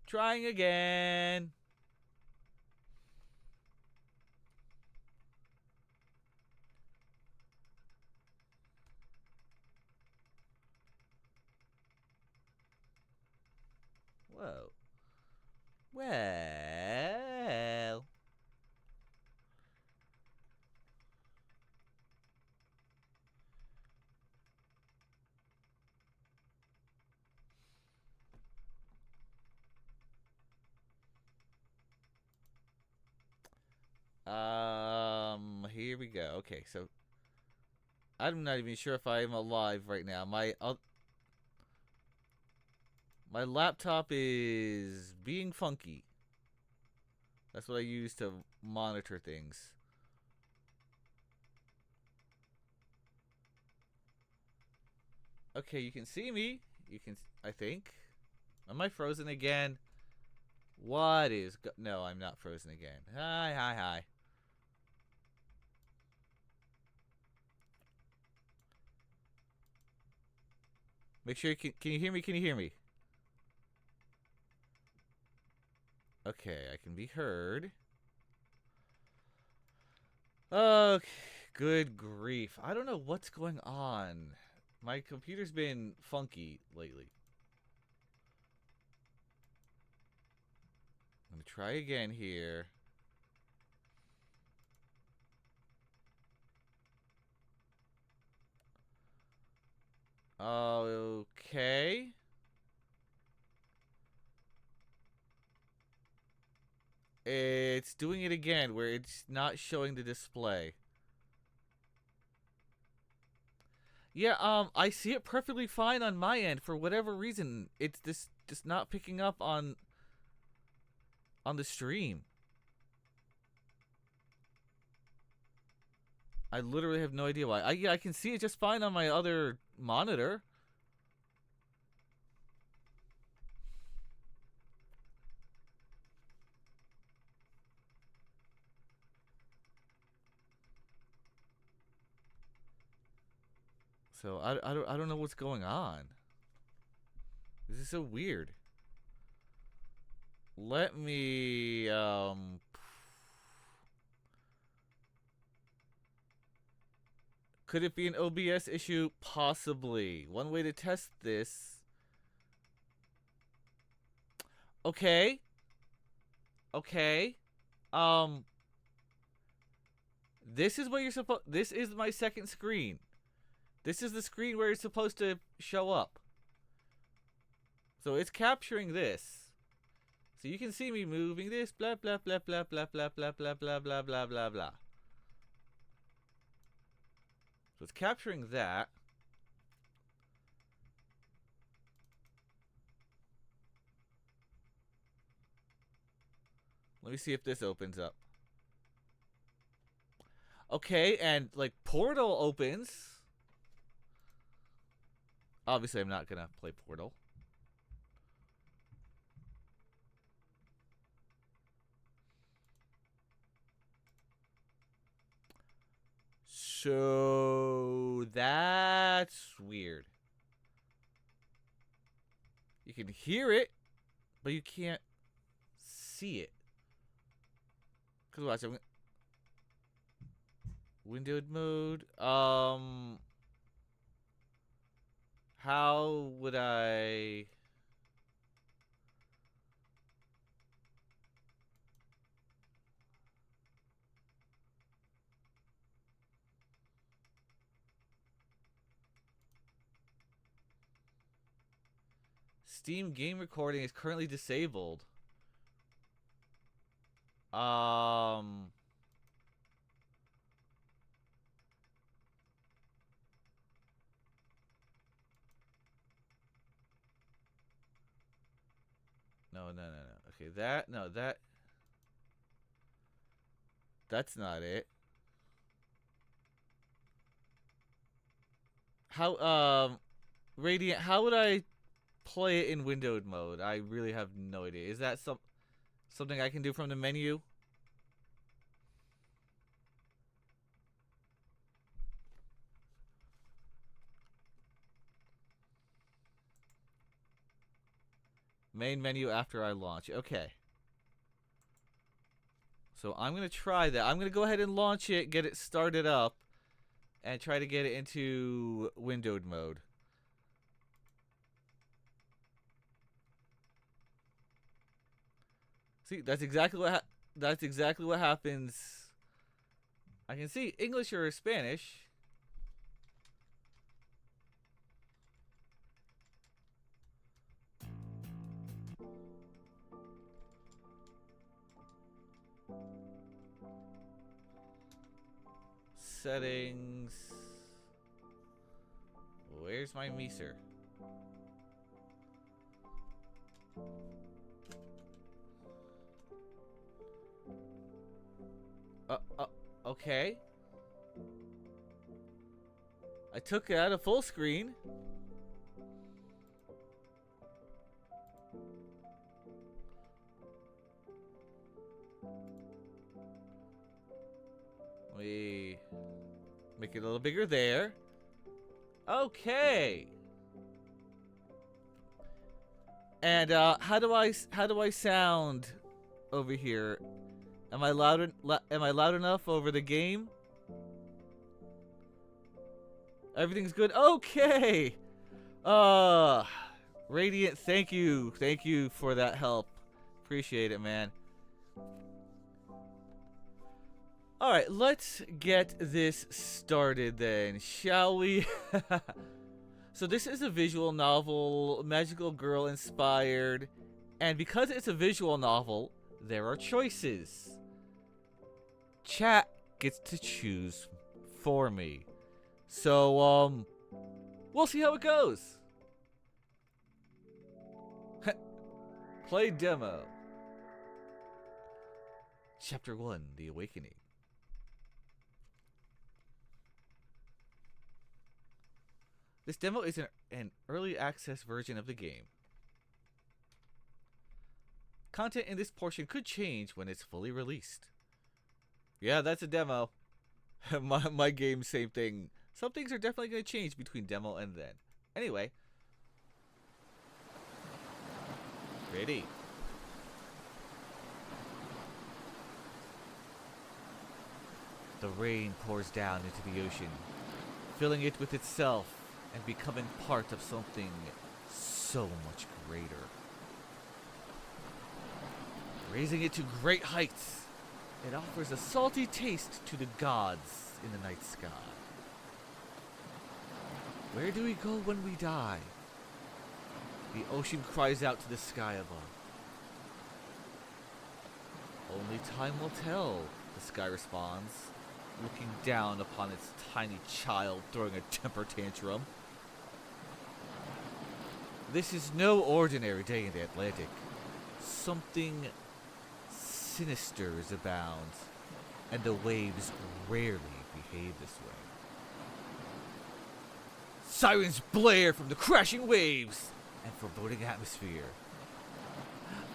Trying again. Whoa. Well. Here we go. Okay, so I'm not even sure if I am alive right now. My laptop is being funky. That's what I use to monitor things. Okay, you can see me. You can, I think. Am I frozen again? What is no, I'm not frozen again. Hi, hi, hi. Make sure you can you hear me? Can you hear me? Okay, I can be heard. Okay, good grief. I don't know what's going on. My computer's been funky lately. I'm gonna try again here. Okay. It's doing it again where it's not showing the display. Yeah, I see it perfectly fine on my end. For whatever reason, it's just not picking up on the stream. I literally have no idea why. Yeah, I can see it just fine on my other monitor. So I don't know what's going on. This is so weird. Let me could it be an OBS issue? Possibly. One way to test this. Okay. Okay. Um this is what you're supposed this is my second screen. This is the screen where it's supposed to show up. So it's capturing this. So you can see me moving this, blah blah blah blah blah blah blah blah blah blah blah blah blah. So it's capturing that. Let me see if this opens up. Okay, and like Portal opens. Obviously, I'm not gonna play Portal. So that's weird. You can hear it, but you can't see it. Cause watch, I'm windowed mode. How would I? Steam game recording is currently disabled. Um. No, no, no, no. Okay, that no, that's not it. How Radiant, how would I play it in windowed mode? I really have no idea. Is that something I can do from the menu? Main menu after I launch. Okay. So I'm going to try that. I'm going to go ahead and launch it, get it started up, and try to get it into windowed mode. See, that's exactly what happens. I can see English or Spanish. Settings. Where's my Meeser? Okay. I took it out of full screen. We make it a little bigger there. Okay. And how do I sound over here? Am I loud enough over the game? Everything's good. Okay. Radiant, thank you. Thank you for that help. Appreciate it, man. All right, let's get this started then, shall we? So this is a visual novel, magical girl inspired, and because it's a visual novel, there are choices. Chat gets to choose for me. So, we'll see how it goes. Play demo. Chapter 1, The Awakening. This demo is an early access version of the game. Content in this portion could change when it's fully released. Yeah, that's a demo. my game, same thing. Some things are definitely going to change between demo and then. Anyway. Ready. The rain pours down into the ocean, filling it with itself and becoming part of something so much greater. Raising it to great heights, it offers a salty taste to the gods in the night sky. Where do we go when we die? The ocean cries out to the sky above. Only time will tell, the sky responds, looking down upon its tiny child throwing a temper tantrum. This is no ordinary day in the Atlantic. Something sinister is abound, and the waves rarely behave this way. Sirens blare from the crashing waves and foreboding atmosphere.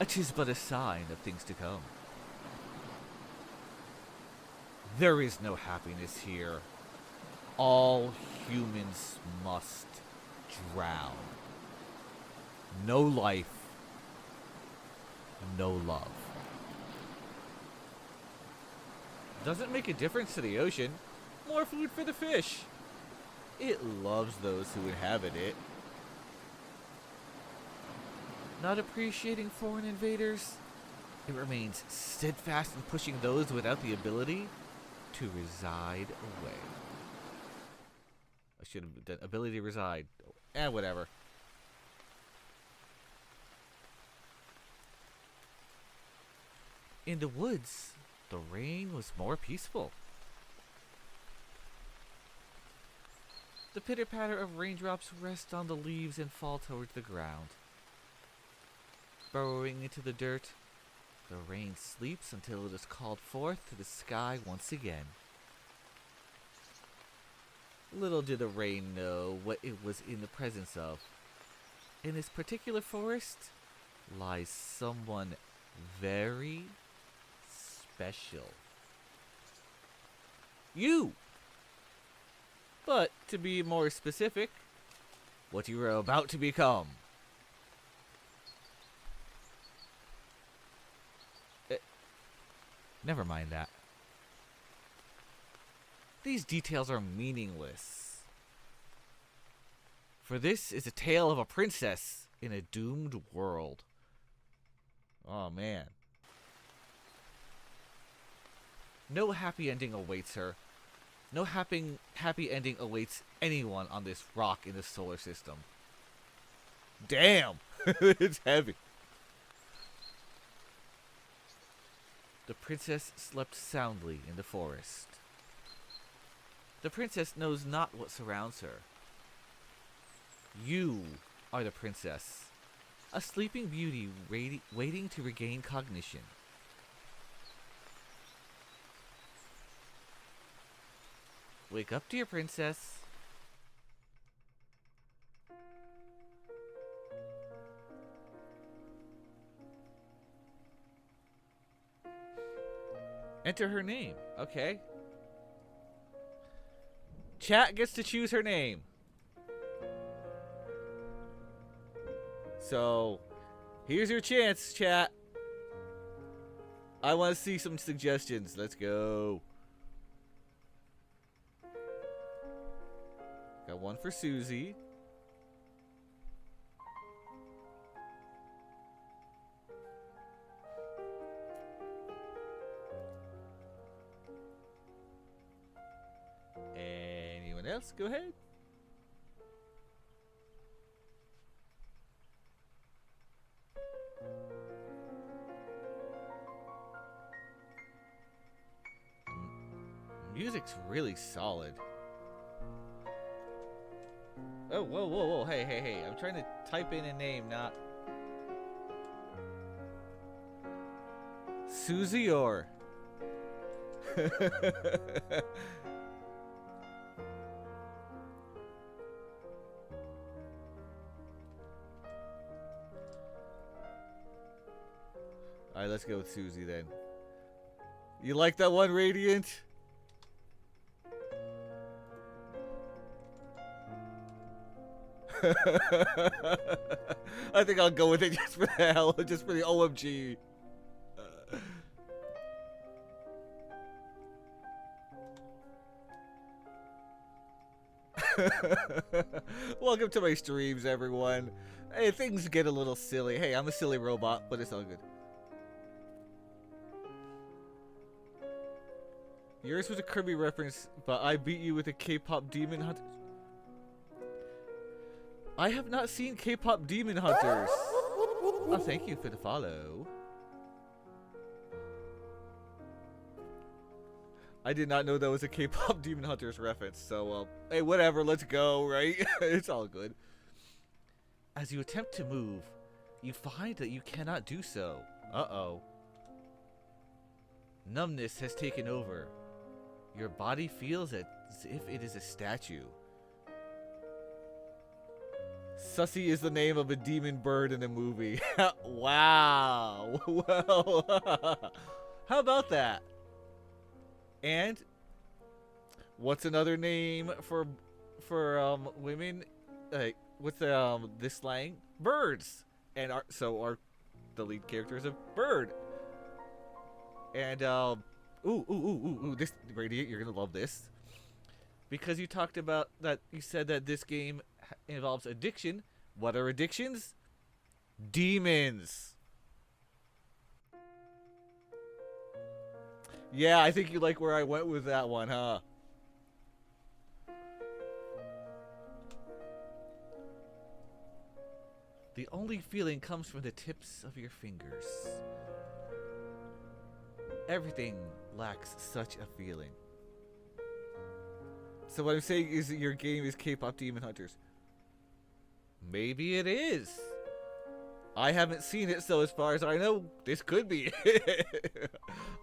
'Tis but a sign of things to come. There is no happiness here. All humans must drown. No life, no love. Doesn't make a difference to the ocean. More food for the fish. It loves those who inhabit it. Not appreciating foreign invaders, it remains steadfast in pushing those without the ability to reside away. I should have done ability to reside. Whatever. In the woods, the rain was more peaceful. The pitter-patter of raindrops rest on the leaves and fall towards the ground. Burrowing into the dirt, the rain sleeps until it is called forth to the sky once again. Little did the rain know what it was in the presence of. In this particular forest lies someone very special. You! But, to be more specific, what you are about to become. Never mind that. These details are meaningless. For this is a tale of a princess in a doomed world. Oh, man. No happy ending awaits her. No happy ending awaits anyone on this rock in the solar system. Damn! It's heavy. The princess slept soundly in the forest. The princess knows not what surrounds her. You are the princess, a sleeping beauty waiting to regain cognition. Wake up, dear princess. Enter her name. Okay. Chat gets to choose her name. So, here's your chance, chat. I want to see some suggestions. Let's go. Got one for Susie. Anyone else? Go ahead. Music's really solid. Oh, whoa, whoa, whoa. Hey, hey, hey. I'm trying to type in a name, not... Susie or... Alright, let's go with Susie then. You like that one, Radiant? I think I'll go with it just for the hell, just for the OMG. Welcome to my streams, everyone. Hey, things get a little silly. Hey, I'm a silly robot, but it's all good. Yours was a Kirby reference, but I beat you with a K-pop Demon Hunter. I have not seen K-pop Demon Hunters. Oh, thank you for the follow. I did not know that was a K-pop Demon Hunters reference, so, hey, whatever, let's go, right? It's all good. As you attempt to move, you find that you cannot do so. Uh-oh. Numbness has taken over. Your body feels as if it is a statue. Sussy is the name of a demon bird in a movie. Wow. Well, how about that? And what's another name for women? What's this slang? Birds. And so the lead character is a bird. And ooh, this Radiant, you're gonna love this. Because you talked about that, you said that this game involves addiction. What are addictions? Demons. Yeah, I think you like where I went with that one, huh? The only feeling comes from the tips of your fingers. Everything lacks such a feeling. So what I'm saying is that your game is K-pop Demon Hunters. Maybe it is. I haven't seen it, so as far as I know, this could be it.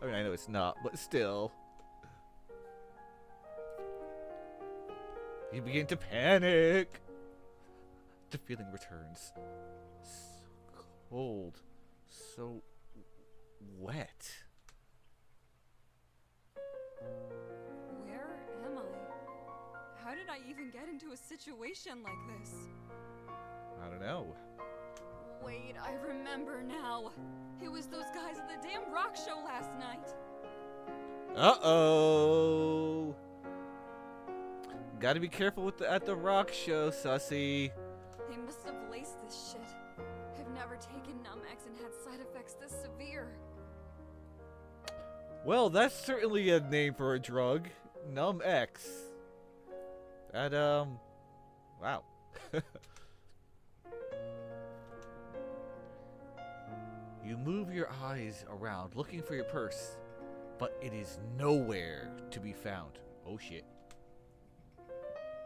I mean, I know it's not, but still. You begin to panic. The feeling returns. So cold. So wet. Where am I? How did I even get into a situation like this? I don't know. Wait, I remember now. It was those guys at the damn rock show last night. Uh-oh. Gotta be careful with at the rock show, sussy. They must have laced this shit. I've never taken Numex and had side effects this severe. Well, that's certainly a name for a drug. Numex. That, wow. You move your eyes around looking for your purse, but it is nowhere to be found. Oh shit.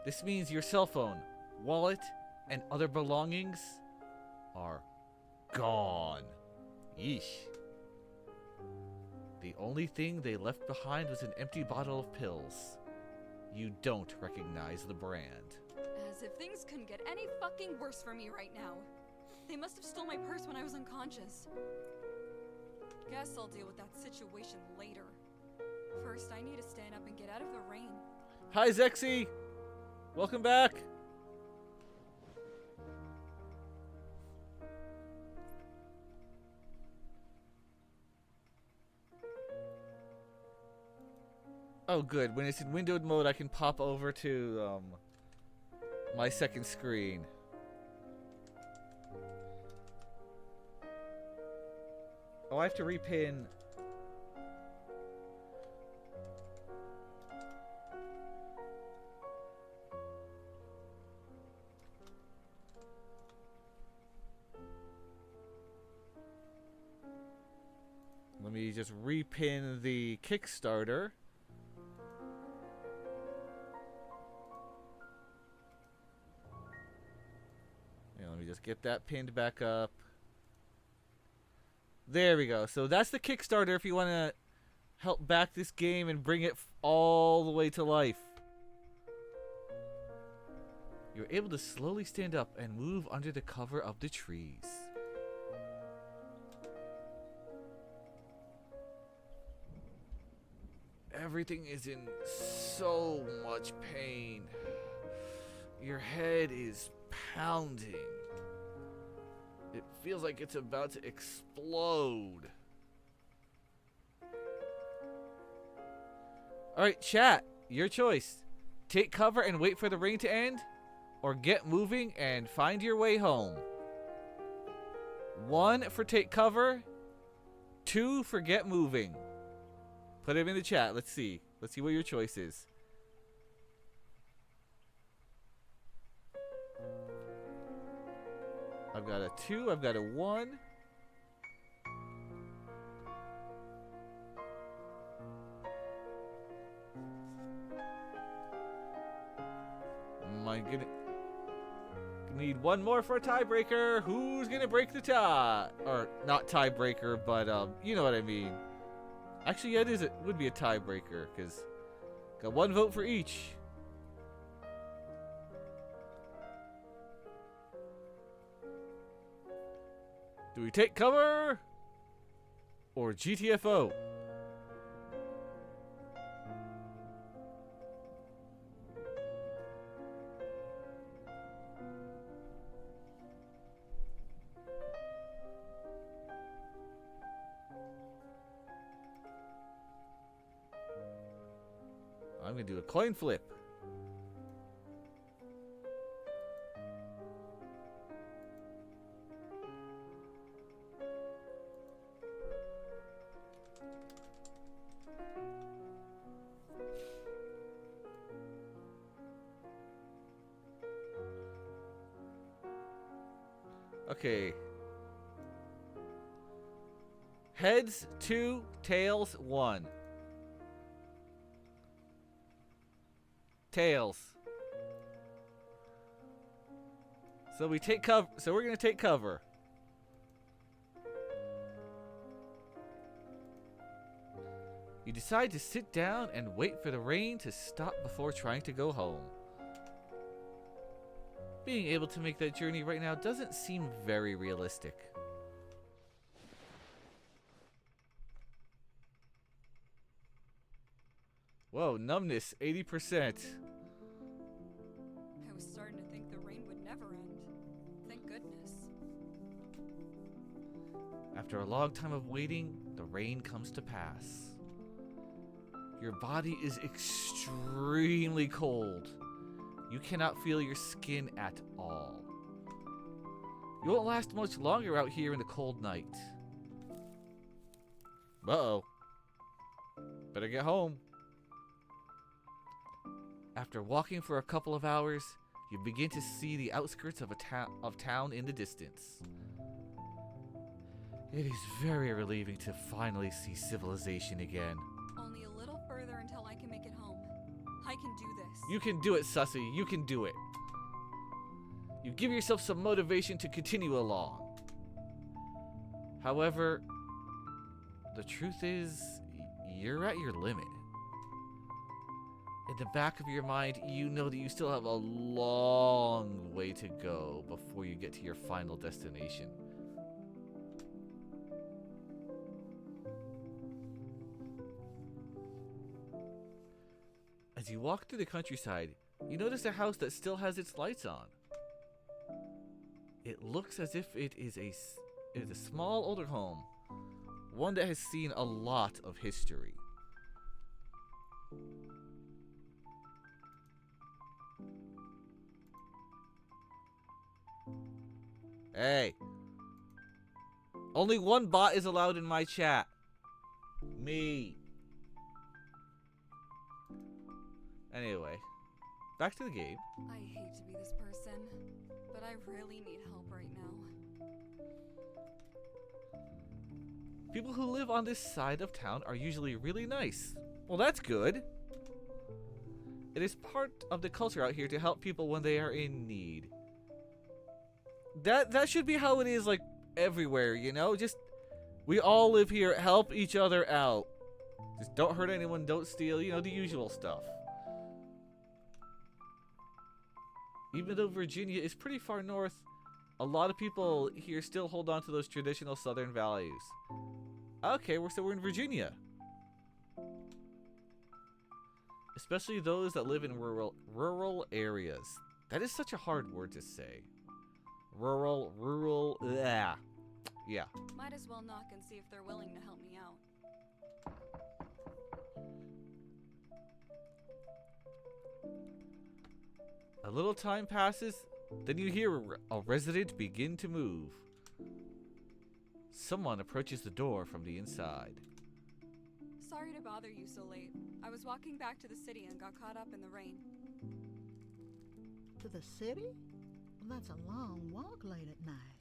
This means your cell phone, wallet, and other belongings are gone. Yeesh. The only thing they left behind was an empty bottle of pills. You don't recognize the brand. As if things couldn't get any fucking worse for me right now. They must have stole my purse when I was unconscious. Guess I'll deal with that situation later. First, I need to stand up and get out of the rain. Hi, Zexy! Welcome back! Oh, good. When it's in windowed mode, I can pop over to my second screen. Oh, I have to repin. Let me just repin the Kickstarter. Yeah, let me just get that pinned back up. There we go. So that's the Kickstarter if you want to help back this game and bring it all the way to life. You're able to slowly stand up and move under the cover of the trees. Everything is in so much pain. Your head is pounding. It feels like it's about to explode. Alright, chat. Your choice. Take cover and wait for the rain to end, or get moving and find your way home. 1 for take cover. 2 for get moving. Put them in the chat. Let's see. Let's see what your choice is. I've got a 2. I've got a 1. My goodness. Need one more for a tiebreaker. Who's gonna break the tie? Or not tiebreaker, but you know what I mean. Actually, yeah, it would be a tiebreaker because got 1 vote for each. Do we take cover or GTFO? I'm going to do a coin flip. Okay. Heads 2, tails 1. Tails. So we take cover. So we're gonna take cover. You decide to sit down and wait for the rain to stop before trying to go home. Being able to make that journey right now doesn't seem very realistic. Whoa, numbness 80%. I was starting to think the rain would never end. Thank goodness. After a long time of waiting, the rain comes to pass. Your body is extremely cold. You cannot feel your skin at all. You won't last much longer out here in the cold night. Uh-oh. Better get home. After walking for a couple of hours, you begin to see the outskirts of town in the distance. It is very relieving to finally see civilization again. Only a little further until I can make it home. I can do this. You can do it, Sussy. You can do it. You give yourself some motivation to continue along. However, the truth is, you're at your limit. In the back of your mind, you know that you still have a long way to go before you get to your final destination. As you walk through the countryside, you notice a house that still has its lights on. It looks as if it is a small older home, one that has seen a lot of history. Hey. Only one bot is allowed in my chat. Me. Anyway, back to the game. I hate to be this person, but I really need help right now. People who live on this side of town are usually really nice. Well, that's good. It is part of the culture out here to help people when they are in need. That should be how it is, like, everywhere, you know? Just, we all live here, help each other out. Just don't hurt anyone, don't steal, you know, the usual stuff. Even though Virginia is pretty far north, a lot of people here still hold on to those traditional southern values. Okay, we're in Virginia. Especially those that live in rural areas. That is such a hard word to say. Rural, yeah. Yeah. Might as well knock and see if they're willing to help me out. A little time passes, then you hear a resident begin to move. Someone approaches the door from the inside. Sorry to bother you so late. I was walking back to the city and got caught up in the rain. To the city? Well, that's a long walk late at night.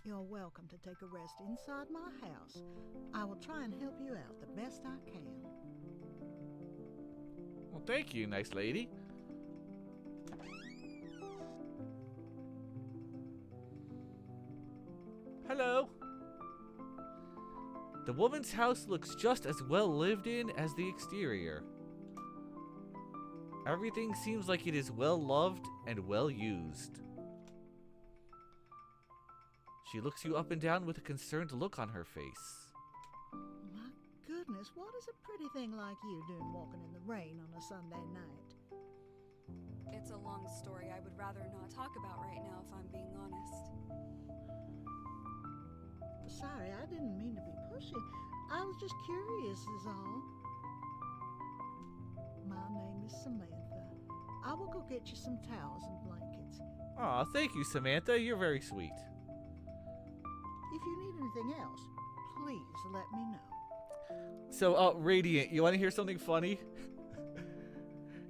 You're welcome to take a rest inside my house. I will try and help you out the best I can. Well, thank you, nice lady. Hello. The woman's house looks just as well lived in as the exterior. Everything seems like it is well loved and well used. She looks you up and down with a concerned look on her face. My goodness, what is a pretty thing like you doing walking in the rain on a Sunday night? It's a long story I would rather not talk about right now if I'm being honest. Sorry, I didn't mean to be pushy. I was just curious is all. My name is Samantha. I will go get you some towels and blankets. Aw, thank you, Samantha. You're very sweet. If you need anything else, please let me know. So, Radiant, you want to hear something funny?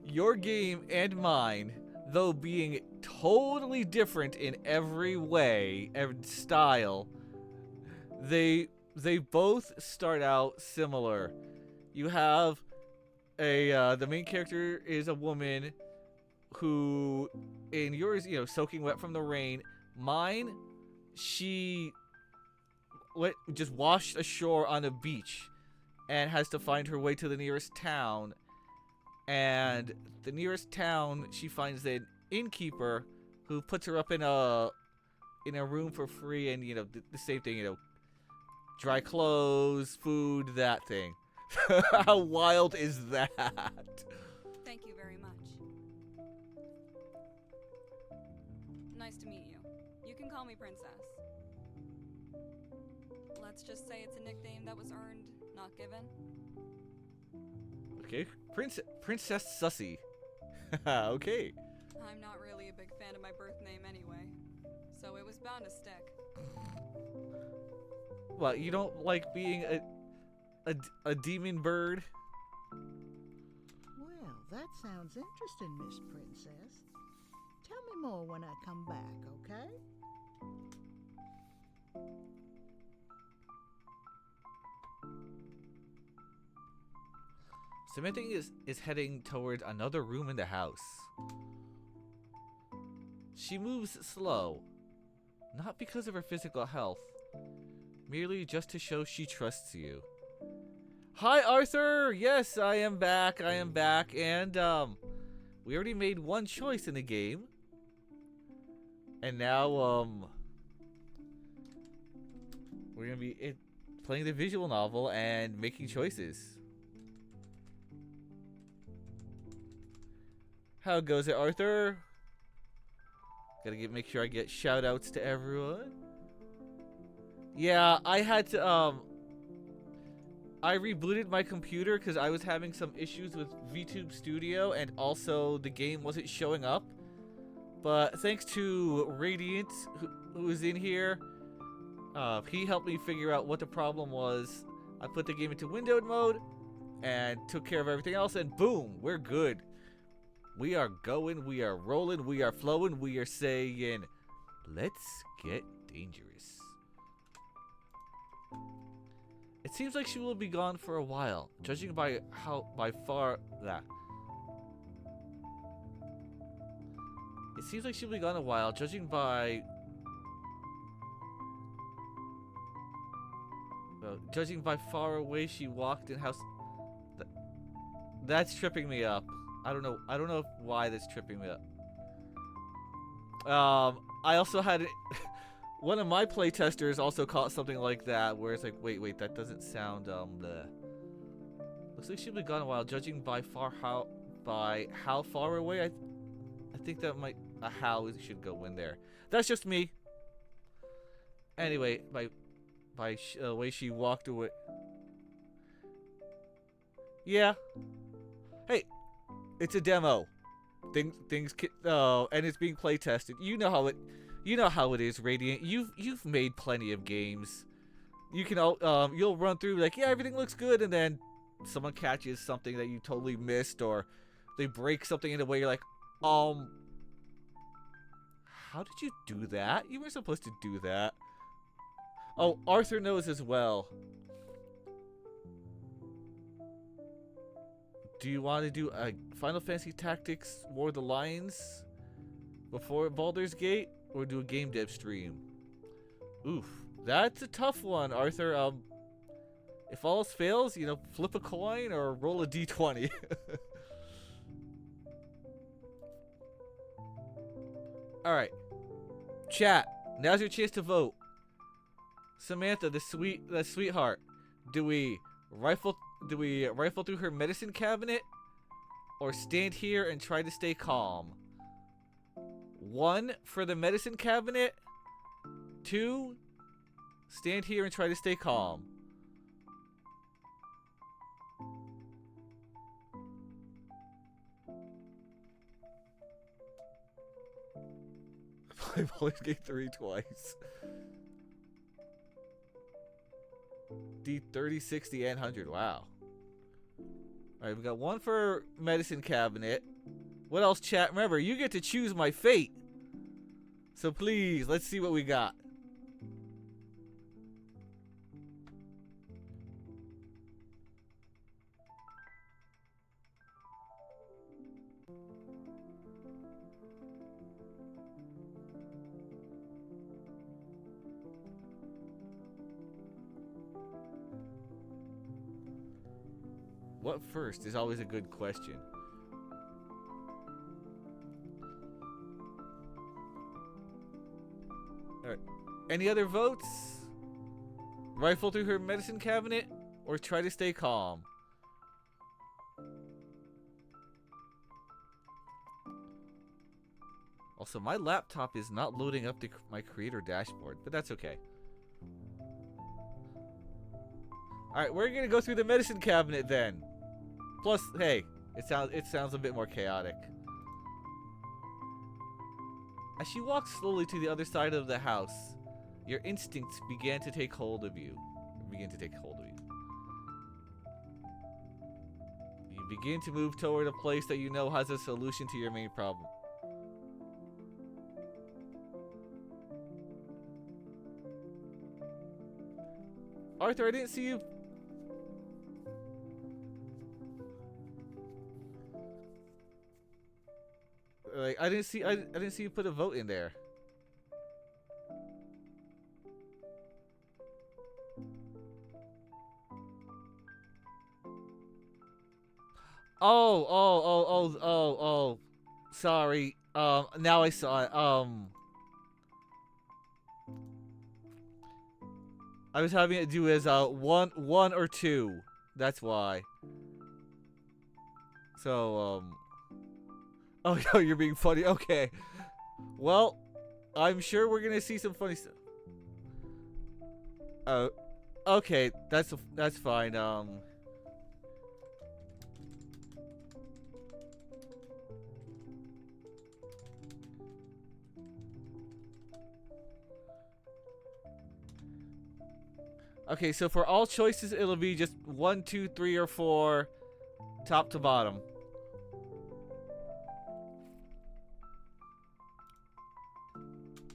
Your game and mine, though being totally different in every way and style, they both start out similar. You have the main character is a woman who, in yours, you know, soaking wet from the rain. Mine, she just washed ashore on a beach and has to find her way to the nearest town. And the nearest town, she finds an innkeeper who puts her up in a room for free, and, you know, the same thing, you know, dry clothes, food, that thing. How wild is that? Thank you very much. Nice to meet you. You can call me Princess. Let's just say it's a nickname that was earned, not given. Okay, Princess Sussy. Okay. I'm not really a big fan of my birth name anyway, so it was bound to stick. What, you don't like being a demon bird? Well, that sounds interesting, Miss Princess. Tell me more when I come back, okay? Samantha is heading toward another room in the house. She moves slow, not because of her physical health, merely just to show she trusts you. Hi, Arthur! Yes, I am back, and, we already made one choice in the game. And now, we're gonna be playing the visual novel and making choices. How goes it, Arthur? Gotta make sure I get shout outs to everyone. Yeah, I had to, I rebooted my computer because I was having some issues with VTube Studio, and also the game wasn't showing up. But thanks to Radiant, who was in here, he helped me figure out what the problem was. I put the game into windowed mode and took care of everything else, and boom, we're good. We are going, we are rolling, we are flowing, we are saying, let's get dangerous. It seems like she will be gone for a while, judging by far that. It seems like she'll be gone a while, judging by far away she walked in house. That's tripping me up. I don't know why that's tripping me up. I also had one of my playtesters also caught something like that, where it's like, wait, that doesn't sound bleh. Looks like she'll be gone a while, judging by how far away. I think that might how should go in there. That's just me. Anyway, by the way she walked away. Yeah. Hey, it's a demo. And it's being play tested. You know how it is, Radiant. You've made plenty of games. You can you'll run through like, yeah, everything looks good, and then someone catches something that you totally missed, or they break something in a way you're like, how did you do that? You weren't supposed to do that. Oh, Arthur knows as well. Do you want to do a Final Fantasy Tactics War of the Lions before Baldur's Gate, or do a game dev stream? Oof, that's a tough one, Arthur. If all else fails, flip a coin or roll a d20. All right, chat. Now's your chance to vote. Samantha, the sweetheart. Do we rifle through her medicine cabinet, or stand here and try to stay calm? 1 for the medicine cabinet. 2, stand here and try to stay calm. I've always get 3 twice. D30, 60, and 100. Wow. Alright, we got 1 for medicine cabinet. What else, chat? Remember, you get to choose my fate. So please, let's see what we got. What first is always a good question. Alright. Any other votes? Rifle through her medicine cabinet, or try to stay calm? Also, my laptop is not loading up my creator dashboard, but that's okay. Alright, we're gonna go through the medicine cabinet then. Plus, hey, it sounds a bit more chaotic. As she walks slowly to the other side of the house, your instincts begin to take hold of you. You begin to move toward a place that you know has a solution to your main problem. Arthur, I didn't see you. Like, I didn't see you put a vote in there. Oh. Sorry. Now I saw it. I was having it do as one or two. That's why. So oh no, you're being funny. Okay. Well, I'm sure we're gonna see some funny stuff. Okay, that's fine. Okay, so for all choices, it'll be just 1, 2, 3, or 4, top to bottom.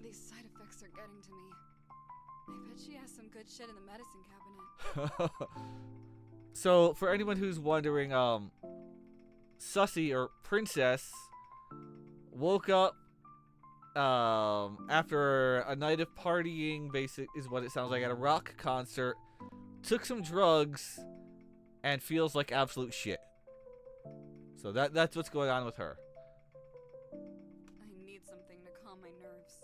These side effects are getting to me. I bet she has some good shit in the medicine cabinet. So, for anyone who's wondering, Sussy, or Princess, woke up after a night of partying, basic is what it sounds like, at a rock concert, took some drugs, and feels like absolute shit. So that's what's going on with her. I need something to calm my nerves.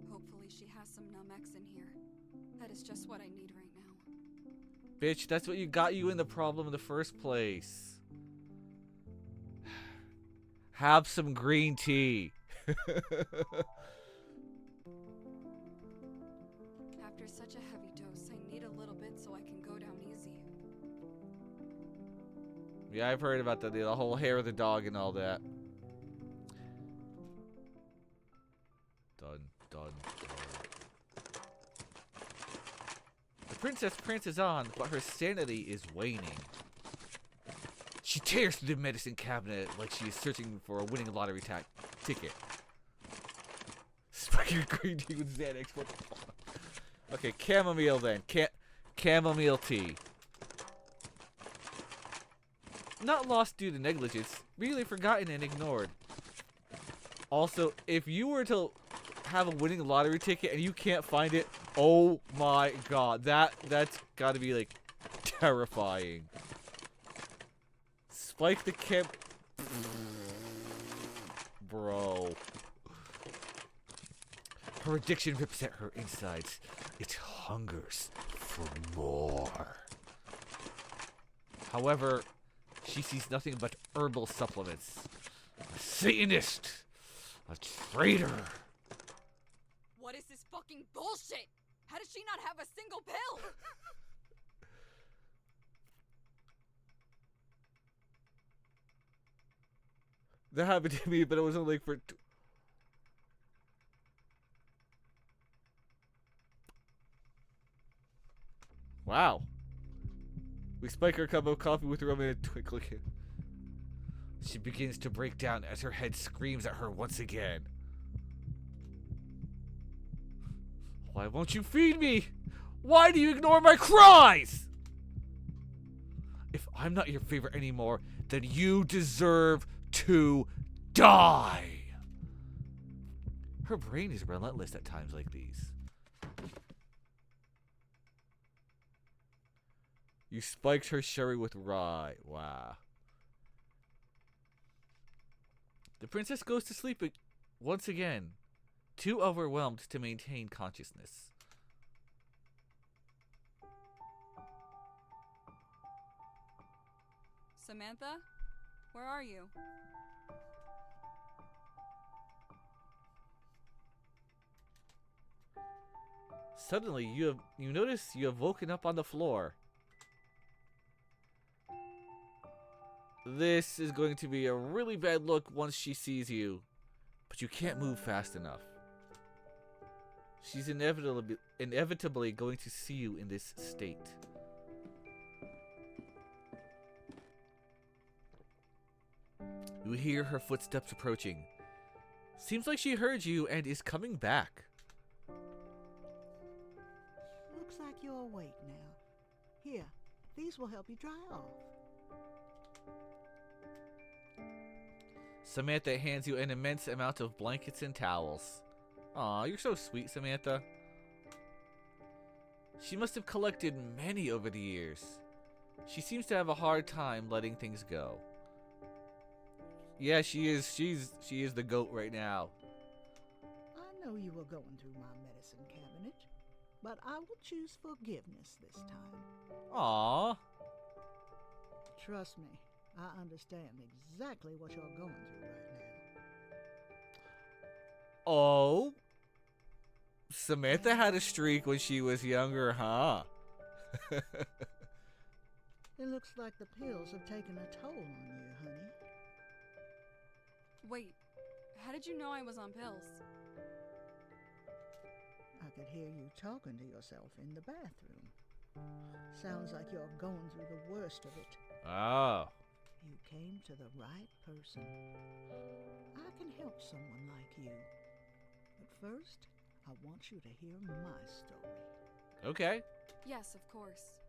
Hopefully she has some Numex in here. That is just what I need right now. Bitch, that's what got you in the problem in the first place. Have some green tea. After such a heavy dose, I need a little bit so I can go down easy. Yeah, I've heard about the whole hair of the dog and all that. Done. The princess prances on, but her sanity is waning. She tears through the medicine cabinet like she is searching for a winning lottery ticket. Spiking green tea with Xanax. What the fuck? Okay, chamomile then. Chamomile tea. Not lost due to negligence, really forgotten and ignored. Also, if you were to have a winning lottery ticket and you can't find it, oh my god, that's gotta be like terrifying. Spike the camp, bro. Her addiction rips at her insides. It hungers for more. However, she sees nothing but herbal supplements. A Satanist. A traitor. What is this fucking bullshit? How does she not have a single pill? That happened to me, but it was only for... Wow. We spike her cup of coffee with rum in a twinkling. She begins to break down as her head screams at her once again. Why won't you feed me? Why do you ignore my cries? If I'm not your favorite anymore, then you deserve to die. Her brain is relentless at times like these. You spiked her sherry with rye. Wow. The princess goes to sleep once again, too overwhelmed to maintain consciousness. Samantha? Where are you? Suddenly, you notice you have woken up on the floor. This is going to be a really bad look once she sees you, but you can't move fast enough. She's inevitably going to see you in this state. You hear her footsteps approaching. Seems like she heard you and is coming back. Looks like you're awake now. Here, these will help you dry off. Samantha hands you an immense amount of blankets and towels. Aw, you're so sweet, Samantha. She must have collected many over the years. She seems to have a hard time letting things go. Yeah, she is the goat right now. I know you were going through my medicine cabinet, but I will choose forgiveness this time. Aw. Trust me, I understand exactly what you're going through right now. Oh. Samantha had a streak when she was younger, huh? It looks like the pills have taken a toll on you, honey. Wait, how did you know I was on pills? I could hear you talking to yourself in the bathroom. Sounds like you're going through the worst of it. Oh. You came to the right person. I can help someone like you. But first, I want you to hear my story. Okay. Yes, of course.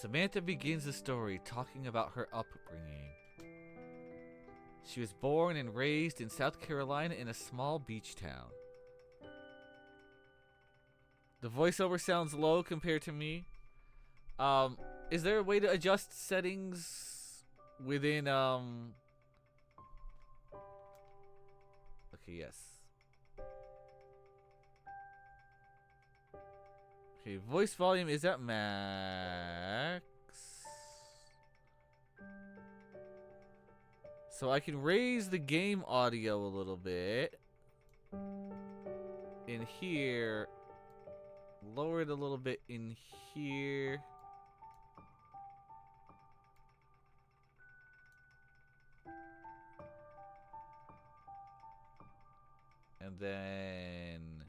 Samantha begins the story talking about her upbringing. She was born and raised in South Carolina in a small beach town. The voiceover sounds low compared to me. Is there a way to adjust settings within, Okay, yes. Okay, voice volume is at max. So I can raise the game audio a little bit. In here. Lower it a little bit in here. And then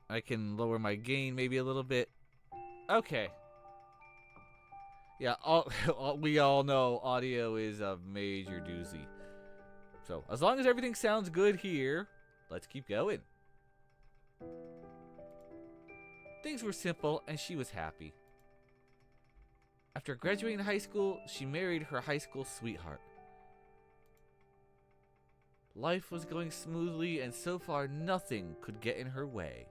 I can lower my gain maybe a little bit. Okay. Yeah, we all know audio is a major doozy. So, as long as everything sounds good here, let's keep going. Things were simple and she was happy. After graduating high school, she married her high school sweetheart. Life was going smoothly and so far nothing could get in her way.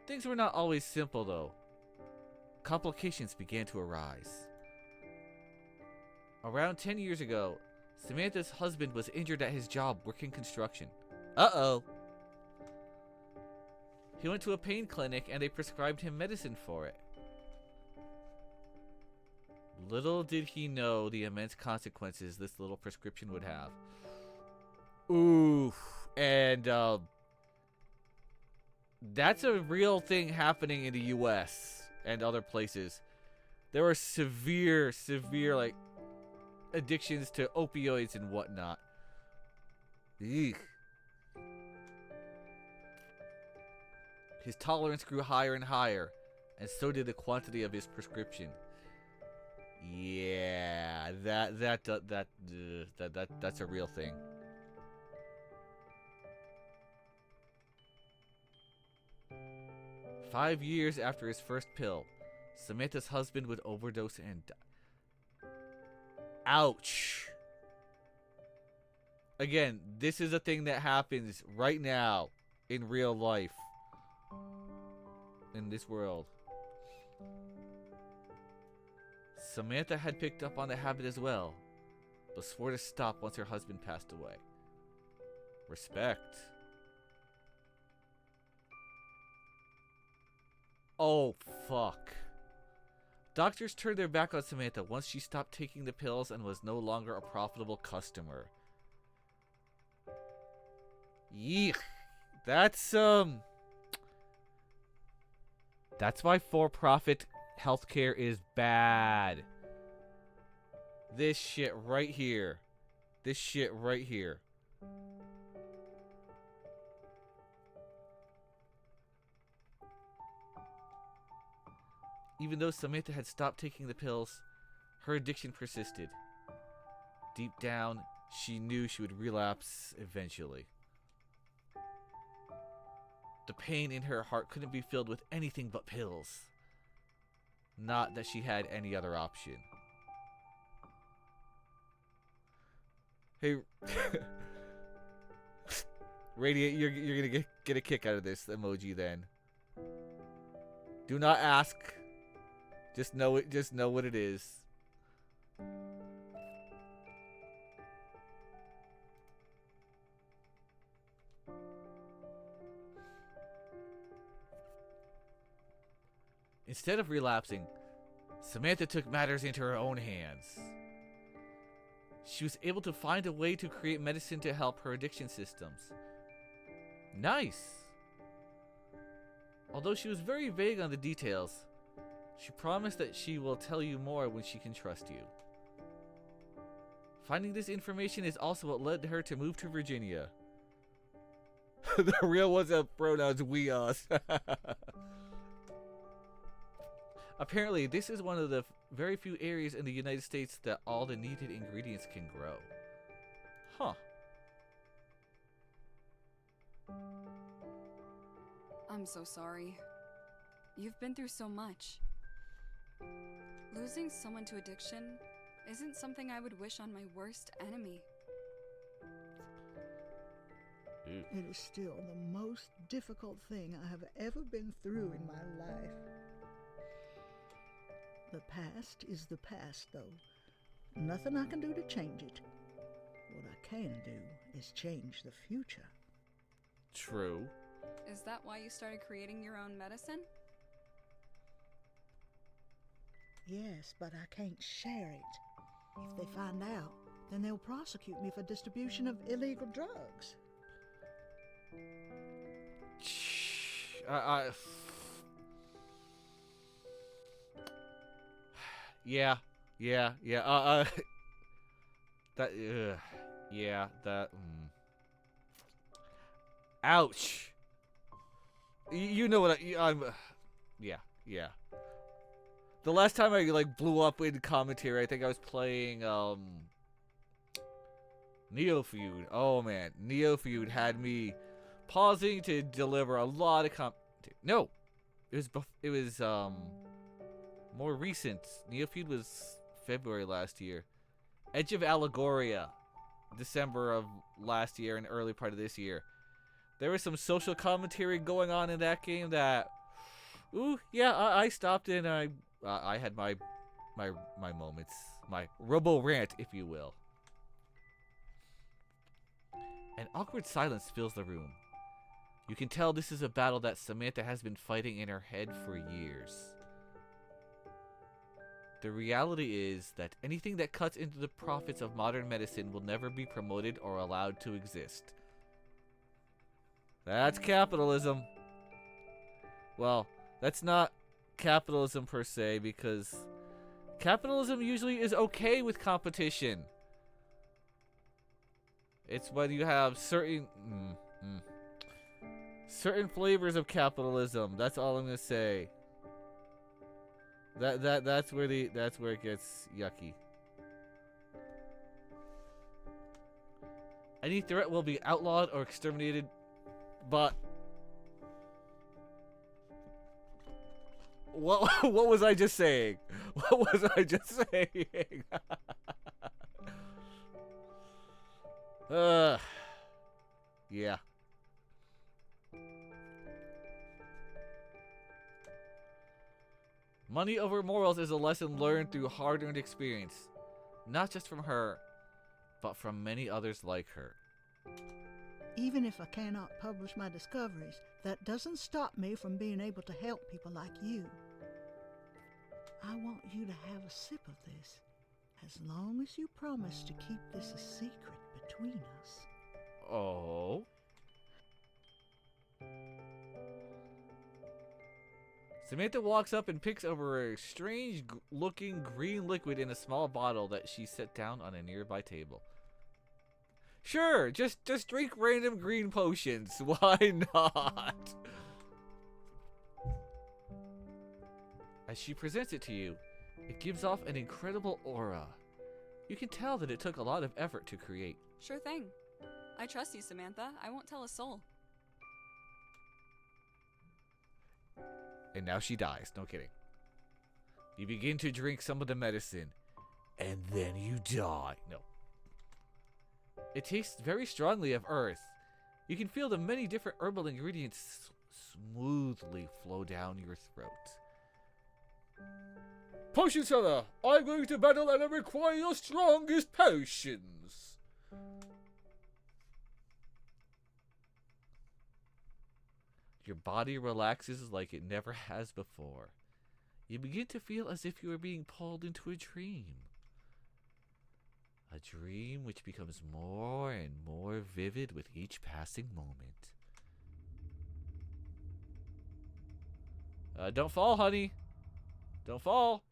Things were not always simple though. Complications began to arise. Around 10 years ago, Samantha's husband was injured at his job working construction. Uh-oh. He went to a pain clinic and they prescribed him medicine for it. Little did he know the immense consequences this little prescription would have. Oof. And, that's a real thing happening in the US and other places. There are severe, like, addictions to opioids and whatnot. Eek. His tolerance grew higher and higher, and so did the quantity of his prescription. Yeah, that's a real thing. "5 years after his first pill, Samantha's husband would overdose and die." Ouch. Again, this is a thing that happens right now in real life. In this world. Samantha had picked up on the habit as well, but swore to stop once her husband passed away. Respect. Oh, fuck. Doctors turned their back on Samantha once she stopped taking the pills and was no longer a profitable customer. Yeek. That's why for-profit healthcare is bad. This shit right here. This shit right here. Even though Samantha had stopped taking the pills, her addiction persisted. Deep down, she knew she would relapse eventually. The pain in her heart couldn't be filled with anything but pills. Not that she had any other option. Hey, Radiant, you're gonna get a kick out of this emoji then. Do not ask. Just know it. Just know what it is. Instead of relapsing, Samantha took matters into her own hands. She was able to find a way to create medicine to help her addiction systems. Nice! Although she was very vague on the details, she promised that she will tell you more when she can trust you. Finding this information is also what led her to move to Virginia. The real ones have pronouns we, us. Apparently, this is one of the very few areas in the United States that all the needed ingredients can grow. Huh. I'm so sorry. You've been through so much. Losing someone to addiction isn't something I would wish on my worst enemy. It is still the most difficult thing I have ever been through in my life. The past is the past, though. Nothing I can do to change it. What I can do is change the future. True. Is that why you started creating your own medicine? Yes, but I can't share it. If they find out, then they'll prosecute me for distribution of illegal drugs. Yeah. Ouch. You know what I'm. Yeah. The last time I like blew up in commentary, I think I was playing Neofeud. Oh man, Neofeud had me pausing to deliver a lot of No, it was more recent. Neofeud was February last year. Edge of Allegoria, December of last year and early part of this year. There was some social commentary going on in that game that, ooh, yeah, I stopped and I had my moments, my robo rant, if you will. An awkward silence fills the room. You can tell this is a battle that Samantha has been fighting in her head for years. The reality is that anything that cuts into the profits of modern medicine will never be promoted or allowed to exist. That's capitalism. Well, that's not capitalism per se, because capitalism usually is okay with competition. It's when you have certain flavors of capitalism. That's all I'm gonna say. That's where it gets yucky. Any threat will be outlawed or exterminated, but what was I just saying? What was I just saying? Yeah. Money over morals is a lesson learned through hard-earned experience, not just from her, but from many others like her. Even if I cannot publish my discoveries, that doesn't stop me from being able to help people like you. I want you to have a sip of this, as long as you promise to keep this a secret between us. Oh. Samantha walks up and picks over a strange-looking green liquid in a small bottle that she set down on a nearby table. Sure, just drink random green potions. Why not? As she presents it to you, it gives off an incredible aura. You can tell that it took a lot of effort to create. Sure thing. I trust you, Samantha. I won't tell a soul. And now she dies. No kidding. You begin to drink some of the medicine, and then you die. No. It tastes very strongly of earth. You can feel the many different herbal ingredients smoothly flow down your throat. Potion seller, I'm going to battle and I require your strongest potions. Your body relaxes like it never has before. You begin to feel as if you are being pulled into a dream. A dream which becomes more and more vivid with each passing moment. Don't fall, honey. Don't fall.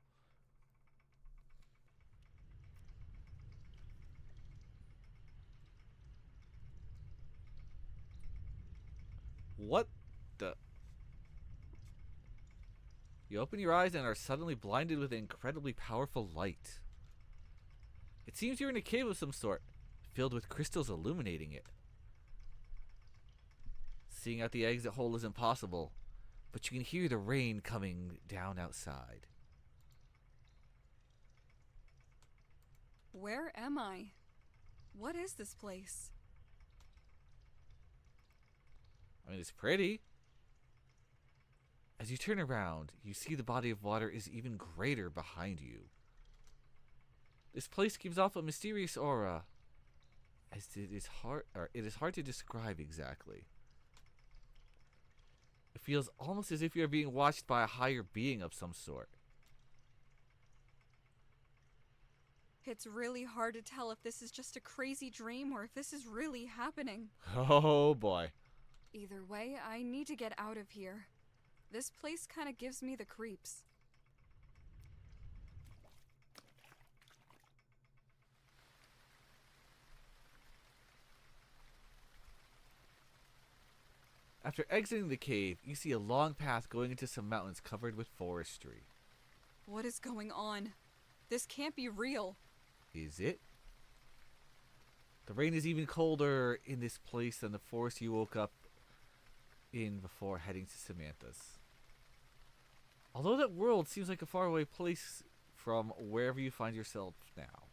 What the? You open your eyes and are suddenly blinded with incredibly powerful light. It seems you're in a cave of some sort, filled with crystals illuminating it. Seeing out the exit hole is impossible, but you can hear the rain coming down outside. Where am I? What is this place? I mean, it's pretty. As you turn around, you see the body of water is even greater behind you. This place gives off a mysterious aura, as it is hard to describe exactly. It feels almost as if you are being watched by a higher being of some sort. It's really hard to tell if this is just a crazy dream or if this is really happening. Oh boy. Either way, I need to get out of here. This place kind of gives me the creeps. After exiting the cave, you see a long path going into some mountains covered with forestry. What is going on? This can't be real. Is it? The rain is even colder in this place than the forest you woke up in before heading to Samantha's. Although that world seems like a faraway place from wherever you find yourself now.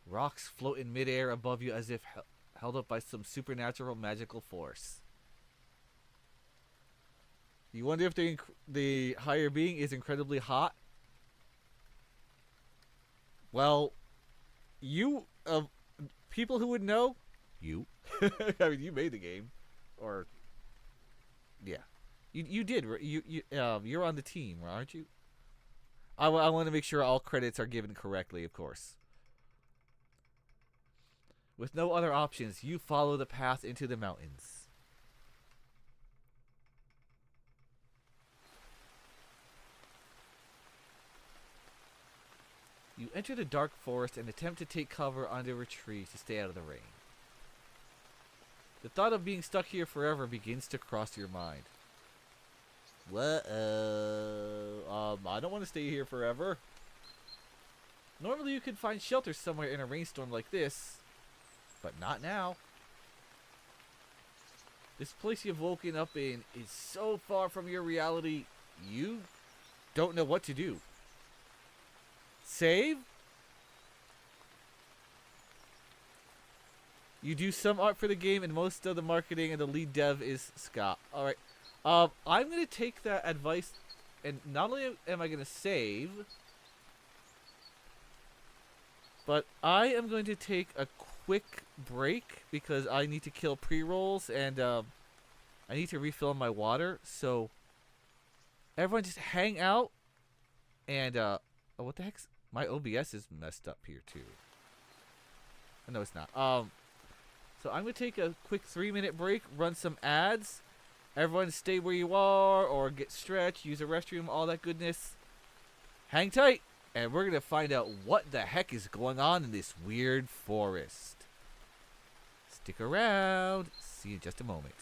Rocks float in midair above you as if held up by some supernatural magical force. You wonder if the higher being is incredibly hot? Well, you, people who would know, you. I mean, you made the game. Or, yeah. You did. You're on the team, aren't you? I want to make sure all credits are given correctly, of course. With no other options, you follow the path into the mountains. You enter the dark forest and attempt to take cover under a tree to stay out of the rain. The thought of being stuck here forever begins to cross your mind. I don't want to stay here forever. Normally you could find shelter somewhere in a rainstorm like this, but not now. This place you've woken up in is so far from your reality, you don't know what to do. Save? You do some art for the game, and most of the marketing and the lead dev is Scott. Alright. I'm going to take that advice, and not only am I going to save, but I am going to take a quick break because I need to kill pre-rolls and I need to refill my water. So everyone just hang out and oh, what the heck's my OBS is messed up here too. No, it's not. So I'm gonna take a quick 3-minute break, run some ads. Everyone stay where you are or get stretched, use a restroom, all that goodness. Hang tight, and we're gonna find out what the heck is going on in this weird forest. Stick around. See you in just a moment.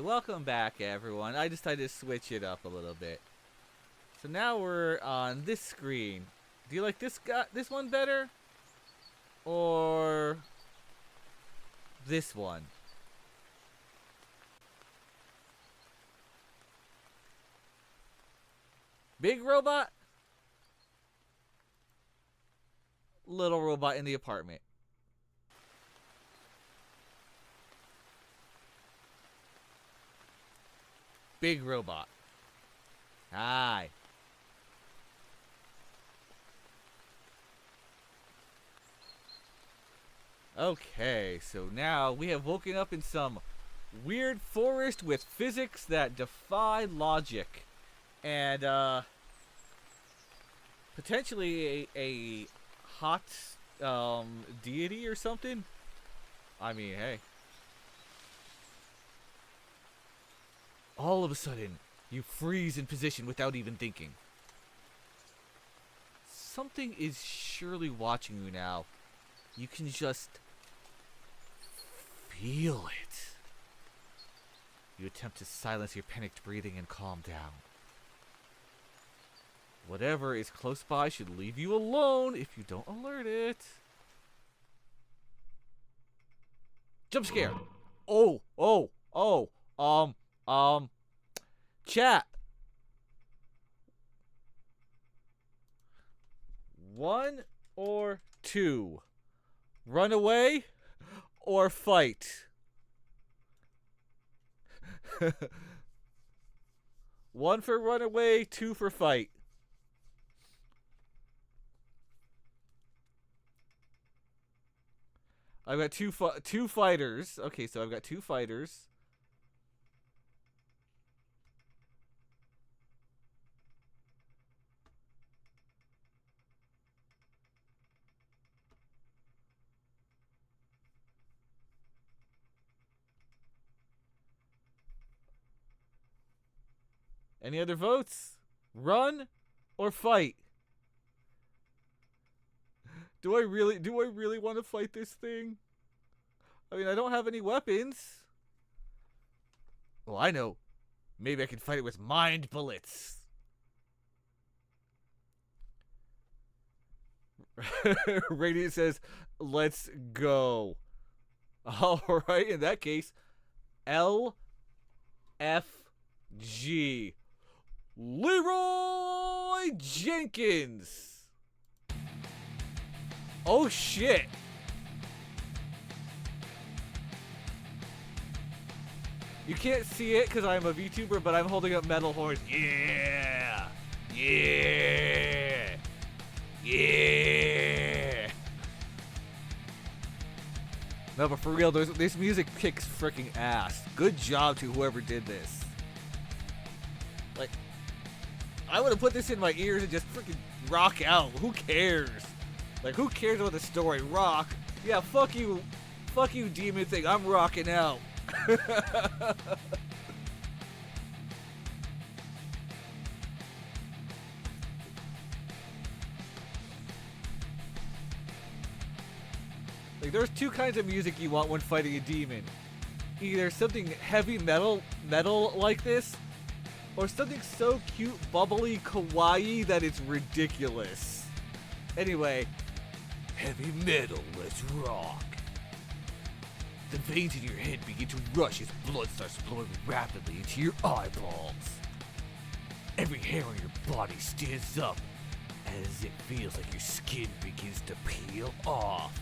Welcome back, everyone. I decided to switch it up a little bit. So now we're on this screen. Do you like this one better? Or this one? Big robot? Little robot in the apartment. Big robot. Hi. Okay, so now we have woken up in some weird forest with physics that defy logic. And, potentially a hot, deity or something? I mean, hey. All of a sudden, you freeze in position without even thinking. Something is surely watching you now. You can just feel it. You attempt to silence your panicked breathing and calm down. Whatever is close by should leave you alone if you don't alert it. Jump scare. Chat. 1 or 2. Run away or fight. 1 for run away, 2 for fight. I've got two fighters. Okay, so I've got 2 fighters. Any other votes? Run or fight? Do I really want to fight this thing? I mean, I don't have any weapons. Well, I know. Maybe I can fight it with mind bullets. Radiant says, let's go. Alright, in that case, LFG. Leroy Jenkins. Oh shit. You can't see it because I'm a VTuber, but I'm holding up metal horns. Yeah. Yeah. Yeah. No, but for real, this music kicks freaking ass. Good job to whoever did this. Like, I would have put this in my ears and just freaking rock out. Who cares? Like, who cares about the story? Rock. Yeah, fuck you, demon thing. I'm rocking out. Like, there's 2 kinds of music you want when fighting a demon. Either something heavy metal like this, or something so cute, bubbly, kawaii that it's ridiculous. Anyway, heavy metal, let's rock. The veins in your head begin to rush as blood starts flowing rapidly into your eyeballs. Every hair on your body stands up as it feels like your skin begins to peel off.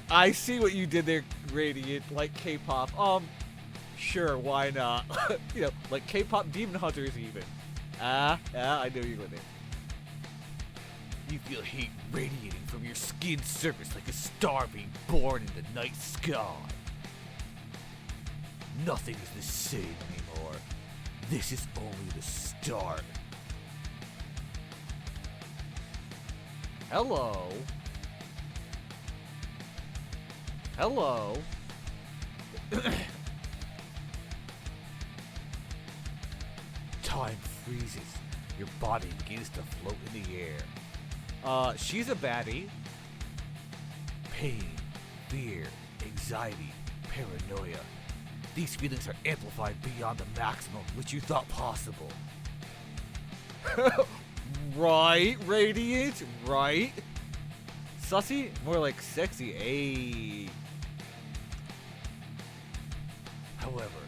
I see what you did there, Radiant, like K-pop. Sure, why not? You know, like K-pop Demon Hunters even. I know you're with it. You feel heat radiating from your skin surface like a star being born in the night sky. Nothing is the same anymore. This is only the start. Hello. Hello. Time freezes. Your body begins to float in the air. She's a baddie. Pain, fear, anxiety, paranoia. These feelings are amplified beyond the maximum which you thought possible. Right, Radiant? Right? Sussy? More like sexy. Ayy. However,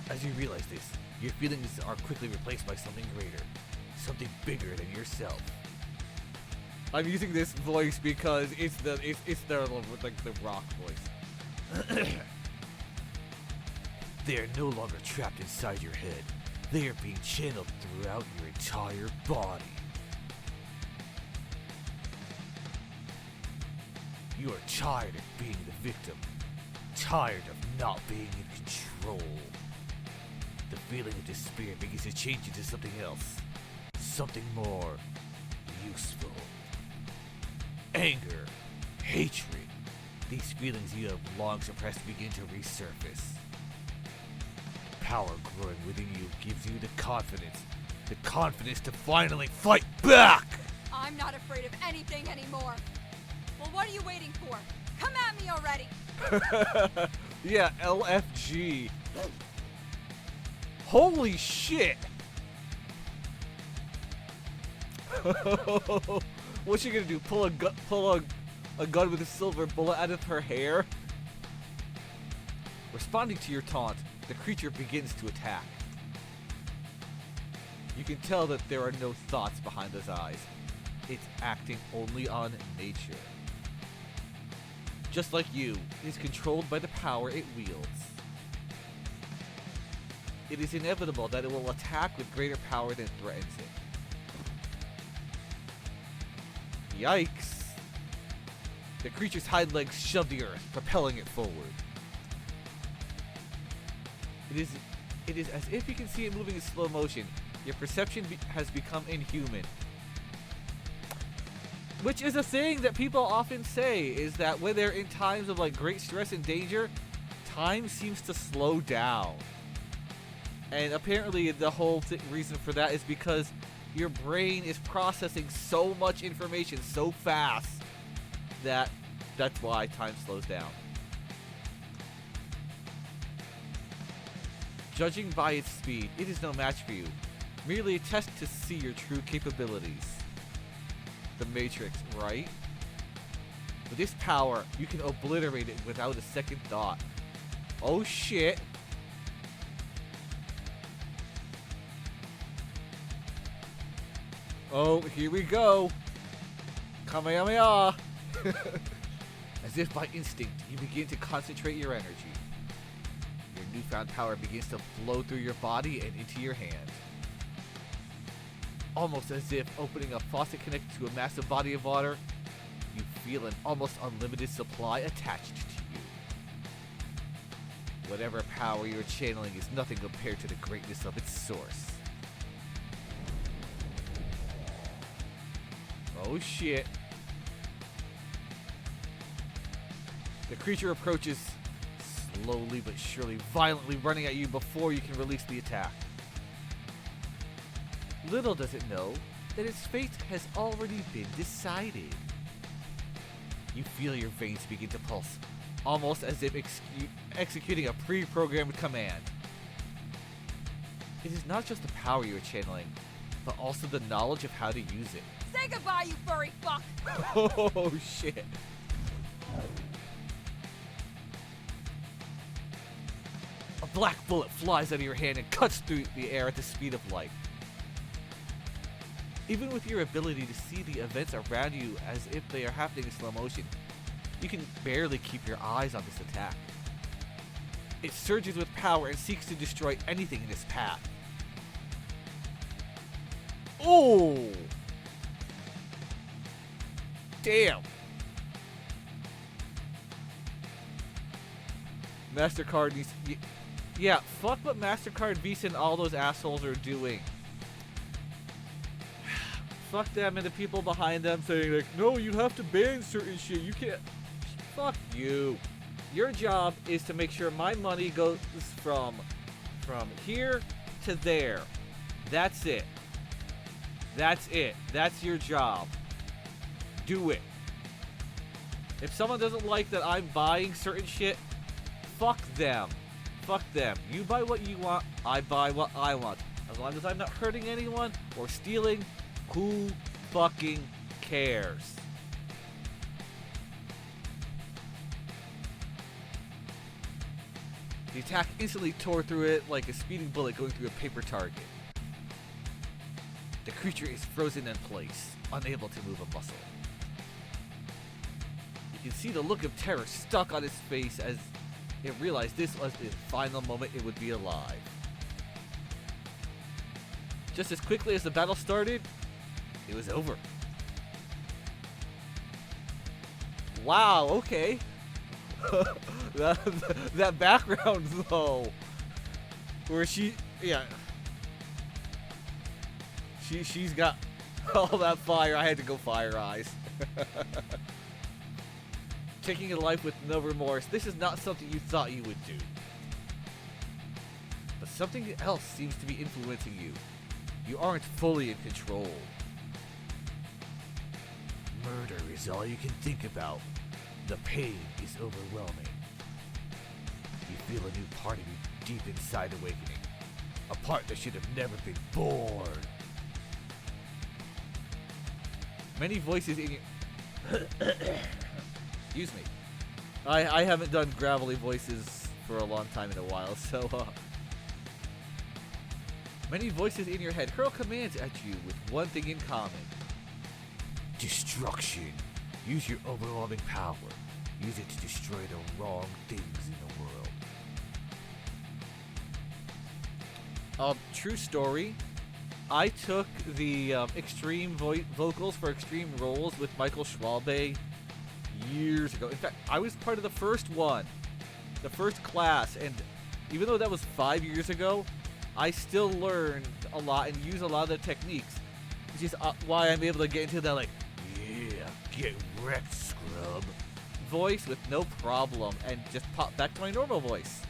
as you realize this, your feelings are quickly replaced by something greater. Something bigger than yourself. I'm using this voice because it's the rock voice. They are no longer trapped inside your head. They are being channeled throughout your entire body. You are tired of being the victim. tired of not being in control. The feeling of despair begins to change into something else. Something more useful. Anger, hatred, these feelings you have long suppressed begin to resurface. The power growing within you gives you the confidence to finally fight back! I'm not afraid of anything anymore. Well, what are you waiting for? Come at me already! Yeah, LFG. Holy shit! What's she gonna do? Pull a gun with a silver bullet out of her hair? Responding to your taunt, the creature begins to attack. You can tell that there are no thoughts behind those eyes. It's acting only on nature. Just like you, it is controlled by the power it wields. It is inevitable that it will attack with greater power than threatens it. Yikes! The creature's hind legs shove the earth, propelling it forward. It is as if you can see it moving in slow motion. Your perception has become inhuman. Which is a thing that people often say, is that when they're in times of like great stress and danger, time seems to slow down. And apparently the whole reason for that is because your brain is processing so much information so fast that that's why time slows down. Judging by its speed, it is no match for you. Merely a test to see your true capabilities. The Matrix, right? With this power, you can obliterate it without a second thought. Oh shit. Oh, here we go. Kamehameha. As if by instinct, you begin to concentrate your energy. Your newfound power begins to flow through your body and into your hand. Almost as if opening a faucet connected to a massive body of water, you feel an almost unlimited supply attached to you. Whatever power you're channeling is nothing compared to the greatness of its source. Oh shit. The creature approaches, slowly but surely, violently running at you before you can release the attack. Little does it know that its fate has already been decided. You feel your veins begin to pulse, almost as if executing a pre-programmed command. It is not just the power you are channeling, but also the knowledge of how to use it. Say goodbye, you furry fuck! Oh shit. A black bullet flies out of your hand and cuts through the air at the speed of light. Even with your ability to see the events around you as if they are happening in slow motion, you can barely keep your eyes on this attack. It surges with power and seeks to destroy anything in its path. Oh! Damn! MasterCard needs... Yeah, fuck what MasterCard, Visa, and all those assholes are doing. Fuck them and the people behind them saying like, no, you have to ban certain shit. You can't. Fuck you. Your job is to make sure my money goes from here to there. That's it. That's it. That's your job. Do it. If someone doesn't like that I'm buying certain shit, fuck them. Fuck them. You buy what you want, I buy what I want. As long as I'm not hurting anyone or stealing, who fucking cares? The attack instantly tore through it like a speeding bullet going through a paper target. The creature is frozen in place, unable to move a muscle. You can see the look of terror stuck on its face as it realized this was the final moment it would be alive. Just as quickly as the battle started, it was over. Wow, okay. that background though, where yeah, she's got all that fire. I had to go fire eyes. Taking a life with no remorse. This is not something you thought you would do. But something else seems to be influencing you. You aren't fully in control. Murder is all you can think about. The pain is overwhelming. You feel a new part of you deep inside awakening. A part that should have never been born. Many voices in your... Excuse me. I haven't done gravelly voices for a long time in a while, so many voices in your head hurl commands at you with one thing in common. Destruction. Use your overwhelming power. Use it to destroy the wrong things in the world. True story. I took the extreme vocals for extreme roles with Michael Schwalbe years ago. In fact, I was part of the first one, the first class, and even though that was 5 years ago, I still learned a lot and use a lot of the techniques. Which is why I'm able to get into that, like, yeah, get wrecked, scrub voice with no problem and just pop back to my normal voice.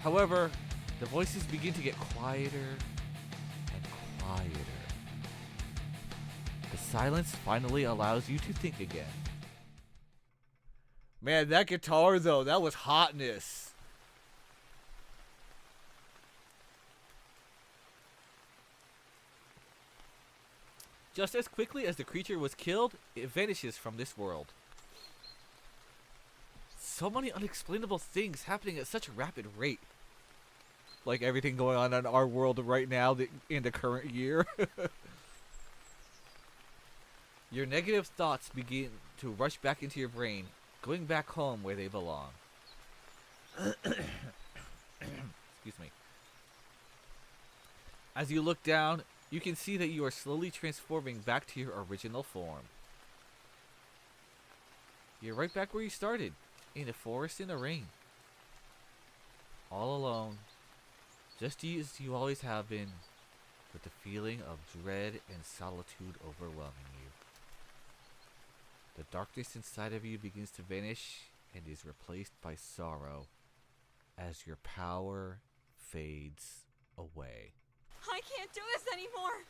However, the voices begin to get quieter and quieter. The silence finally allows you to think again. Man, that guitar though, that was hotness. Just as quickly as the creature was killed, it vanishes from this world. So many unexplainable things happening at such a rapid rate. Like everything going on in our world right now in the current year. Your negative thoughts begin to rush back into your brain, going back home where they belong. Excuse me. As you look down, you can see that you are slowly transforming back to your original form. You're right back where you started, in a forest in the rain. All alone, just as you always have been, with the feeling of dread and solitude overwhelming you. The darkness inside of you begins to vanish and is replaced by sorrow as your power fades away. I can't do this anymore.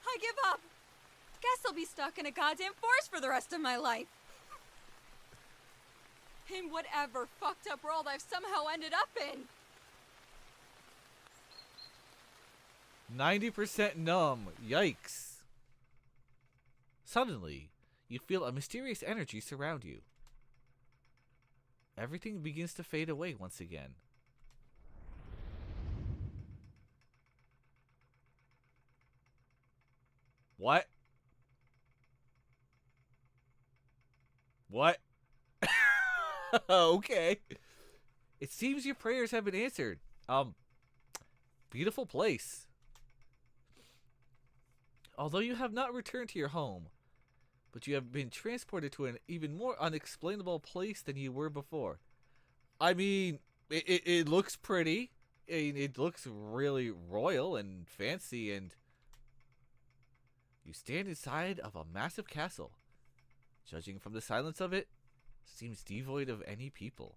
I give up. Guess I'll be stuck in a goddamn forest for the rest of my life. In whatever fucked up world I've somehow ended up in. 90% numb. Yikes. Suddenly, you feel a mysterious energy surround you. Everything begins to fade away once again. What? What? Okay. It seems your prayers have been answered. Beautiful place. Although you have not returned to your home, but you have been transported to an even more unexplainable place than you were before. I mean, it looks pretty. It looks really royal and fancy, and you stand inside of a massive castle. Judging from the silence of it, seems devoid of any people.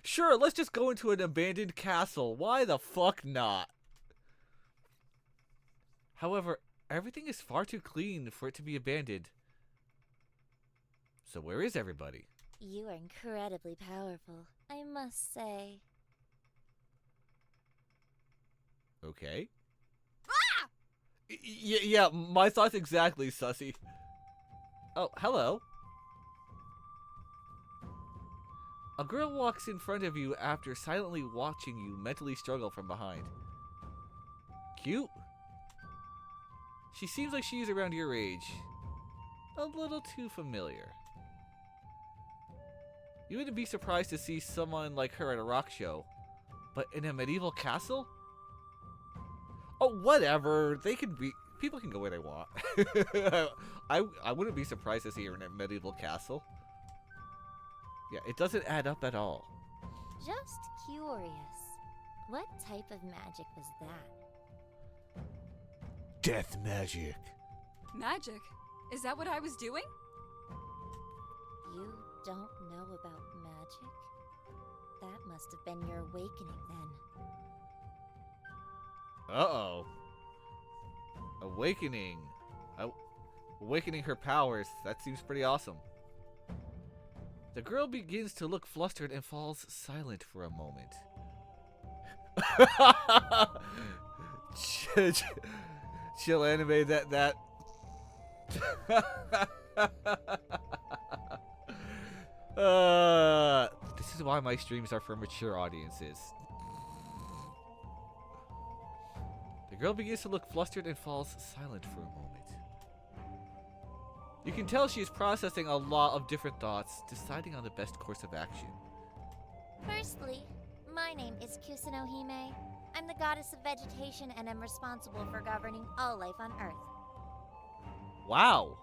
Sure, let's just go into an abandoned castle. Why the fuck not? However, everything is far too clean for it to be abandoned. So where is everybody? You are incredibly powerful, I must say. Okay. Ah! Yeah, my thoughts exactly, Sussy. Oh, hello. A girl walks in front of you after silently watching you mentally struggle from behind. Cute. She seems like she's around your age. A little too familiar. You wouldn't be surprised to see someone like her at a rock show. But in a medieval castle? Oh, whatever. They could people can go where they want. I wouldn't be surprised to see her in a medieval castle. Yeah, it doesn't add up at all. Just curious. What type of magic was that? Death magic. Magic? Is that what I was doing? You don't know about magic? That must have been your awakening then. Uh-oh. Awakening. Awakening her powers. That seems pretty awesome. The girl begins to look flustered and falls silent for a moment. Chill anime that this is why my streams are for mature audiences. The girl begins to look flustered and falls silent for a moment. You can tell she is processing a lot of different thoughts, deciding on the best course of action. Firstly, my name is Kusano Hime. I'm the goddess of vegetation and am responsible for governing all life on Earth. Wow.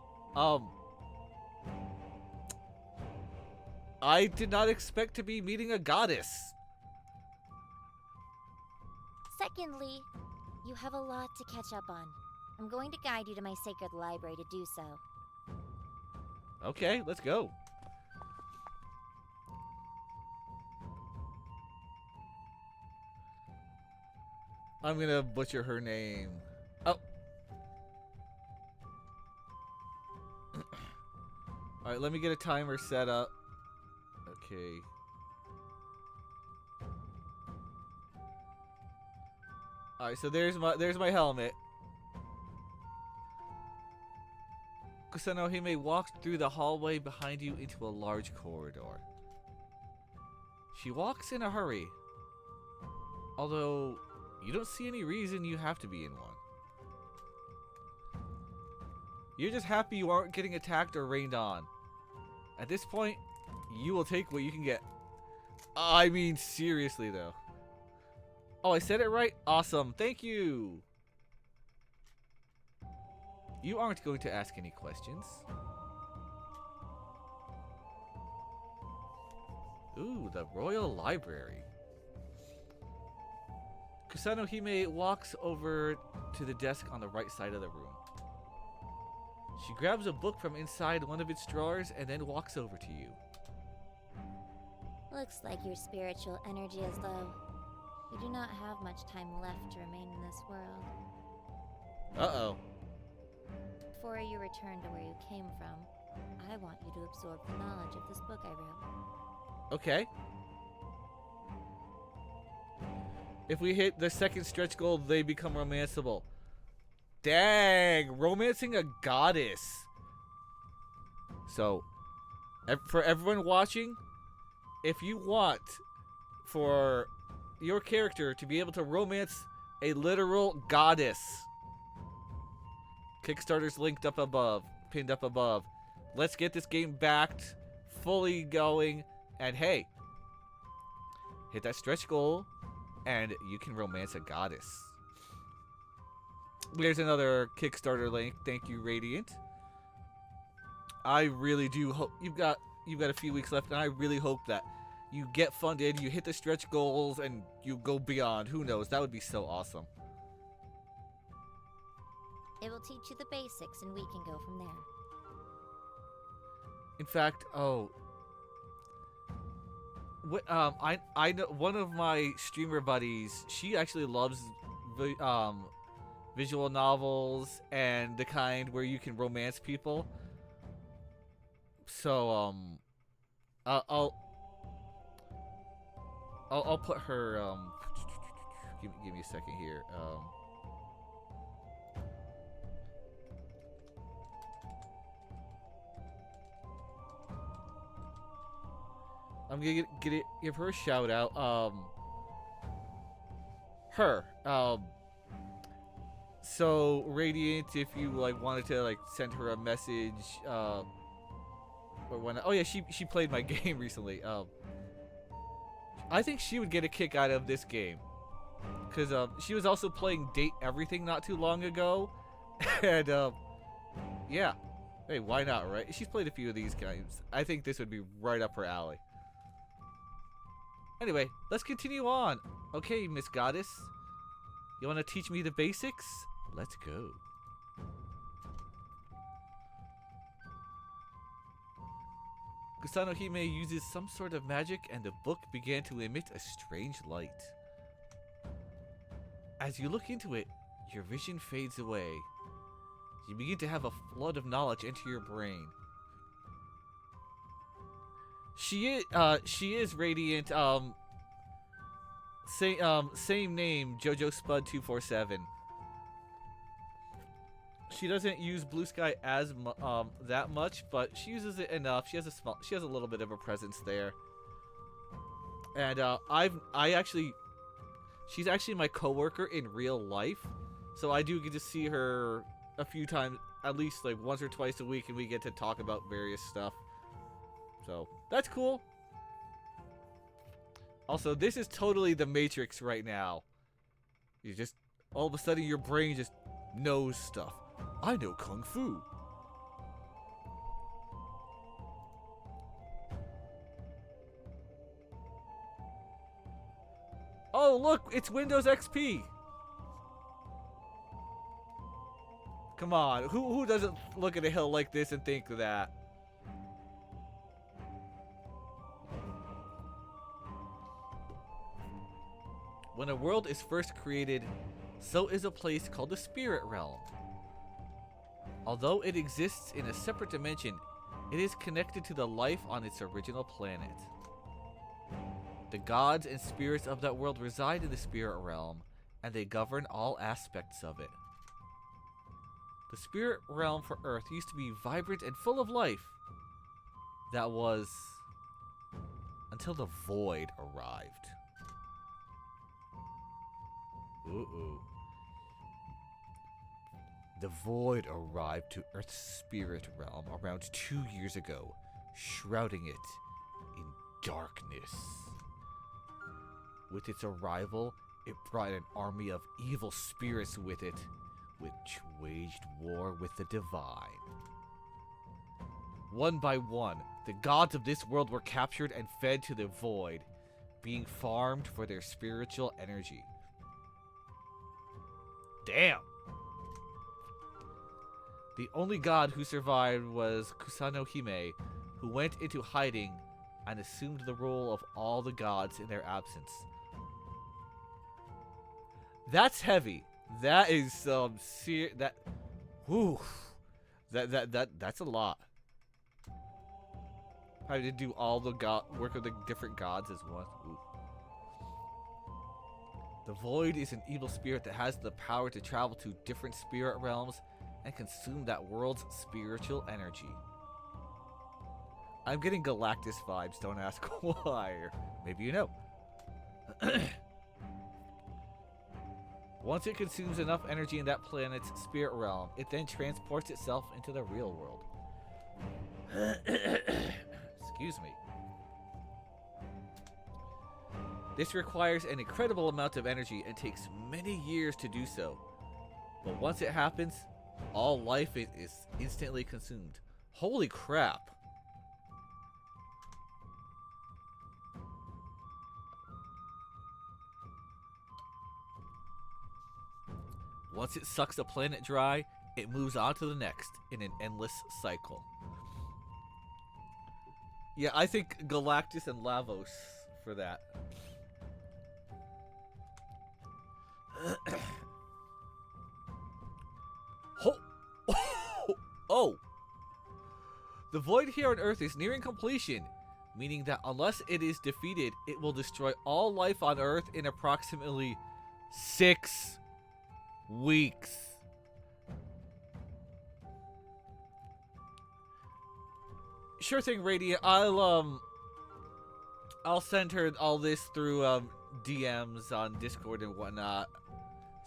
I did not expect to be meeting a goddess. Secondly, you have a lot to catch up on. I'm going to guide you to my sacred library to do so. Okay, let's go. I'm gonna butcher her name. Oh. Alright, let me get a timer set up. Okay. Alright, so there's my helmet. Kusano Hime walks through the hallway behind you into a large corridor. She walks in a hurry, although you don't see any reason you have to be in one. You're just happy you aren't getting attacked or rained on. At this point, you will take what you can get. I mean, seriously though. Oh, I said it right? Awesome, thank you! You aren't going to ask any questions. Ooh, the Royal Library. Kusano Hime walks over to the desk on the right side of the room. She grabs a book from inside one of its drawers and then walks over to you. Looks like your spiritual energy is low. You do not have much time left to remain in this world. Uh-oh. Before you return to where you came from, I want you to absorb the knowledge of this book I wrote. Okay. If we hit the second stretch goal, they become romanceable. Dang, romancing a goddess. So, for everyone watching, if you want for your character to be able to romance a literal goddess, Kickstarter's linked up above, pinned up above. Let's get this game backed, fully going, and hey, hit that stretch goal, and you can romance a goddess. There's another Kickstarter link. Thank you, Radiant. I really do hope you've got a few weeks left, and I really hope that you get funded, you hit the stretch goals, and you go beyond. Who knows? That would be so awesome. It will teach you the basics, and we can go from there. In fact, I know one of my streamer buddies. She actually loves visual novels and the kind where you can romance people. So I'll put her give me a second here. I'm gonna give her a shout out. So Radiant, if you wanted to send her a message, or when oh yeah, she played my game recently. I think she would get a kick out of this game, cause she was also playing Date Everything not too long ago, And yeah. Hey, why not, right? She's played a few of these games. I think this would be right up her alley. Anyway, let's continue on. Okay, Miss Goddess. You want to teach me the basics? Let's go. Kusano Hime uses some sort of magic, and the book began to emit a strange light. As you look into it, your vision fades away. You begin to have a flood of knowledge enter your brain. She is Radiant, same name, Jojo Spud 247. She doesn't use Blue Sky as that much, but she uses it enough. She has a little bit of a presence there. And she's actually my coworker in real life, so I do get to see her a few times, at least like once or twice a week, and we get to talk about various stuff. So that's cool. Also, this is totally the Matrix right now. You just, all of a sudden your brain just knows stuff. I know Kung Fu. Oh, look, it's Windows XP. Come on, who doesn't look at a hill like this and think of that? When a world is first created, so is a place called the Spirit Realm. Although it exists in a separate dimension, it is connected to the life on its original planet. The gods and spirits of that world reside in the Spirit Realm, and they govern all aspects of it. The Spirit Realm for Earth used to be vibrant and full of life. That was until the Void arrived. Uh-oh. The Void arrived to Earth's Spirit Realm around 2 years ago, shrouding it in darkness. With its arrival, it brought an army of evil spirits with it, which waged war with the divine. One by one, the gods of this world were captured and fed to the Void, being farmed for their spiritual energy. Damn! The only god who survived was Kusano Hime, who went into hiding and assumed the role of all the gods in their absence. That's heavy. That is some that's a lot. Having to do all the work of the different gods as one. Ooh. The Void is an evil spirit that has the power to travel to different spirit realms and consume that world's spiritual energy. I'm getting Galactus vibes, don't ask why. Or maybe you know. Once it consumes enough energy in that planet's spirit realm, it then transports itself into the real world. Excuse me. This requires an incredible amount of energy and takes many years to do so. But once it happens, all life is instantly consumed. Holy crap. Once it sucks a planet dry, it moves on to the next in an endless cycle. Yeah, I think Galactus and Lavos for that. Oh! The Void here on Earth is nearing completion, meaning that unless it is defeated, it will destroy all life on Earth in approximately 6 weeks. Sure thing, Radiant. I'll send her all this through DMs on Discord and whatnot.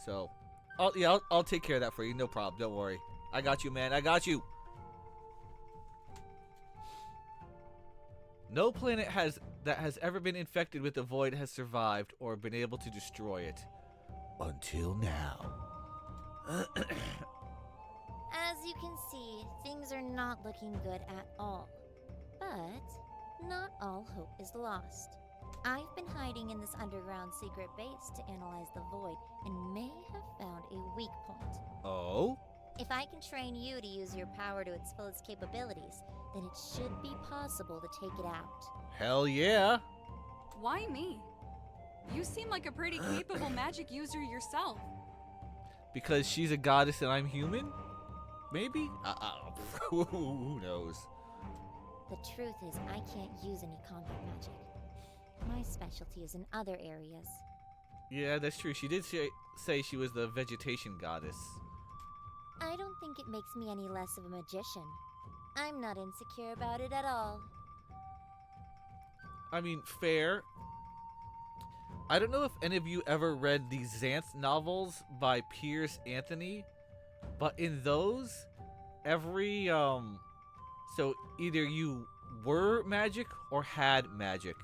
So, I'll take care of that for you. No problem. Don't worry. I got you, man. I got you. No planet that has ever been infected with the Void has survived or been able to destroy it. Until now. As you can see, things are not looking good at all. But not all hope is lost. I've been hiding in this underground secret base to analyze the void and may have found a weak point. Oh? If I can train you to use your power to its fullest capabilities, then it should be possible to take it out. Hell yeah. Why me? You seem like a pretty capable magic user yourself. Because she's a goddess and I'm human? Maybe? Who knows? The truth is, I can't use any combat magic. My specialty is in other areas. Yeah, that's true. She did say she was the vegetation goddess. I don't think it makes me any less of a magician. I'm not insecure about it at all. I mean, fair. I don't know if any of you ever read the Xanth novels by Piers Anthony, but in those, every, so either you were magic or had magic.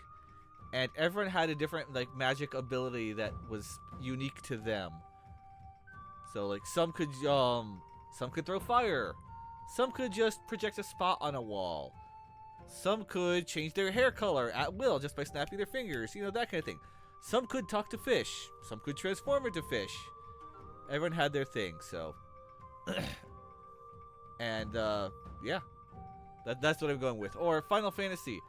And everyone had a different, like, magic ability that was unique to them. So, like, some could throw fire. Some could just project a spot on a wall. Some could change their hair color at will just by snapping their fingers. You know, that kind of thing. Some could talk to fish. Some could transform into fish. Everyone had their thing, so. And, yeah. That's what I'm going with. Or Final Fantasy.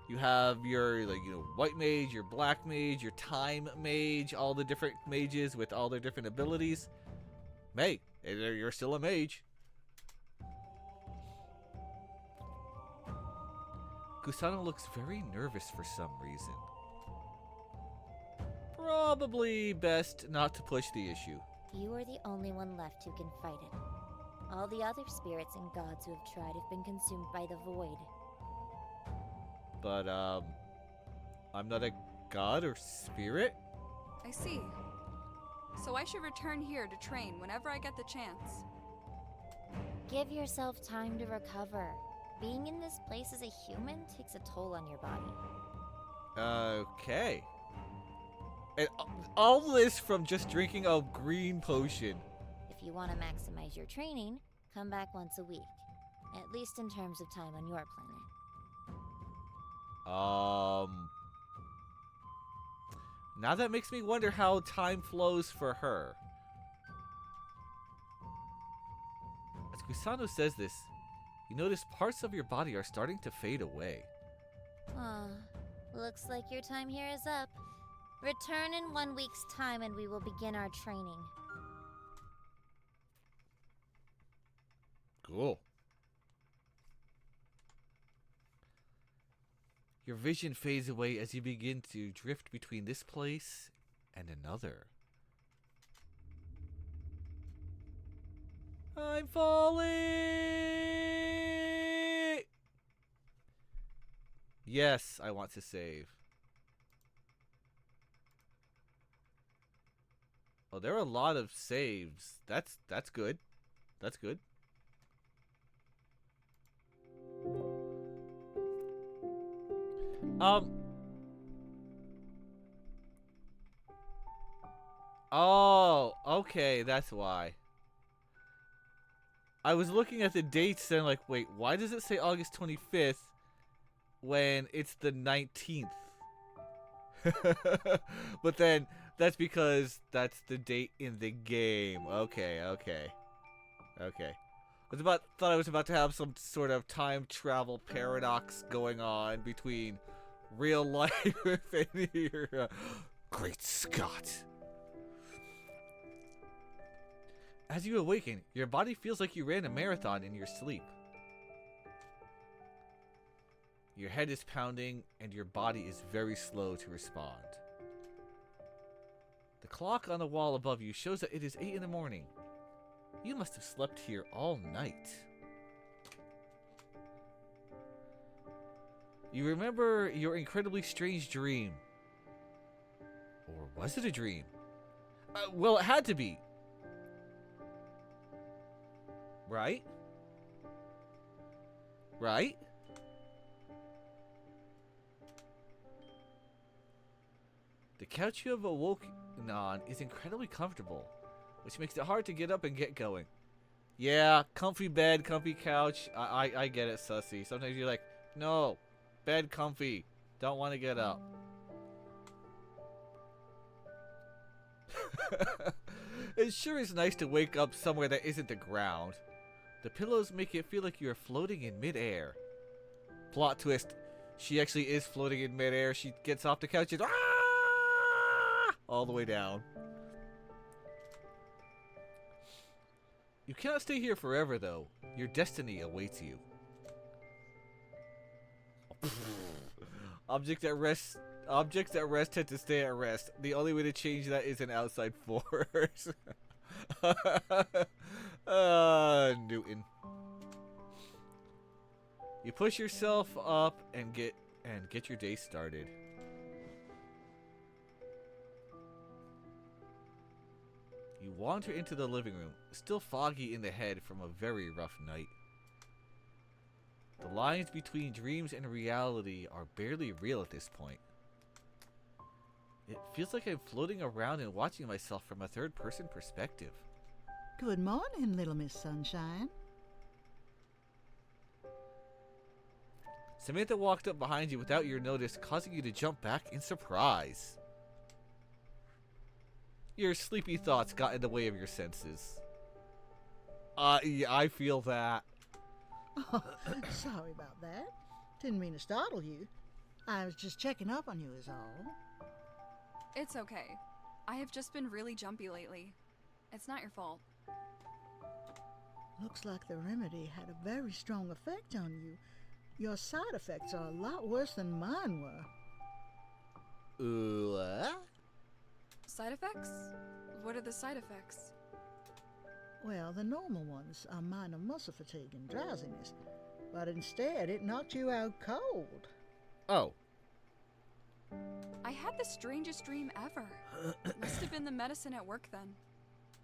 You have your, like, you know, white mage, your black mage, your time mage, all the different mages with all their different abilities. Hey, you're still a mage. Kusano looks very nervous for some reason. Probably best not to push the issue. You are the only one left who can fight it. All the other spirits and gods who have tried have been consumed by the void. But, I'm not a god or spirit? I see. So I should return here to train whenever I get the chance. Give yourself time to recover. Being in this place as a human takes a toll on your body. Okay. And all this from just drinking a green potion. If you want to maximize your training, come back once a week. At least in terms of time on your planet. Now that makes me wonder how time flows for her. As Kusano says this, you notice parts of your body are starting to fade away. Looks like your time here is up. Return in 1 week's time and we will begin our training. Cool. Your vision fades away as you begin to drift between this place and another. I'm falling! Yes, I want to save. Oh, there are a lot of saves. That's good. That's good. Oh, okay, that's why. I was looking at the dates and like, wait, why does it say August 25th when it's the 19th? But then that's because that's the date in the game. Okay. Thought I was about to have some sort of time travel paradox going on between real life and here. Great Scott. As you awaken, your body feels like you ran a marathon in your sleep. Your head is pounding and your body is very slow to respond. The clock on the wall above you shows that it is 8 in the morning. You must have slept here all night. You remember your incredibly strange dream. Or was it a dream? Well, it had to be. Right? Right? The couch you have awoken on is incredibly comfortable, which makes it hard to get up and get going. Yeah, comfy bed, comfy couch. I get it, sussy. Sometimes you're like, no, bed comfy. Don't want to get up. It sure is nice to wake up somewhere that isn't the ground. The pillows make it feel like you're floating in midair. Plot twist. She actually is floating in midair. She gets off the couch and all the way down. You cannot stay here forever, though. Your destiny awaits you. Objects at rest tend to stay at rest. The only way to change that is an outside force. Newton. You push yourself up and get your day started. You wander into the living room, still foggy in the head from a very rough night. The lines between dreams and reality are barely real at this point. It feels like I'm floating around and watching myself from a third-person perspective. Good morning, little Miss Sunshine. Samantha walked up behind you without your notice, causing you to jump back in surprise. Your sleepy thoughts got in the way of your senses. Yeah, I feel that. Oh, sorry about that. Didn't mean to startle you. I was just checking up on you is all. It's okay. I have just been really jumpy lately. It's not your fault. Looks like the remedy had a very strong effect on you. Your side effects are a lot worse than mine were. Side effects? What are the side effects? Well, the normal ones are minor muscle fatigue and drowsiness, but instead it knocked you out cold. Oh. I had the strangest dream ever. Must have been the medicine at work then.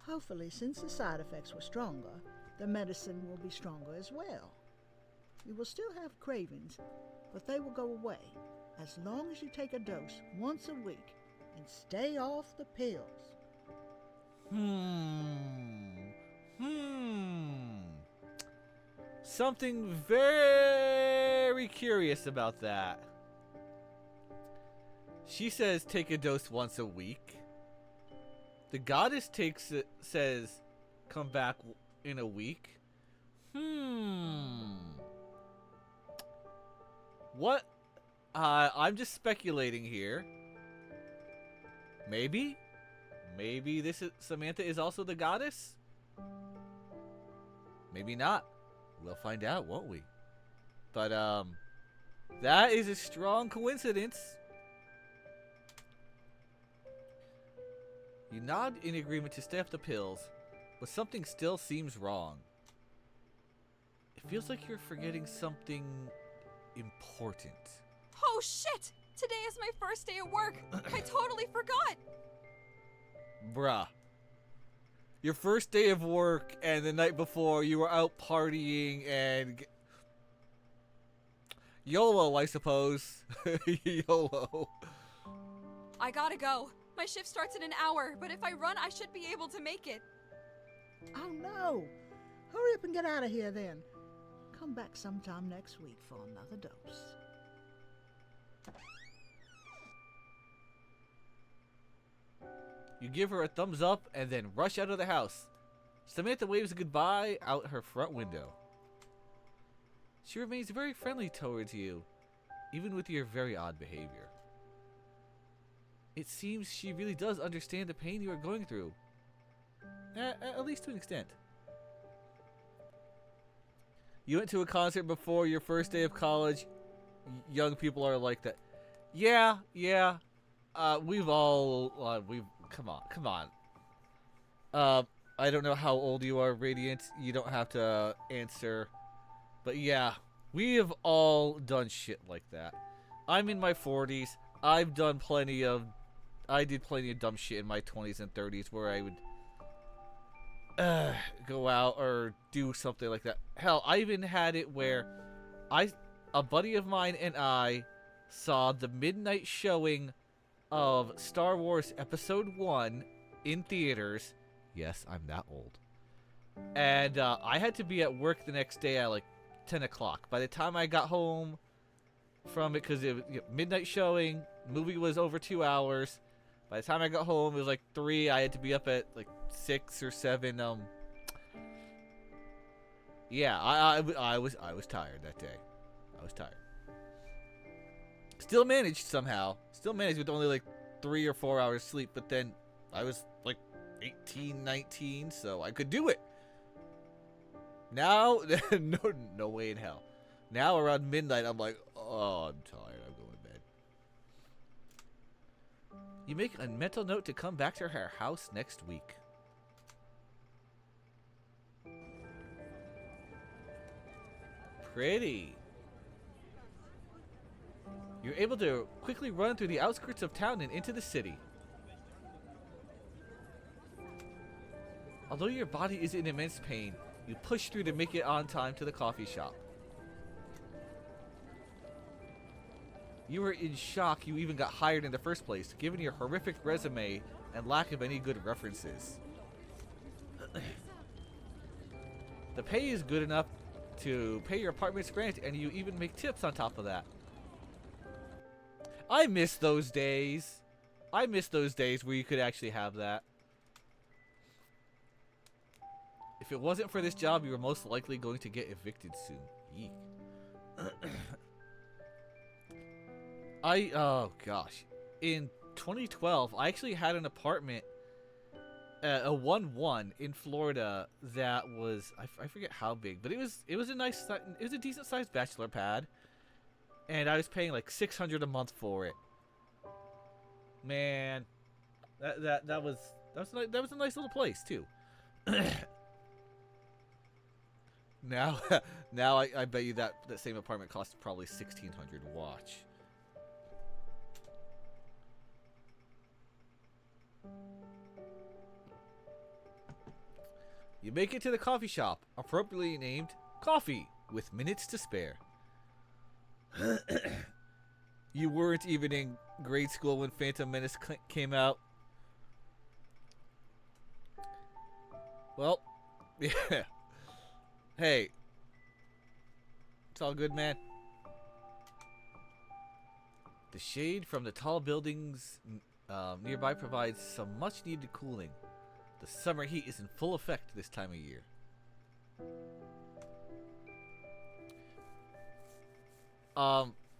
Hopefully, since the side effects were stronger, the medicine will be stronger as well. You will still have cravings, but they will go away as long as you take a dose once a week and stay off the pills. Something very curious about that. She says take a dose once a week. The goddess says come back in a week. What? I'm just speculating here. Maybe Samantha is also the goddess? Maybe not. We'll find out, won't we? But, that is a strong coincidence. You nod in agreement to stay off the pills, but something still seems wrong. It feels like you're forgetting something important. Oh shit! Today is my first day at work! I totally forgot! Bruh. Your first day of work and the night before you were out partying and... YOLO, I suppose. YOLO. I gotta go. My shift starts in an hour, but if I run, I should be able to make it. Oh no! Hurry up and get out of here then. Come back sometime next week for another dose. You give her a thumbs up and then rush out of the house. Samantha waves goodbye out her front window. She remains very friendly towards you, even with your very odd behavior. It seems she really does understand the pain you are going through. At least to an extent. You went to a concert before your first day of college. Young people are like that. Yeah. Come on. I don't know how old you are, Radiant. You don't have to answer. But yeah, we have all done shit like that. I'm in my 40s. I did plenty of dumb shit in my 20s and 30s where I would go out or do something like that. Hell, I even had it where a buddy of mine and I saw the midnight showing of Star Wars Episode 1 in theaters. Yes, I'm that old. And I had to be at work the next day at like 10 o'clock. By the time I got home from it, because it was midnight showing, movie was over 2 hours. By the time I got home, it was like 3. I had to be up at like 6 or 7. Yeah, I was tired that day. I was tired. Still managed somehow. Still managed with only like 3 or 4 hours sleep. But then I was like 18, 19, so I could do it. Now, no way in hell. Now around midnight, I'm like, oh, I'm tired. I'm going to bed. You make a mental note to come back to her house next week. Pretty. You're able to quickly run through the outskirts of town and into the city. Although your body is in immense pain, you push through to make it on time to the coffee shop. You were in shock you even got hired in the first place, given your horrific resume and lack of any good references. The pay is good enough to pay your apartment's rent, and you even make tips on top of that. I miss those days. I miss those days where you could actually have that. If it wasn't for this job, you were most likely going to get evicted soon. Yeek. Oh gosh. In 2012, I actually had an apartment, a 1-1 in Florida that was, I forget how big, but it was a nice, it was a decent sized bachelor pad. And I was paying like $600 a month for it. Man, that was a nice little place too. Now I bet you that same apartment costs probably $1,600. Watch. You make it to the coffee shop, appropriately named Coffee with Minutes to Spare. You weren't even in grade school when Phantom Menace came out. Well, yeah. Hey, it's all good, man. The shade from the tall buildings nearby provides some much-needed cooling. The summer heat is in full effect this time of year.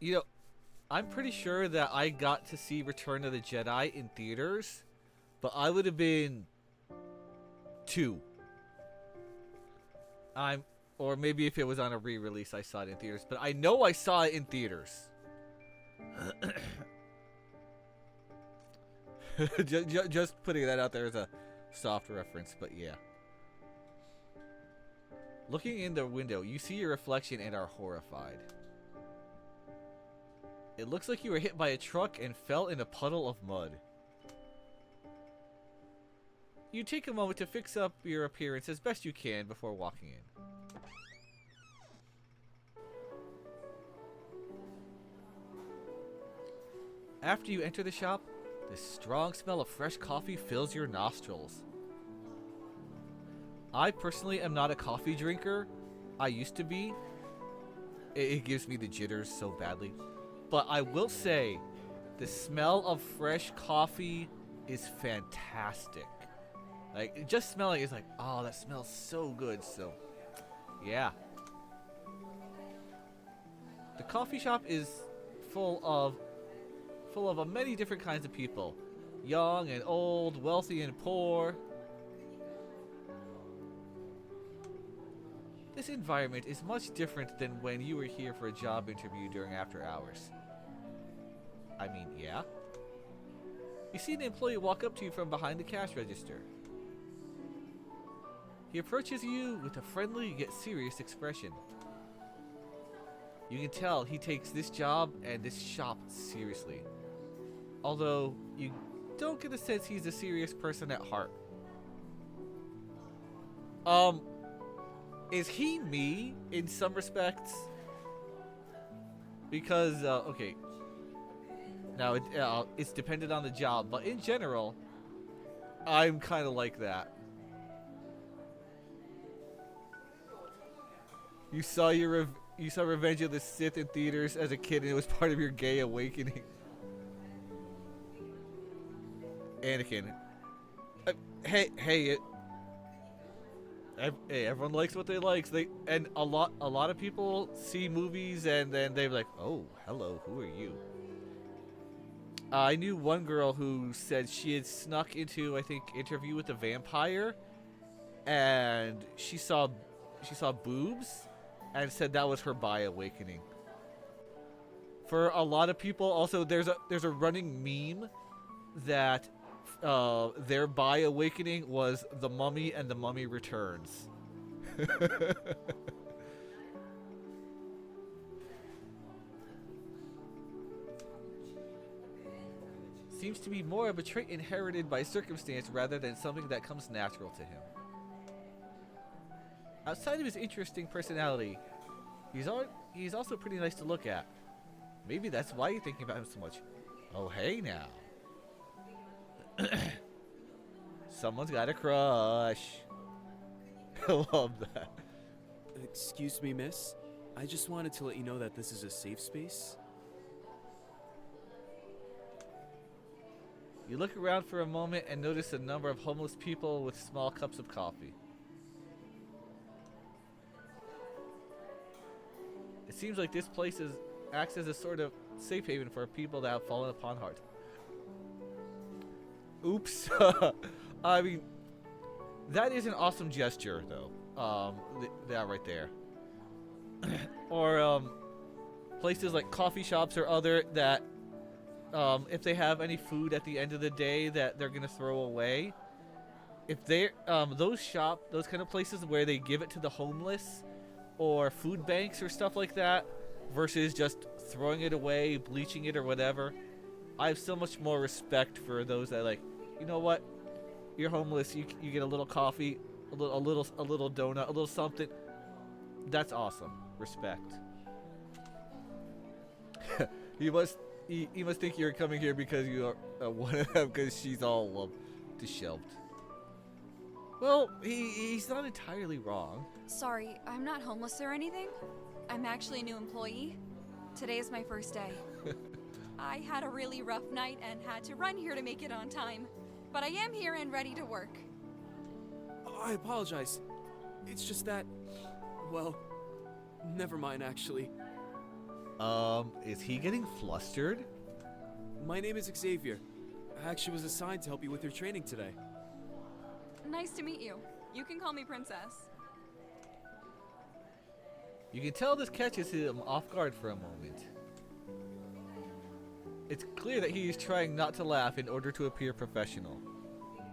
You know, I'm pretty sure that I got to see Return of the Jedi in theaters, but I would have been 2. Or maybe if it was on a re-release, I saw it in theaters. But I know I saw it in theaters. Just putting that out there as a soft reference, but yeah. Looking in the window, you see your reflection and are horrified. It looks like you were hit by a truck and fell in a puddle of mud. You take a moment to fix up your appearance as best you can before walking in. After you enter the shop, the strong smell of fresh coffee fills your nostrils. I personally am not a coffee drinker. I used to be. It gives me the jitters so badly. But I will say, the smell of fresh coffee is fantastic. Like, just smelling is like, oh, that smells so good. So, yeah. The coffee shop is full of many different kinds of people. Young and old, wealthy and poor. This environment is much different than when you were here for a job interview during after hours. I mean, yeah. You see an employee walk up to you from behind the cash register. He approaches you with a friendly yet serious expression. You can tell he takes this job and this shop seriously. Although, you don't get a sense he's a serious person at heart. Is he me in some respects? Because, okay. Now, it's dependent on the job, but in general, I'm kind of like that. You saw you saw Revenge of the Sith in theaters as a kid, and it was part of your gay awakening. Anakin. Hey, hey, everyone likes what they like. And a lot of people see movies and then they're like, "Oh, hello, who are you?" I knew one girl who said she had snuck into, I think, Interview with the Vampire, and she saw boobs, and said that was her bi awakening. For a lot of people, also there's a running meme that their bi awakening was The Mummy and The Mummy Returns. Seems to be more of a trait inherited by circumstance rather than something that comes natural to him. Outside of his interesting personality, he's also pretty nice to look at. Maybe that's why you're thinking about him so much. Oh, hey now. Someone's got a crush. I love that. Excuse me, miss. I just wanted to let you know that this is a safe space. You look around for a moment and notice a number of homeless people with small cups of coffee. It seems like this place acts as a sort of safe haven for people that have fallen upon hard. Oops. I mean, that is an awesome gesture, though. That right there. Or places like coffee shops or other that, if they have any food at the end of the day that they're gonna throw away, if they those kind of places where they give it to the homeless, or food banks or stuff like that, versus just throwing it away, bleaching it or whatever, I have so much more respect for those that, like, you know what, you're homeless, you get a little coffee, a little donut, a little something. That's awesome. Respect. You must think you're coming here because you are one of them, because she's all disheveled. Well, he's not entirely wrong. Sorry, I'm not homeless or anything. I'm actually a new employee. Today is my first day. I had a really rough night and had to run here to make it on time. But I am here and ready to work. I apologize. It's just that, well, never mind actually. Is he getting flustered? My name is Xavier. I actually was assigned to help you with your training today. Nice to meet you. You can call me Princess. You can tell this catches him off guard for a moment. It's clear that he is trying not to laugh in order to appear professional.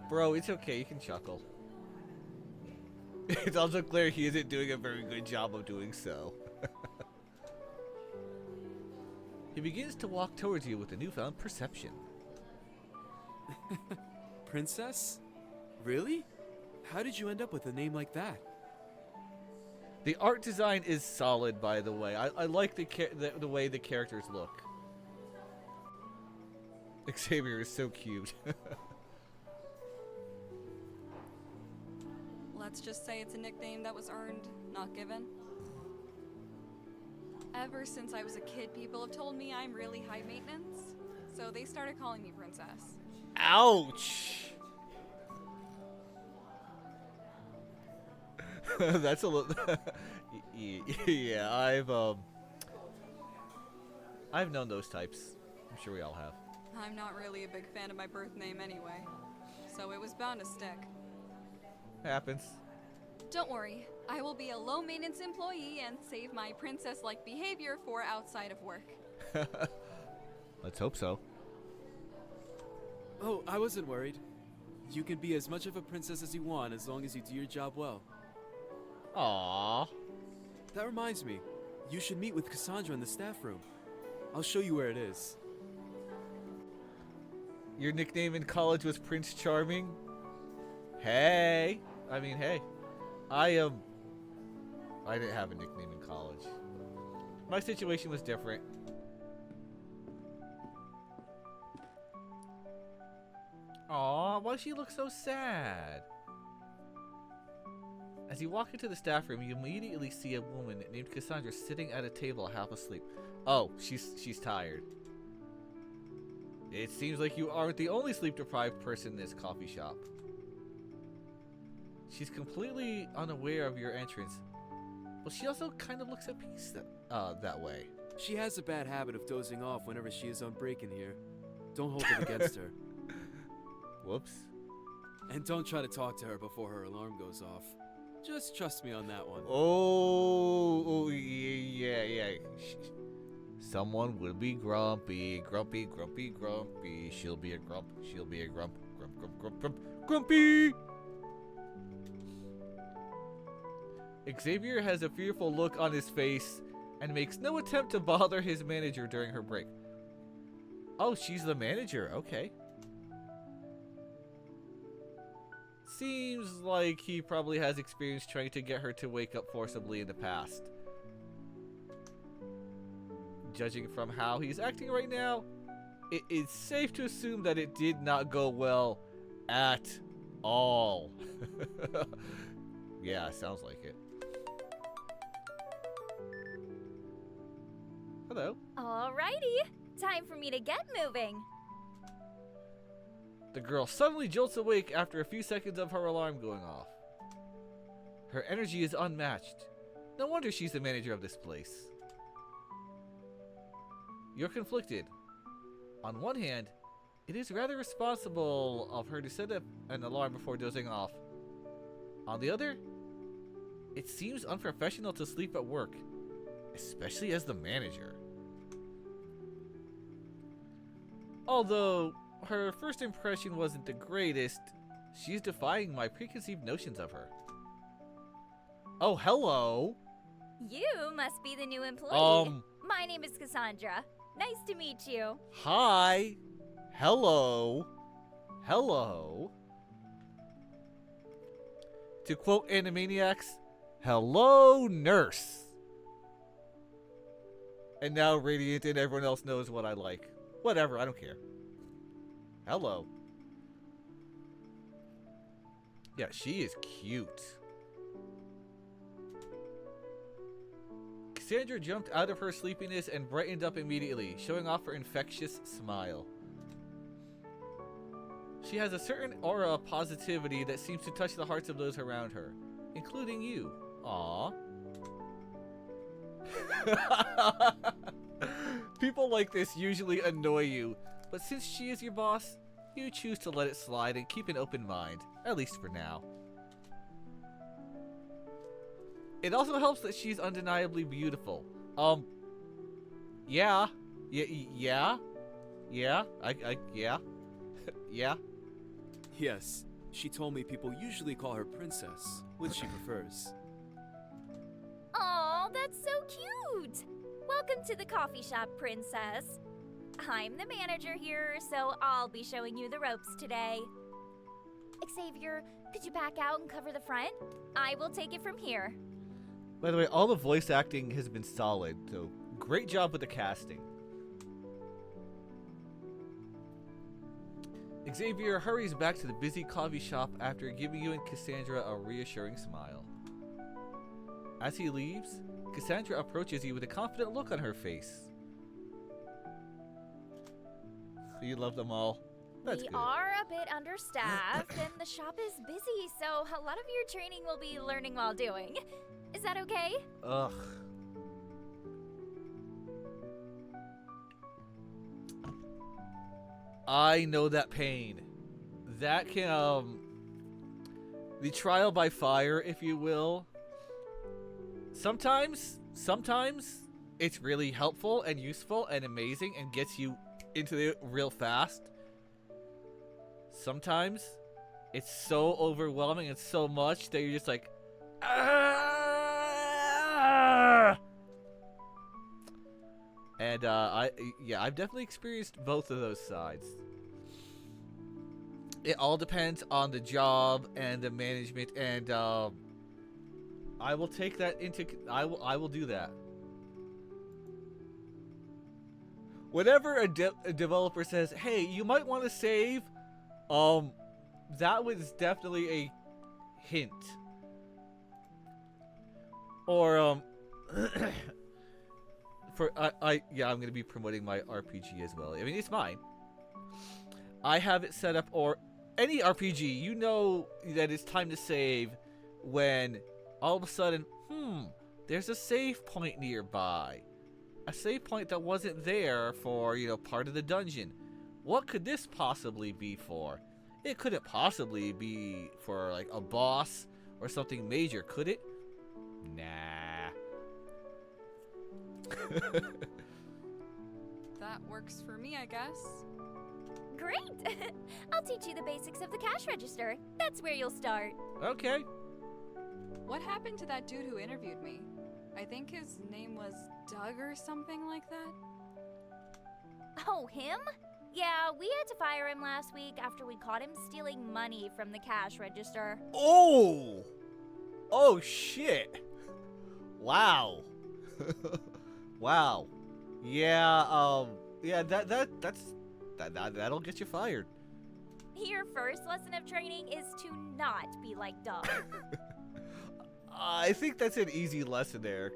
Bro, it's okay, you can chuckle. It's also clear he isn't doing a very good job of doing so. He begins to walk towards you with a newfound perception. Princess? Really? How did you end up with a name like that? The art design is solid, by the way. I like the way the characters look. Xavier is so cute. Let's just say it's a nickname that was earned, not given. Ever since I was a kid, people have told me I'm really high maintenance, so they started calling me Princess. Ouch! That's a little. Yeah, I've known those types. I'm sure we all have. I'm not really a big fan of my birth name anyway, so it was bound to stick. Happens. Don't worry, I will be a low-maintenance employee and save my princess-like behavior for outside of work. Let's hope so. Oh, I wasn't worried. You can be as much of a princess as you want as long as you do your job well. Aww. That reminds me, you should meet with Cassandra in the staff room. I'll show you where it is. Your nickname in college was Prince Charming? Hey. I mean, hey. I didn't have a nickname in college. My situation was different. Aw, why does she look so sad? As you walk into the staff room, you immediately see a woman named Cassandra sitting at a table half asleep. Oh, she's tired. It seems like you aren't the only sleep-deprived person in this coffee shop. She's completely unaware of your entrance, but she also kind of looks at peace that way. She has a bad habit of dozing off whenever she is on break in here. Don't hold it against her. Whoops. And don't try to talk to her before her alarm goes off. Just trust me on that one. Oh, yeah. Someone will be grumpy. She'll be a grumpy. Xavier has a fearful look on his face and makes no attempt to bother his manager during her break. Oh, she's the manager. Okay. Seems like he probably has experience trying to get her to wake up forcibly in the past. Judging from how he's acting right now, it is safe to assume that it did not go well at all. Yeah, sounds like it. Hello. Alrighty, time for me to get moving. The girl suddenly jolts awake after a few seconds of her alarm going off. Her energy is unmatched. No wonder she's the manager of this place. You're conflicted. On one hand, it is rather responsible of her to set up an alarm before dozing off. On the other, it seems unprofessional to sleep at work, especially as the manager. Although her first impression wasn't the greatest, she's defying my preconceived notions of her. Oh, hello. You must be the new employee. My name is Cassandra. Nice to meet you. Hi. Hello. To quote Animaniacs, hello, nurse. And now Radiant and everyone else knows what I like. Whatever, I don't care. Hello. Yeah, she is cute. Cassandra jumped out of her sleepiness and brightened up immediately, showing off her infectious smile. She has a certain aura of positivity that seems to touch the hearts of those around her, including you. Aww. People like this usually annoy you, but since she is your boss, you choose to let it slide and keep an open mind, at least for now. It also helps that she's undeniably beautiful. Yeah. Yes, she told me people usually call her princess, which she prefers. Aw, that's so cute. Welcome to the coffee shop, princess. I'm the manager here, so I'll be showing you the ropes today. Xavier, could you back out and cover the front? I will take it from here. By the way, all the voice acting has been solid, so great job with the casting. Xavier hurries back to the busy coffee shop after giving you and Cassandra a reassuring smile. As he leaves, Cassandra approaches you with a confident look on her face. So you love them all? That's we good. are a bit understaffed, and the shop is busy, so a lot of your training will be learning while doing. Is that okay? Ugh. I know that pain. That can, the trial by fire, if you will. Sometimes it's really helpful and useful and amazing and gets you into it real fast. Sometimes it's so overwhelming and so much that you're just like, ah! And I've definitely experienced both of those sides. It all depends on the job and the management, and I will take that into. I will do that. Whenever a developer says, "Hey, you might want to save," that was definitely a hint. Or I'm gonna be promoting my RPG as well. I mean, it's mine. I have it set up, or any RPG, you know that it's time to save when all of a sudden, there's a save point nearby. A save point that wasn't there for, part of the dungeon. What could this possibly be for? It couldn't possibly be for, like, a boss or something major, could it? Nah. That works for me, I guess. Great! I'll teach you the basics of the cash register. That's where you'll start. Okay. What happened to that dude who interviewed me? I think his name was Doug or something like that. Oh, him? Yeah, we had to fire him last week after we caught him stealing money from the cash register. Oh! Oh, shit. Wow. Wow. Yeah, that'll get you fired. Your first lesson of training is to not be like Doug. I think that's an easy lesson there.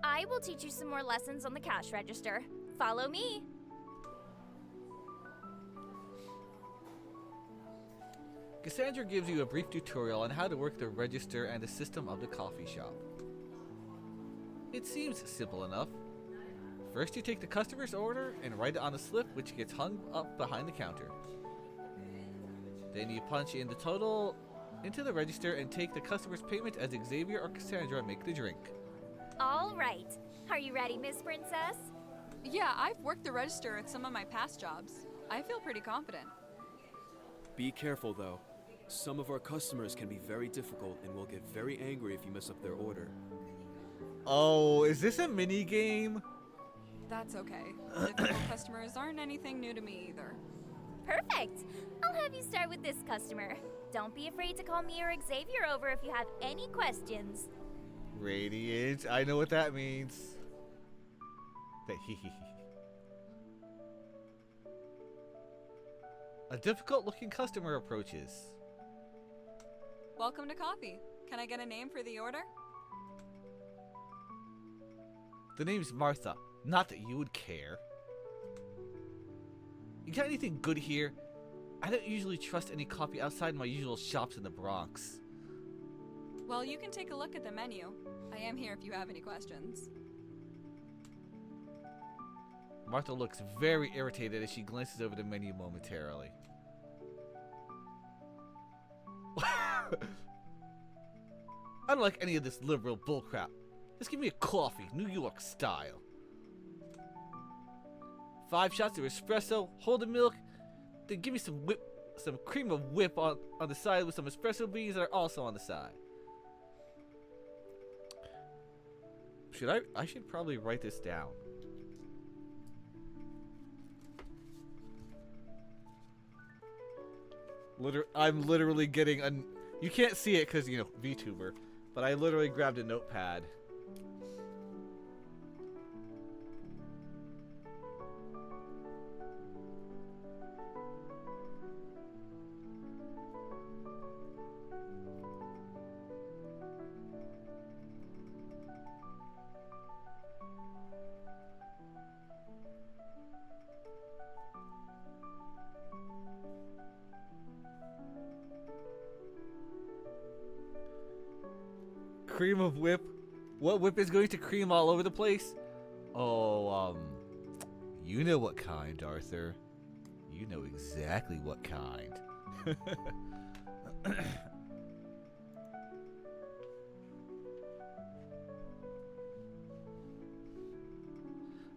I will teach you some more lessons on the cash register. Follow me. Cassandra gives you a brief tutorial on how to work the register and the system of the coffee shop. It seems simple enough. First, you take the customer's order and write it on a slip, which gets hung up behind the counter. Then you punch in the total into the register and take the customer's payment as Xavier or Cassandra make the drink. All right. Are you ready, Miss Princess? Yeah, I've worked the register at some of my past jobs. I feel pretty confident. Be careful, though. Some of our customers can be very difficult and will get very angry if you mess up their order. Oh, is this a mini game? That's okay. Difficult customers aren't anything new to me either. Perfect. I'll have you start with this customer. Don't be afraid to call me or Xavier over if you have any questions. Radiant, I know what that means. A difficult-looking customer approaches. Welcome to coffee. Can I get a name for the order? The name's Martha. Not that you would care. You got anything good here? I don't usually trust any coffee outside my usual shops in the Bronx. Well, you can take a look at the menu. I am here if you have any questions. Martha looks very irritated as she glances over the menu momentarily. I don't like any of this liberal bullcrap. Just give me a coffee, New York style. 5 shots of espresso, hold the milk, then give me some cream of whip on the side with some espresso beans that are also on the side. I should probably write this down. I'm literally getting you can't see it because, VTuber, but I literally grabbed a notepad. Cream of whip? What whip is going to cream all over the place? Oh, you know what kind, Arthur. You know exactly what kind.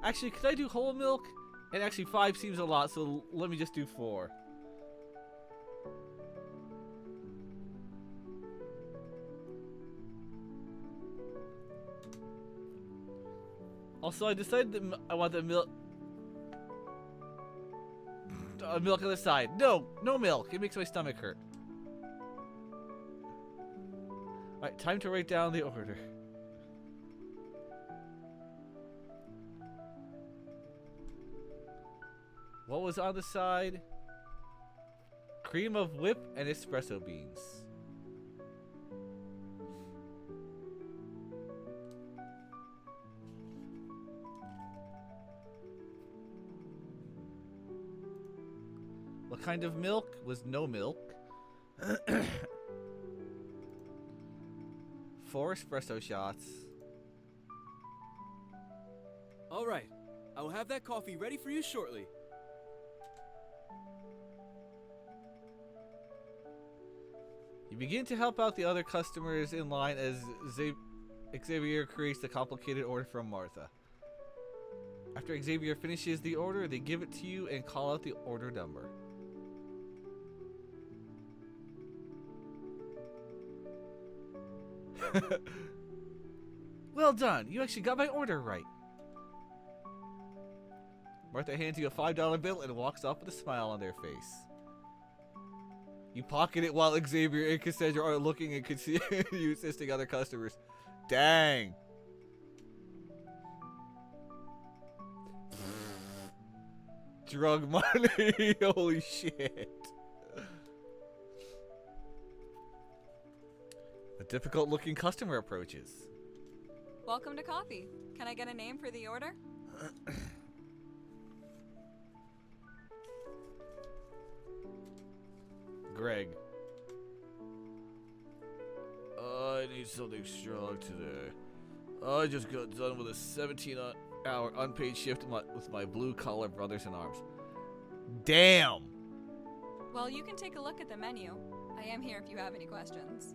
Actually, could I do whole milk? And actually 5 seems a lot, so let me just do 4. Also, I decided that I want the milk on the side. No milk. It makes my stomach hurt. Alright, time to write down the order. What was on the side? Cream of whip and espresso beans. What kind of milk was no milk? 4 espresso shots. All right. I will have that coffee ready for you shortly. You begin to help out the other customers in line as Xavier creates the complicated order from Martha. After Xavier finishes the order, they give it to you and call out the order number. Well done! You actually got my order right. Martha hands you a $5 bill and walks off with a smile on their face. You pocket it while Xavier and Cassandra are looking and continue assisting other customers. Dang! Drug money! Holy shit! A difficult-looking customer approaches. Welcome to coffee. Can I get a name for the order? Greg. I need something strong today. I just got done with a 17-hour unpaid shift with my blue-collar brothers in arms. Damn! Well, you can take a look at the menu. I am here if you have any questions.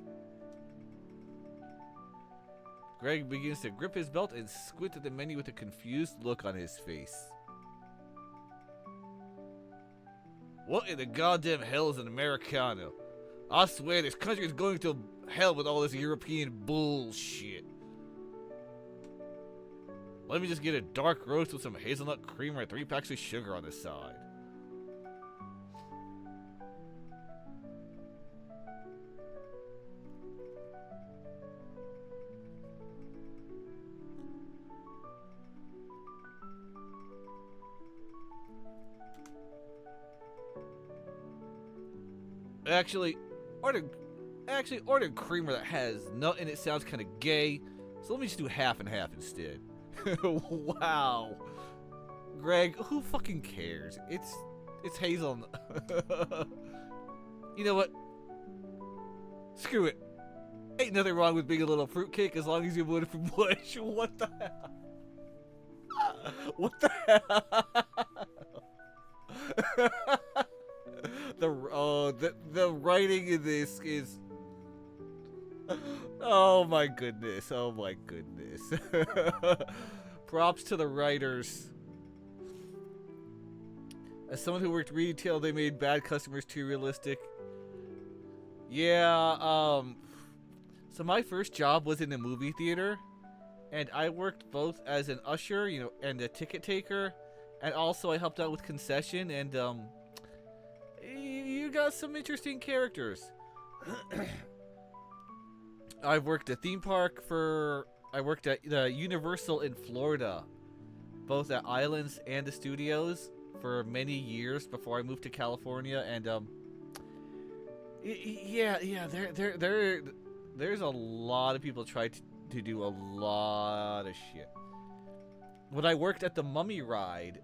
Greg begins to grip his belt and squint at the menu with a confused look on his face. What in the goddamn hell is an Americano? I swear this country is going to hell with all this European bullshit. Let me just get a dark roast with some hazelnut creamer and 3 packs of sugar on the side. Actually, ordered creamer that has nut in it sounds kind of gay, so let me just do half and half instead. Wow, Greg, who fucking cares? It's hazelnut. You know what? Screw it. Ain't nothing wrong with being a little fruitcake as long as you voted for Bush. What the hell? What the hell? The writing in this is, oh my goodness, oh my goodness. Props to the writers. As someone who worked retail, they made bad customers too realistic. Yeah, so my first job was in a movie theater, and I worked both as an usher, you know, and a ticket taker, and also I helped out with concession, and you got some interesting characters. I've worked at theme park I worked at the Universal in Florida, both at Islands and the studios for many years before I moved to California, and there's a lot of people try to do a lot of shit. When I worked at the Mummy ride,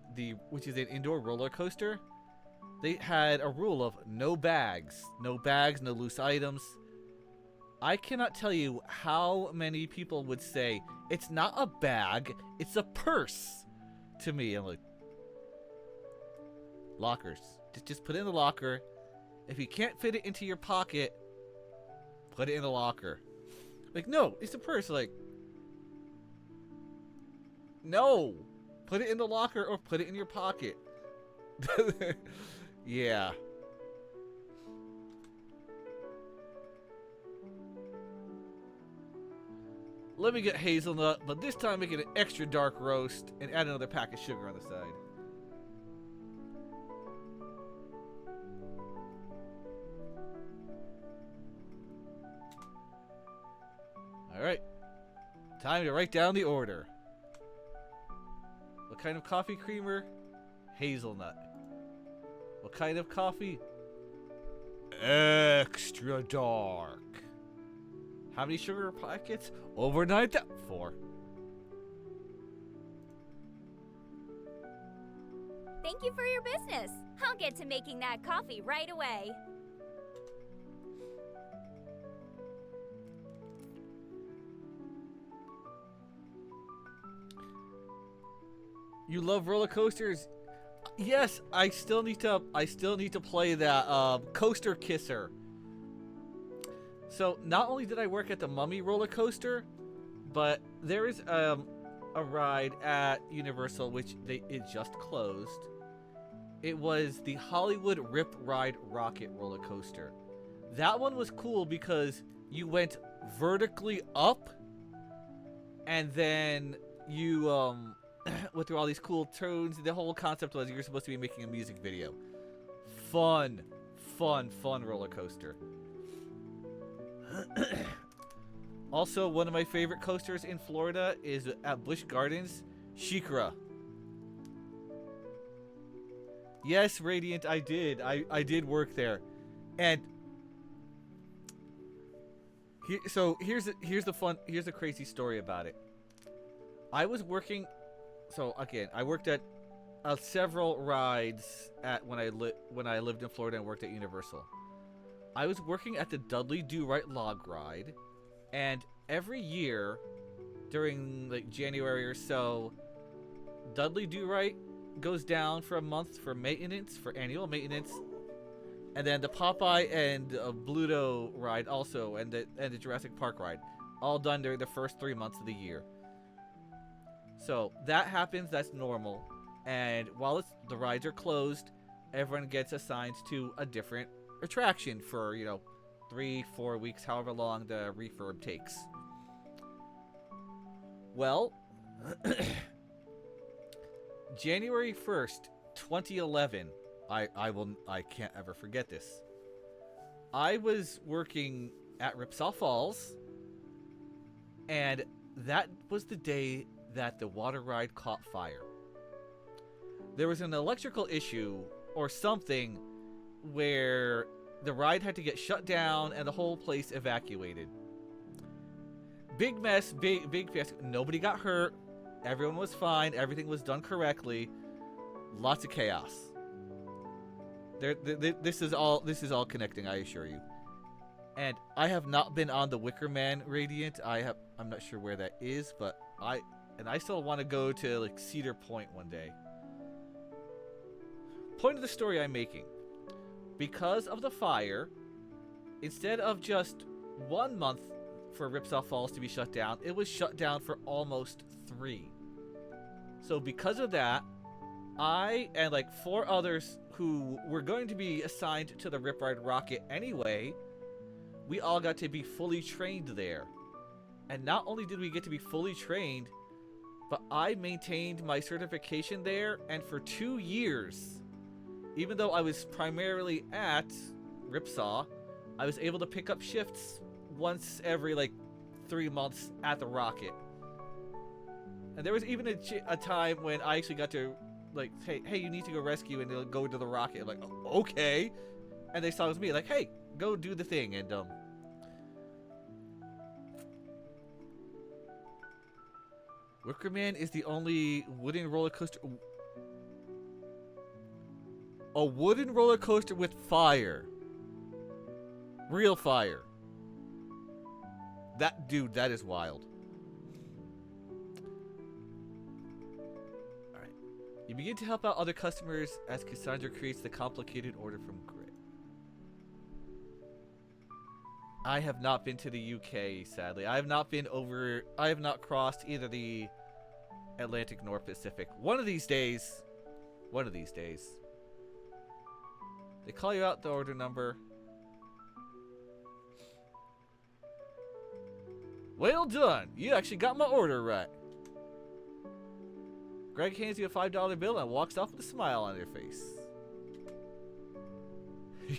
which is an indoor roller coaster, they had a rule of no bags, no loose items. I cannot tell you how many people would say, it's not a bag, it's a purse to me. I'm like, lockers. Just put it in the locker. If you can't fit it into your pocket, put it in the locker. Like, no, it's a purse. Like, no, put it in the locker or put it in your pocket. Yeah. Let me get hazelnut, but this time make it an extra dark roast and add another pack of sugar on the side. Alright. Time to write down the order. What kind of coffee creamer? Hazelnut. What kind of coffee? Extra dark. How many sugar packets? Overnight. 4. Thank Thank you for your business. I'll get to making that coffee right away. You love roller coasters? Yes, I still need to play that Coaster Kisser. So not only did I work at the Mummy roller coaster, but there is a ride at Universal which it just closed. It was the Hollywood Rip Ride Rocket roller coaster. That one was cool because you went vertically up, and then you went through all these cool turns. The whole concept was you're supposed to be making a music video. Fun roller coaster. Also, one of my favorite coasters in Florida is at Busch Gardens, Shikra. Yes, Radiant, I did. I did work there. And here's the crazy story about it. I was working, so again, I worked at several rides when I lived in Florida and worked at Universal. I was working at the Dudley Do Right log ride, and every year during like January or so, Dudley Do Right goes down for a month for maintenance, for annual maintenance, and then the Popeye and Bluto ride also, and the Jurassic Park ride, all done during the first 3 months of the year. So that happens, that's normal, and while the rides are closed, everyone gets assigned to a different attraction for 3-4 weeks, however long the refurb takes. Well, January 1st, 2011, I can't ever forget this. I was working at Ripsaw Falls, and that was the day that the water ride caught fire. There was an electrical issue or something where the ride had to get shut down and the whole place evacuated. Big mess, big fiasco. Nobody got hurt. Everyone was fine. Everything was done correctly. Lots of chaos. This is all connecting, I assure you. And I have not been on the Wicker Man Radiant. I'm not sure where that is, but I still want to go to like Cedar Point one day. Point of the story I'm making. Because of the fire, instead of just 1 month for Ripsaw Falls to be shut down, it was shut down for almost 3. So because of that, I and like 4 others who were going to be assigned to the Rip Ride Rocket anyway, we all got to be fully trained there. And not only did we get to be fully trained, but I maintained my certification there, and for 2 years, even though I was primarily at Ripsaw, I was able to pick up shifts once every like 3 months at the Rocket. And there was even a time when I actually got to like, hey, you need to go rescue, and they'll go to the Rocket. I'm like, oh, okay. And they saw it was me, like, hey, go do the thing. And Wicker Man is the only wooden roller coaster. A wooden roller coaster with fire. Real fire. That is wild. Alright. You begin to help out other customers as Cassandra creates the complicated order from grid. I have not been to the UK, sadly. I have not crossed either the Atlantic nor Pacific. One of these days. They call you out the order number. Well done! You actually got my order right. Greg hands you a $5 bill and walks off with a smile on your face.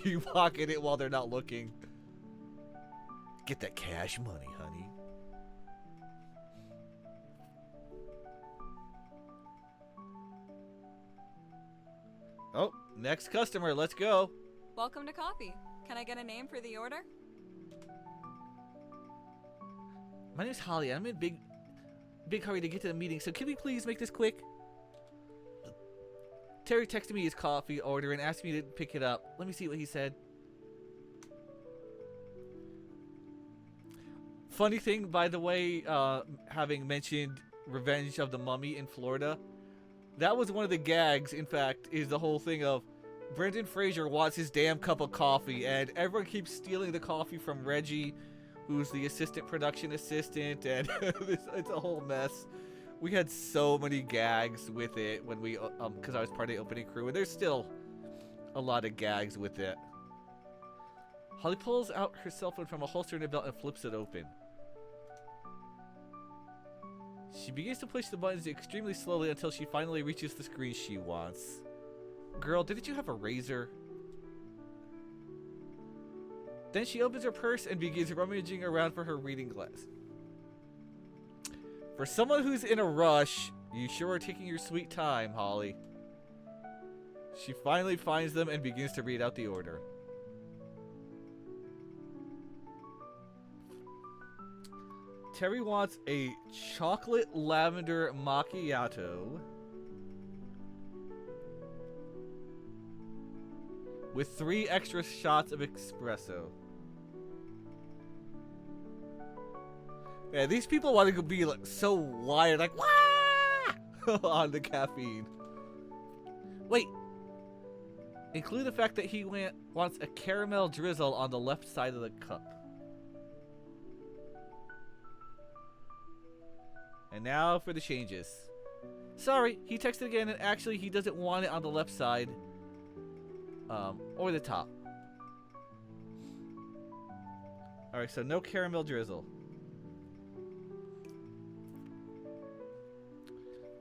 You pocket it while they're not looking. Get that cash money, honey. Oh, next customer. Let's go. Welcome to coffee. Can I get a name for the order? My name's Holly. I'm in big hurry to get to the meeting, so can we please make this quick? Terry texted me his coffee order and asked me to pick it up. Let me see what he said. Funny thing, by the way, having mentioned Revenge of the Mummy in Florida, that was one of the gags, in fact, is the whole thing of Brendan Fraser wants his damn cup of coffee, and everyone keeps stealing the coffee from Reggie, who's the assistant production assistant, and it's a whole mess. We had so many gags with it when we, because I was part of the opening crew, and there's still a lot of gags with it. Holly pulls out her cell phone from a holster in her belt and flips it open. She begins to push the buttons extremely slowly until she finally reaches the screen she wants. Girl, didn't you have a razor? Then she opens her purse and begins rummaging around for her reading glass. For someone who's in a rush, you sure are taking your sweet time, Holly. She finally finds them and begins to read out the order. Terry wants a chocolate lavender macchiato with 3 extra shots of espresso. Yeah, these people want to be like so wired, like wah! on the caffeine. Wait. Include the fact that he wants a caramel drizzle on the left side of the cup. And now for the changes. Sorry, he texted again, and actually he doesn't want it on the left side. Or the top. Alright, so no caramel drizzle.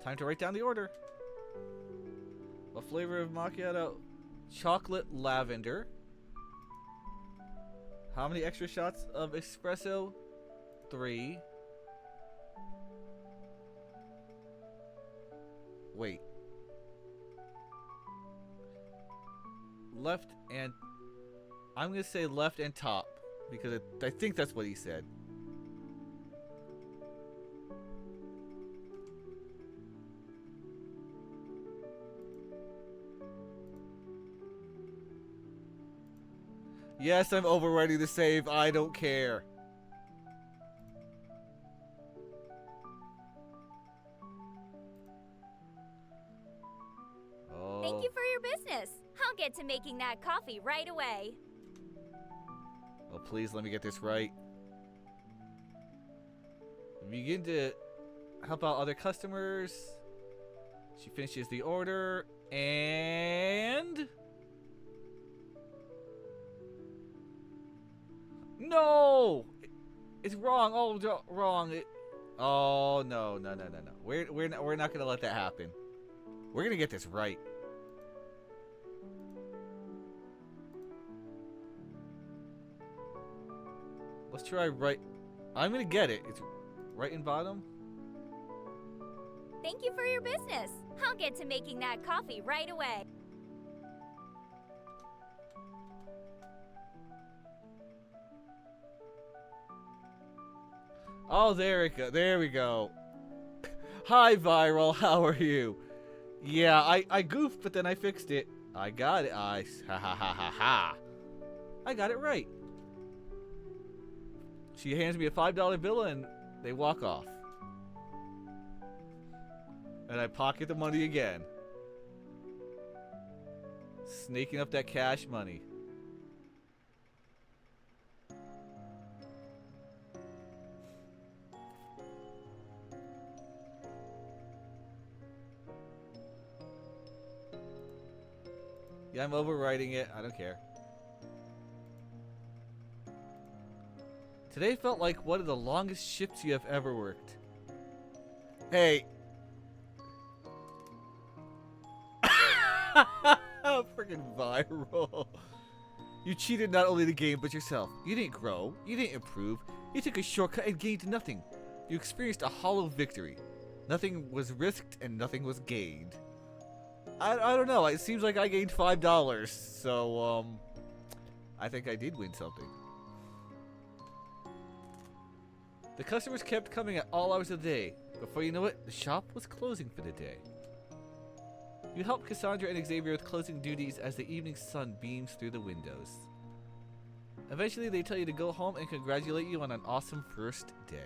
Time to write down the order. What flavor of macchiato? Chocolate lavender. How many extra shots of espresso? 3. Wait. Left and... I'm going to say left and top. Because I think that's what he said. Yes, I'm overwriting the save. I don't care. Thank you for your business. I'll get to making that coffee right away. Oh, please let me get this right. Begin to help out other customers. She finishes the order and... No! It's wrong. Oh, wrong. Oh, no. We're not gonna let that happen. We're gonna get this right. Let's try right. I'm gonna get it. It's right in bottom. Thank you for your business. I'll get to making that coffee right away. Oh, there we go. Hi, Viral. How are you? Yeah, I goofed, but then I fixed it. I got it. Ha ha ha ha ha. I got it right. She hands me a $5 bill and they walk off. And I pocket the money again. Sneaking up that cash money. Yeah, I'm overwriting it. I don't care. Today felt like one of the longest shifts you have ever worked. Hey. Freaking Viral. You cheated not only the game, but yourself. You didn't grow. You didn't improve. You took a shortcut and gained nothing. You experienced a hollow victory. Nothing was risked and nothing was gained. I don't know. It seems like I gained $5. So, I think I did win something. The customers kept coming at all hours of the day. Before you know it, the shop was closing for the day. You help Cassandra and Xavier with closing duties as the evening sun beams through the windows. Eventually, they tell you to go home and congratulate you on an awesome first day.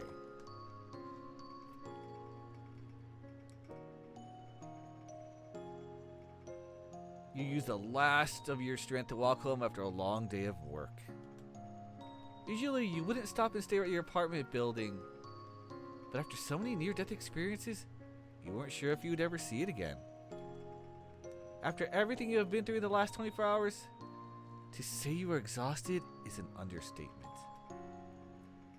You use the last of your strength to walk home after a long day of work. Usually, you wouldn't stop and stare at your apartment building, but after so many near-death experiences, you weren't sure if you would ever see it again. After everything you have been through in the last 24 hours, to say you are exhausted is an understatement.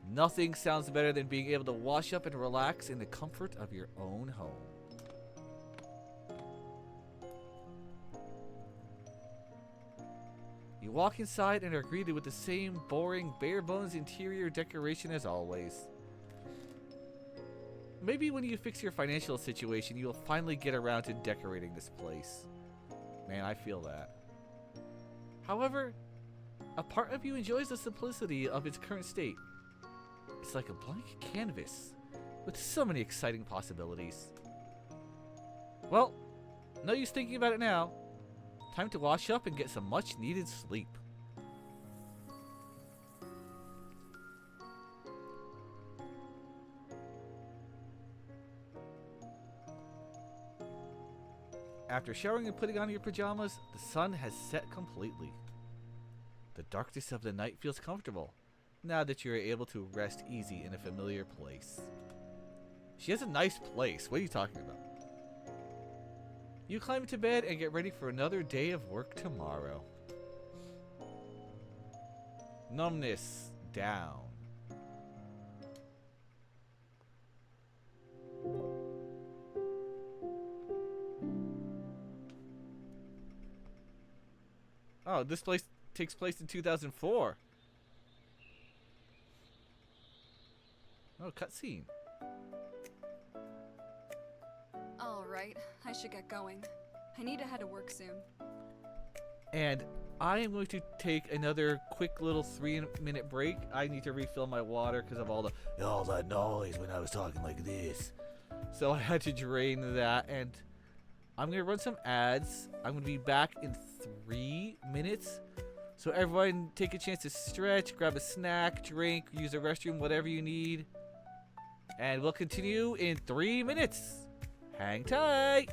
Nothing sounds better than being able to wash up and relax in the comfort of your own home. You walk inside and are greeted with the same boring, bare-bones interior decoration as always. Maybe when you fix your financial situation, you'll finally get around to decorating this place. Man, I feel that. However, a part of you enjoys the simplicity of its current state. It's like a blank canvas with so many exciting possibilities. Well, no use thinking about it now. Time to wash up and get some much needed sleep. After showering and putting on your pajamas, the sun has set completely. The darkness of the night feels comfortable, now that you are able to rest easy in a familiar place. She has a nice place. What are you talking about? You climb into bed and get ready for another day of work tomorrow. Numbness down. Oh, this place takes place in 2004. Oh, cutscene. Alright, I should get going. I need to head to work soon. And I am going to take another quick little 3-minute break. I need to refill my water because of all that noise when I was talking like this. So I had to drain that, and I'm going to run some ads. I'm going to be back in 3 minutes. So everyone take a chance to stretch, grab a snack, drink, use a restroom, whatever you need. And we'll continue in 3 minutes. Hang tight.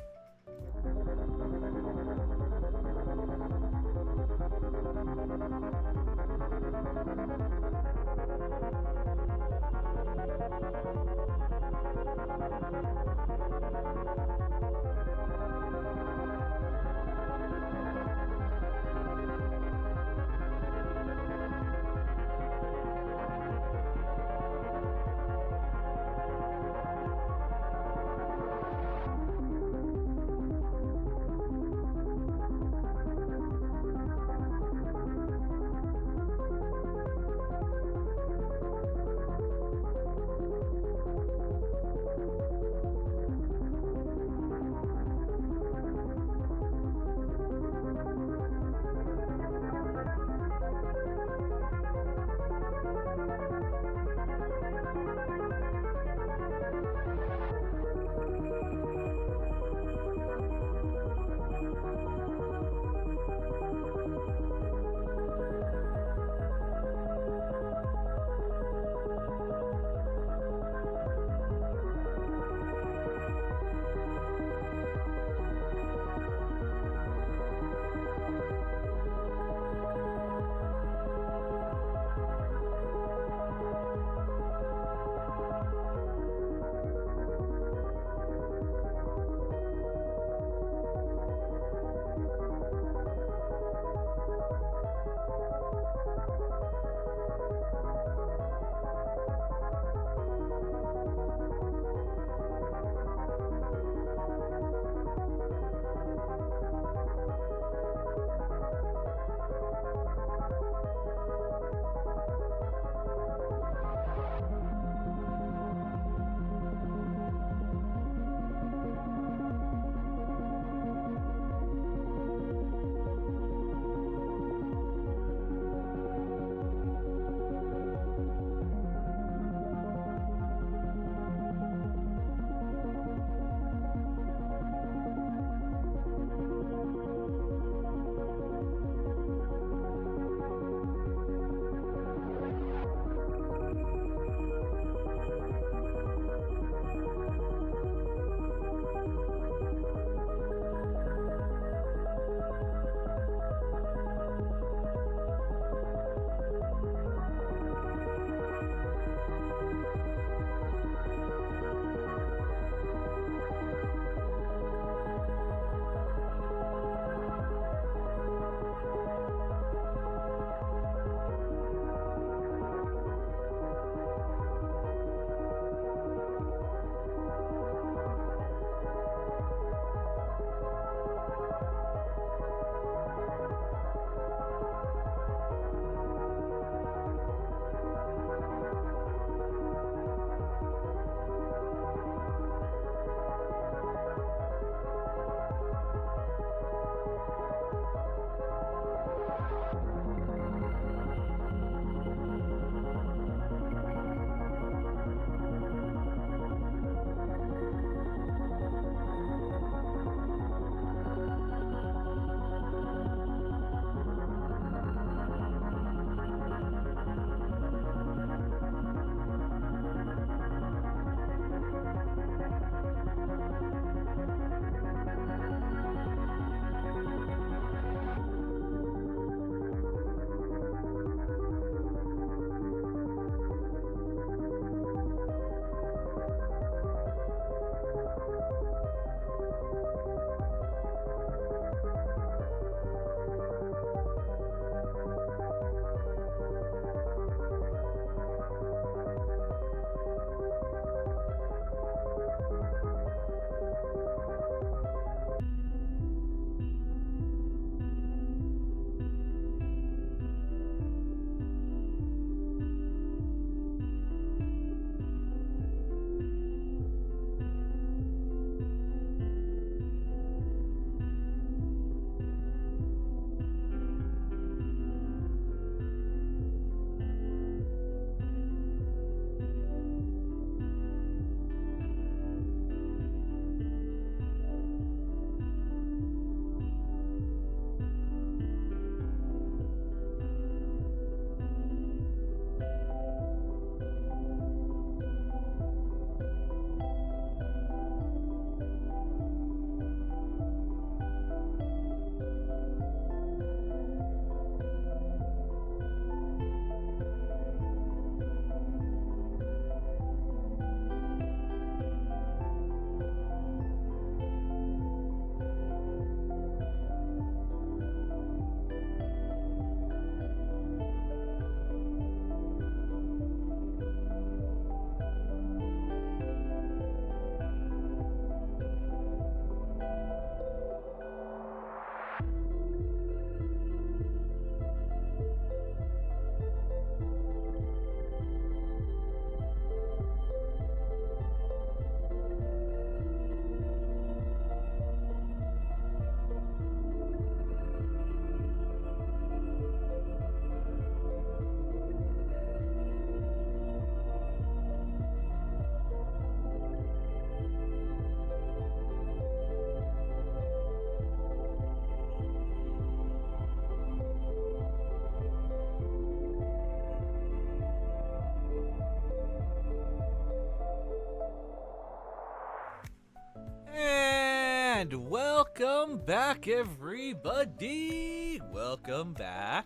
And welcome back, everybody! Welcome back.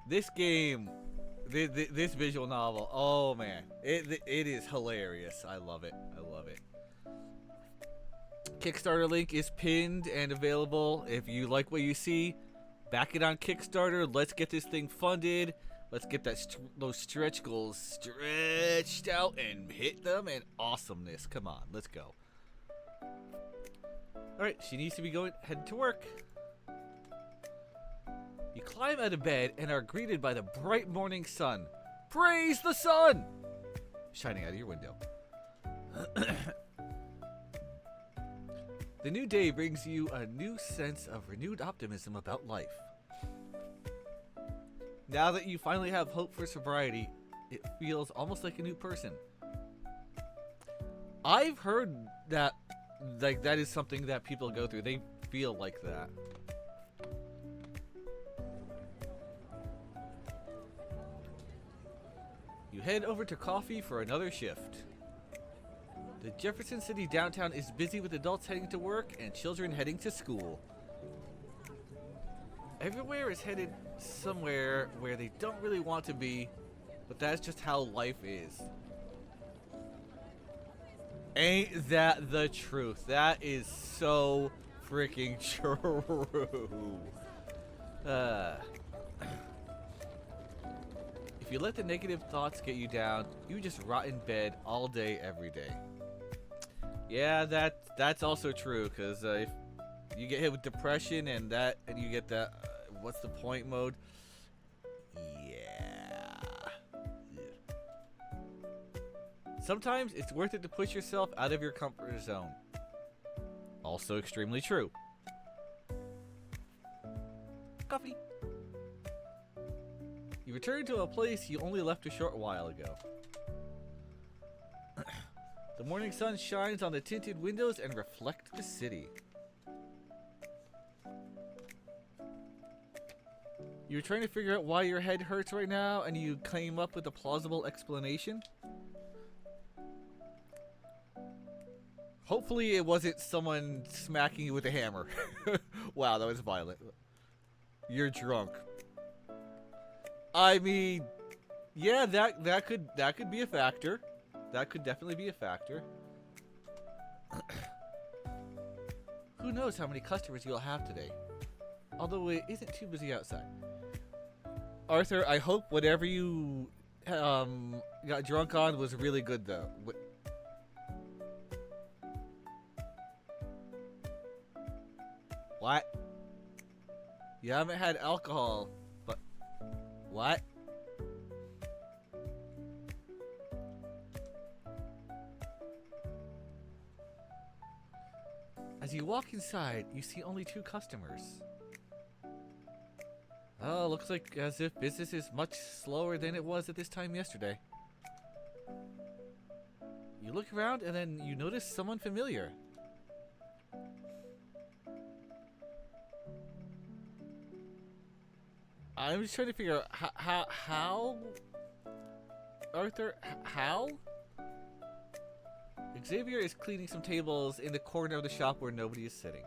This game, this visual novel, oh man, it is hilarious. I love it. I love it. Kickstarter link is pinned and available. If you like what you see, back it on Kickstarter. Let's get this thing funded. Let's get those stretch goals stretched out and hit them in awesomeness. Come on, let's go. Alright, she needs to be heading to work. You climb out of bed and are greeted by the bright morning sun. Praise the sun! Shining out of your window. The new day brings you a new sense of renewed optimism about life. Now that you finally have hope for sobriety, it feels almost like a new person. I've heard that that is something that people go through. They feel like that. You head over to coffee for another shift. The Jefferson City downtown is busy with adults heading to work and children heading to school. Everywhere is headed somewhere where they don't really want to be, but that's just how life is. Ain't that the truth? That is so freaking true. If you let the negative thoughts get you down, you just rot in bed all day, every day. Yeah, that's also true, because if you get hit with depression and you get that what's the point mode. Yeah. Sometimes it's worth it to push yourself out of your comfort zone. Also extremely true. Coffee. You return to a place you only left a short while ago. The morning sun shines on the tinted windows and reflects the city. You're trying to figure out why your head hurts right now, and you came up with a plausible explanation? Hopefully it wasn't someone smacking you with a hammer. Wow, that was violent. You're drunk. I mean, yeah, that could be a factor. That could definitely be a factor. Who knows how many customers you'll have today? Although it isn't too busy outside. Arthur, I hope whatever you got drunk on was really good, though. What? You haven't had alcohol, but... What? As you walk inside, you see only 2 customers. Oh, looks like as if business is much slower than it was at this time yesterday. You look around and then you notice someone familiar. I'm just trying to figure out how Arthur, how? Xavier is cleaning some tables in the corner of the shop where nobody is sitting.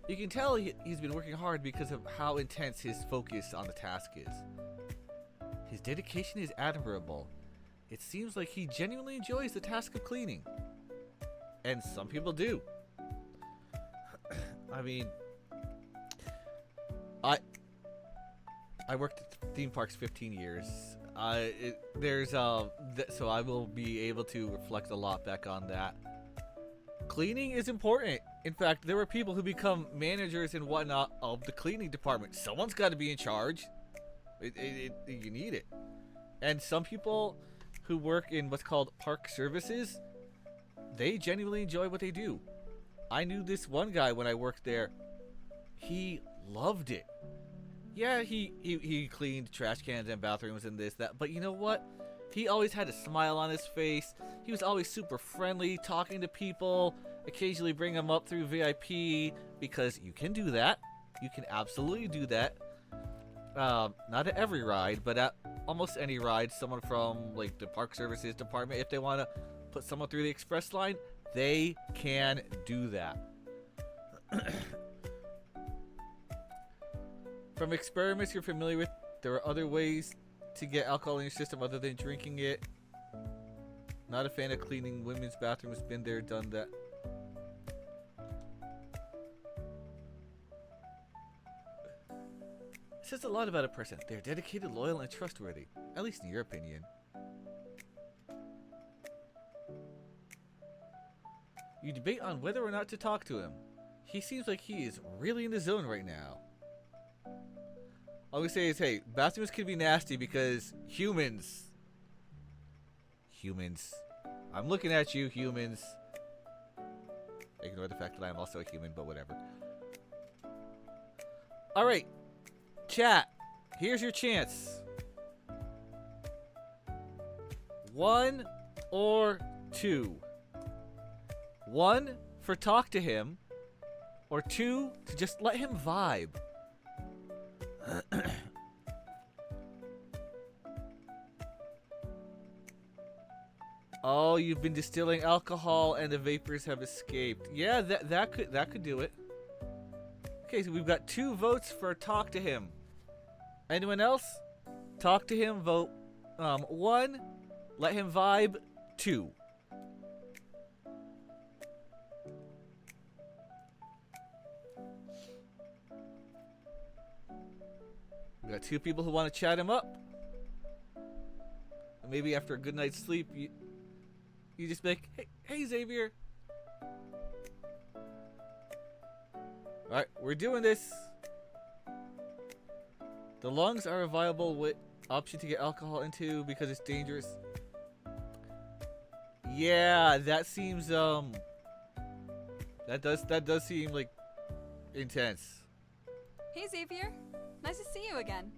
You can tell he's been working hard because of how intense his focus on the task is. His dedication is admirable. It seems like he genuinely enjoys the task of cleaning. And some people do. I mean, I worked at theme parks 15 years. So I will be able to reflect a lot back on that. Cleaning is important. In fact, there are people who become managers and whatnot of the cleaning department. Someone's got to be in charge. You need it. And some people who work in what's called park services, they genuinely enjoy what they do. I knew this one guy when I worked there. He loved it. Yeah, he cleaned trash cans and bathrooms and this, that. But you know what? He always had a smile on his face. He was always super friendly, talking to people. Occasionally bring them up through VIP, because you can do that. You can absolutely do that. Not at every ride, but at almost any ride, someone from like the park services department, if they want to put someone through the express line, They can do that. From experiments you're familiar with, there are other ways to get alcohol in your system other than drinking it. Not a fan of cleaning women's bathrooms. Been there, done that. It says a lot about a person. They're dedicated, loyal, and trustworthy. At least in your opinion. You debate on whether or not to talk to him. He seems like he is really in the zone right now. All we say is, hey, bathrooms can be nasty because humans. I'm looking at you, humans. Ignore the fact that I am also a human, but whatever. Alright. Chat. Here's your chance. 1 or 2. 1 for talk to him, or 2 to just let him vibe. Oh, you've been distilling alcohol and the vapors have escaped. Yeah, that could do it. Okay, so we've got 2 votes for talk to him. Anyone else? Talk to him, vote 1. Let him vibe, 2. We got 2 people who want to chat him up. Maybe after a good night's sleep, you just be like, hey Xavier. Alright, we're doing this. The lungs are a viable option to get alcohol into because it's dangerous. Yeah, that seems that does seem like intense. Hey Xavier, nice to see you again.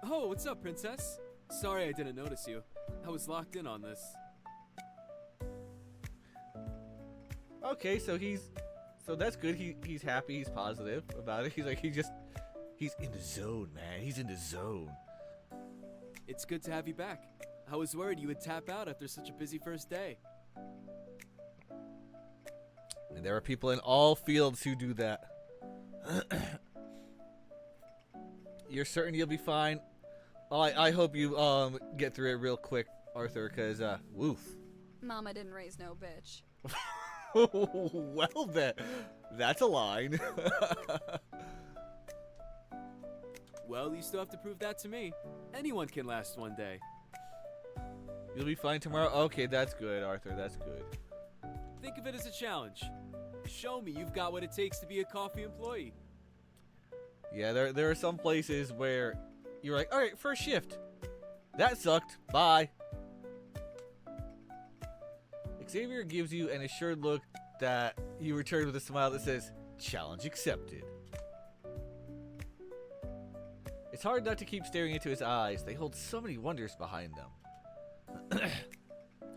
Oh, what's up, Princess? Sorry I didn't notice you. I was locked in on this. Okay, so that's good. He's happy. He's positive about it. He's in the zone, man. He's in the zone. It's good to have you back. I was worried you would tap out after such a busy first day. And there are people in all fields who do that. You're certain you'll be fine? Oh, I hope you get through it real quick, Arthur, because woof. Mama didn't raise no bitch. Well then, that's a line. Well, you still have to prove that to me. Anyone can last one day. You'll be fine tomorrow? Okay, that's good, Arthur, that's good. Think of it as a challenge. Show me you've got what it takes to be a coffee employee. Yeah, there are some places where you're like, alright, first shift. That sucked. Bye. Xavier gives you an assured look that you return with a smile that says, challenge accepted. It's hard not to keep staring into his eyes. They hold so many wonders behind them.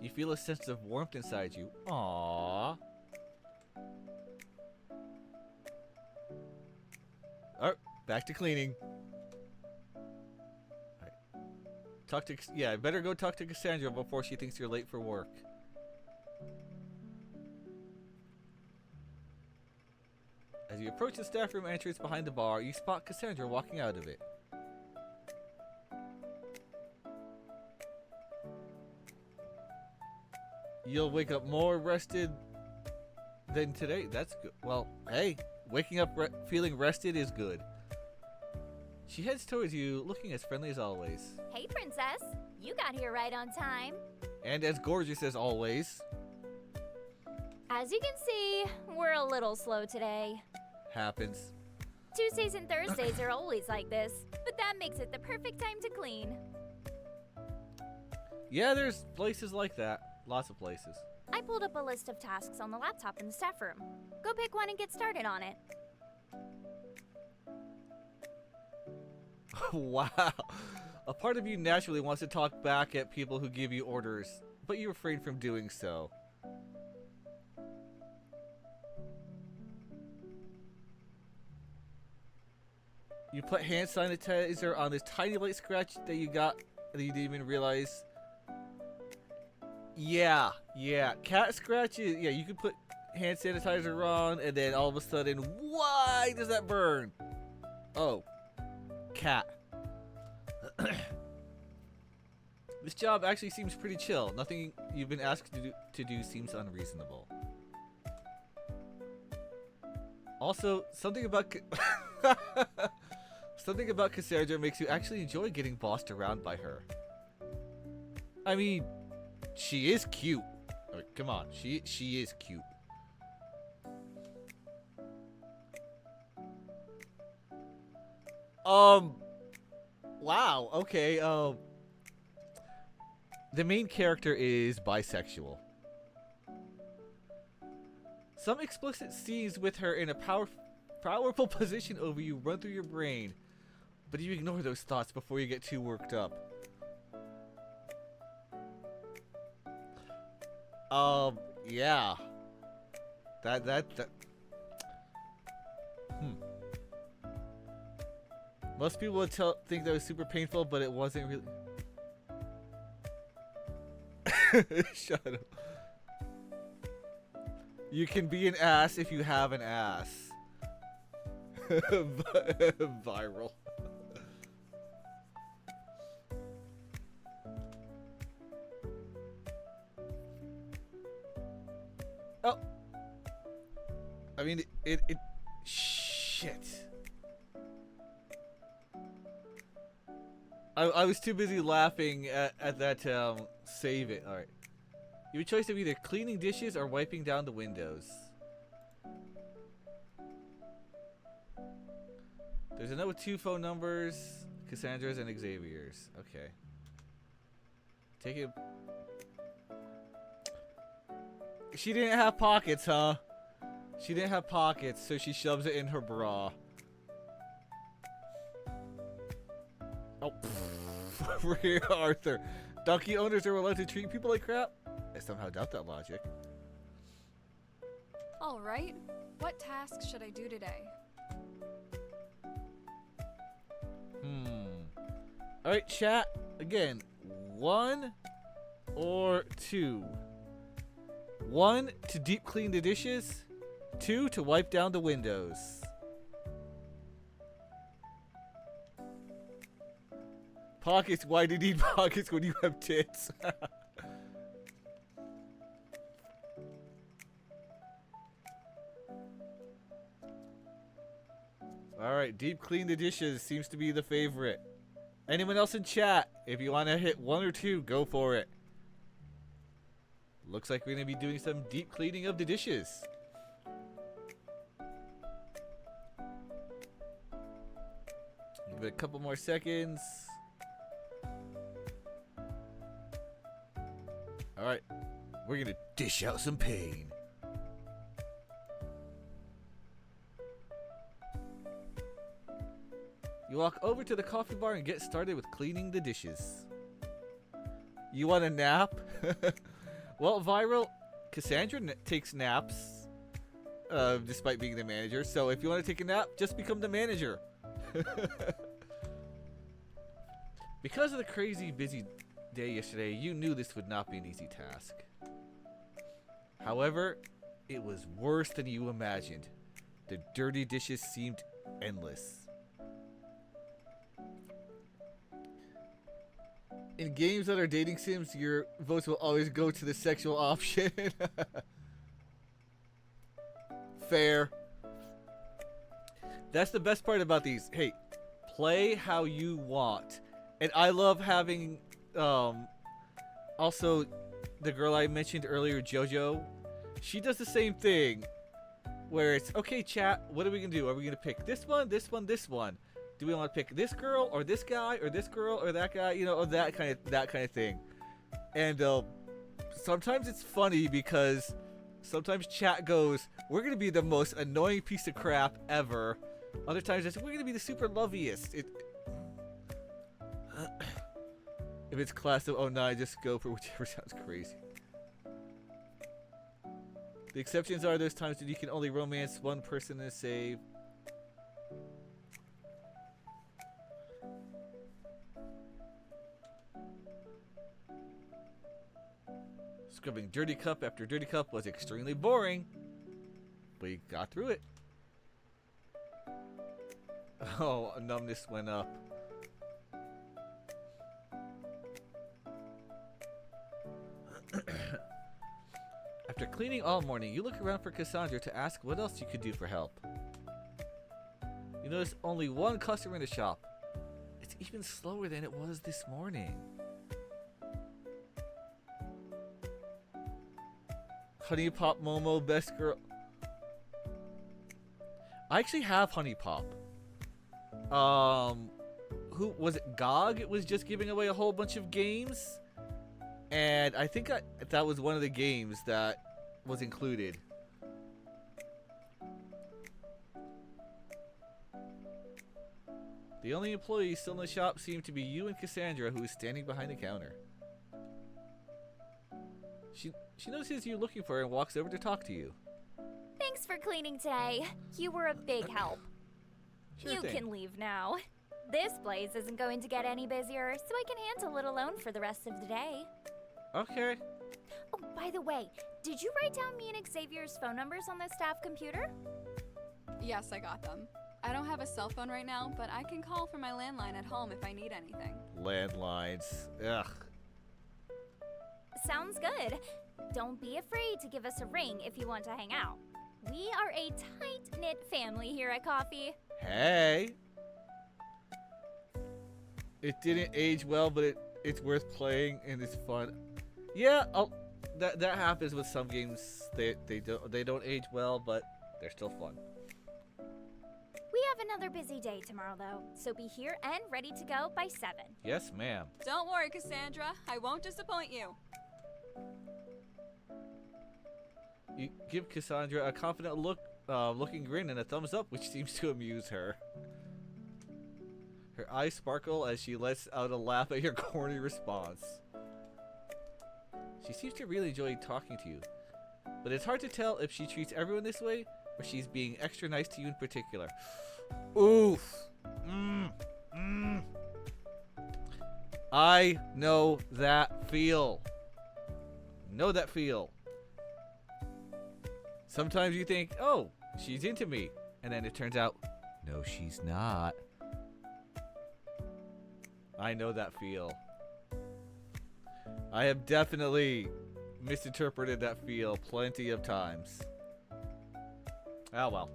You feel a sense of warmth inside you. Aww. Alright, back to cleaning. Alright. Yeah, better go talk to Cassandra before she thinks you're late for work. As you approach the staff room entrance behind the bar, you spot Cassandra walking out of it. You'll wake up more rested than today. That's good. Well, hey, waking up feeling rested is good. She heads towards you, looking as friendly as always. Hey, Princess. You got here right on time. And as gorgeous as always. As you can see, we're a little slow today. Happens. Tuesdays and Thursdays are always like this, but that makes it the perfect time to clean. Yeah, there's places like that. Lots of places. I pulled up a list of tasks on the laptop in the staff room. Go pick one and get started on it. Wow. A part of you naturally wants to talk back at people who give you orders, but you refrain from doing so. You put hand sanitizer on this tiny light scratch that you got that you didn't even realize. Yeah, yeah. Cat scratches. Yeah, you can put hand sanitizer on, and then all of a sudden, why does that burn? Oh, cat. This job actually seems pretty chill. Nothing you've been asked to do seems unreasonable. Also, something about something about Cassandra makes you actually enjoy getting bossed around by her. I mean, she is cute. I mean, come on, she is cute. Wow. Okay. The main character is bisexual. Some explicit scenes with her in a powerful position over you run through your brain, but you ignore those thoughts before you get too worked up. Yeah. That. Most people would think that was super painful, but it wasn't really. Shut up. You can be an ass if you have an ass. Viral. Oh. I mean, it shit. I was too busy laughing at that, save it. Alright. You have a choice of either cleaning dishes or wiping down the windows. There's a note with 2 phone numbers, Cassandra's and Xavier's. Okay. Take it. She didn't have pockets, huh? She didn't have pockets, so she shoves it in her bra. Oh, rear Arthur. Donkey owners are allowed to treat people like crap? I somehow doubt that logic. Alright, what tasks should I do today? Alright, chat. Again, 1 or 2? 1 to deep clean the dishes. 2 to wipe down the windows. Pockets? Why do you need pockets when you have tits? Alright, deep clean the dishes seems to be the favorite. Anyone else in chat? If you want to hit 1 or 2, go for it. Looks like we're going to be doing some deep cleaning of the dishes. Give it a couple more seconds. Alright, we're going to dish out some pain. You walk over to the coffee bar and get started with cleaning the dishes. You want a nap? Well, Viral, Cassandra takes naps, despite being the manager. So if you want to take a nap, just become the manager. Because of the crazy busy day yesterday, you knew this would not be an easy task. However, it was worse than you imagined. The dirty dishes seemed endless. In games that are dating sims, your votes will always go to the sexual option. Fair. That's the best part about these. Hey, play how you want. And I love having, also, the girl I mentioned earlier, JoJo, she does the same thing. Where it's, okay, chat, what are we going to do? Are we going to pick this one, this one, this one? Do we want to pick this girl or this guy or this girl or that guy, you know, or that kind of thing. And sometimes it's funny because sometimes chat goes, we're going to be the most annoying piece of crap ever. Other times it's, we're going to be the super loveliest. If it's class of 09, just go for whichever sounds crazy. The exceptions are those times when you can only romance one person in a save. Scrubbing dirty cup after dirty cup was extremely boring. We got through it. Oh, numbness went up. After cleaning all morning, you look around for Cassandra to ask what else you could do for help. You notice only one customer in the shop. It's even slower than it was this morning. Honey Pop Momo, best girl. I actually have Honey Pop. Who was it? GOG? It was just giving away a whole bunch of games, and I think that was one of the games that was included. The only employee still in the shop seemed to be you and Cassandra, who is standing behind the counter. She notices you looking for her and walks over to talk to you. Thanks for cleaning today. You were a big help. Sure You thing. can leave now. This place isn't going to get any busier, so I can handle it alone for the rest of the day. Okay. Oh, by the way, did you write down me and Xavier's phone numbers on the staff computer? Yes, I got them. I don't have a cell phone right now, but I can call from my landline at home if I need anything. Landlines. Ugh. Sounds good. Don't be afraid to give us a ring if you want to hang out. We are a tight-knit family here at Coffee. Hey. It didn't age well, but it's worth playing and it's fun. Yeah, that happens with some games. They don't age well, but they're still fun. We have another busy day tomorrow, though, so be here and ready to go by 7. Yes, ma'am. Don't worry, Cassandra. I won't disappoint you. You give Cassandra a confident looking grin and a thumbs up, which seems to amuse her. Her eyes sparkle as she lets out a laugh at your corny response. She seems to really enjoy talking to you, but it's hard to tell if she treats everyone this way or she's being extra nice to you in particular. Oof. I know that feel. Know that feel. Sometimes you think, oh, she's into me. And then it turns out, no, she's not. I know that feel. I have definitely misinterpreted that feel plenty of times. Oh well.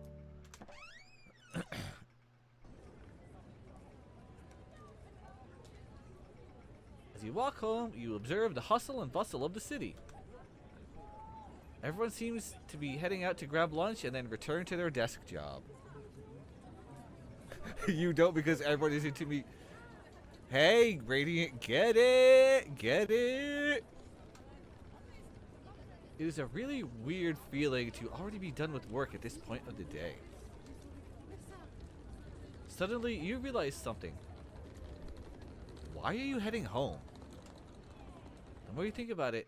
As you walk home, you observe the hustle and bustle of the city. Everyone seems to be heading out to grab lunch and then return to their desk job. You don't, because everyone is into me. Hey, Radiant, get it! Get it! It is a really weird feeling to already be done with work at this point of the day. Suddenly, you realize something. Why are you heading home? The more you think about it,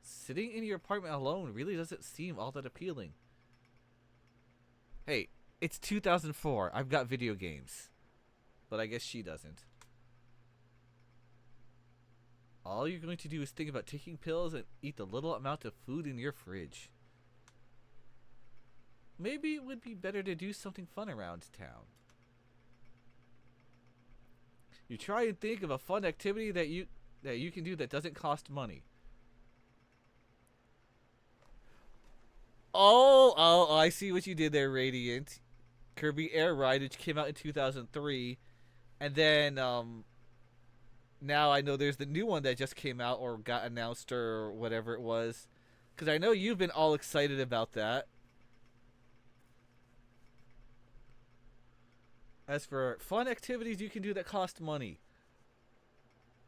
sitting in your apartment alone really doesn't seem all that appealing. Hey, it's 2004. I've got video games. But I guess she doesn't. All you're going to do is think about taking pills and eat the little amount of food in your fridge. Maybe it would be better to do something fun around town. You try and think of a fun activity that you can do that doesn't cost money. Oh, I see what you did there, Radiant. Kirby Air Ride, which came out in 2003. And then, now I know there's the new one that just came out or got announced or whatever it was. Because I know you've been all excited about that. As for fun activities you can do that cost money,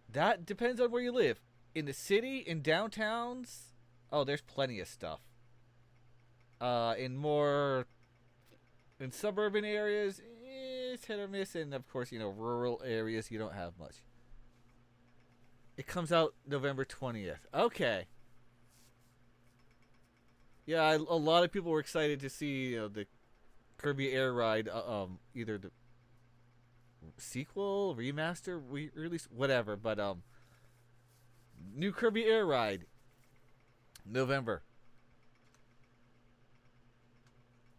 that depends on where you live. In the city, in downtowns, oh, there's plenty of stuff. In suburban areas, it's hit or miss, and of course, rural areas, you don't have much. It comes out November 20th. Okay. Yeah, a lot of people were excited to see the Kirby Air Ride, either the sequel, remaster, release, whatever, but new Kirby Air Ride. November.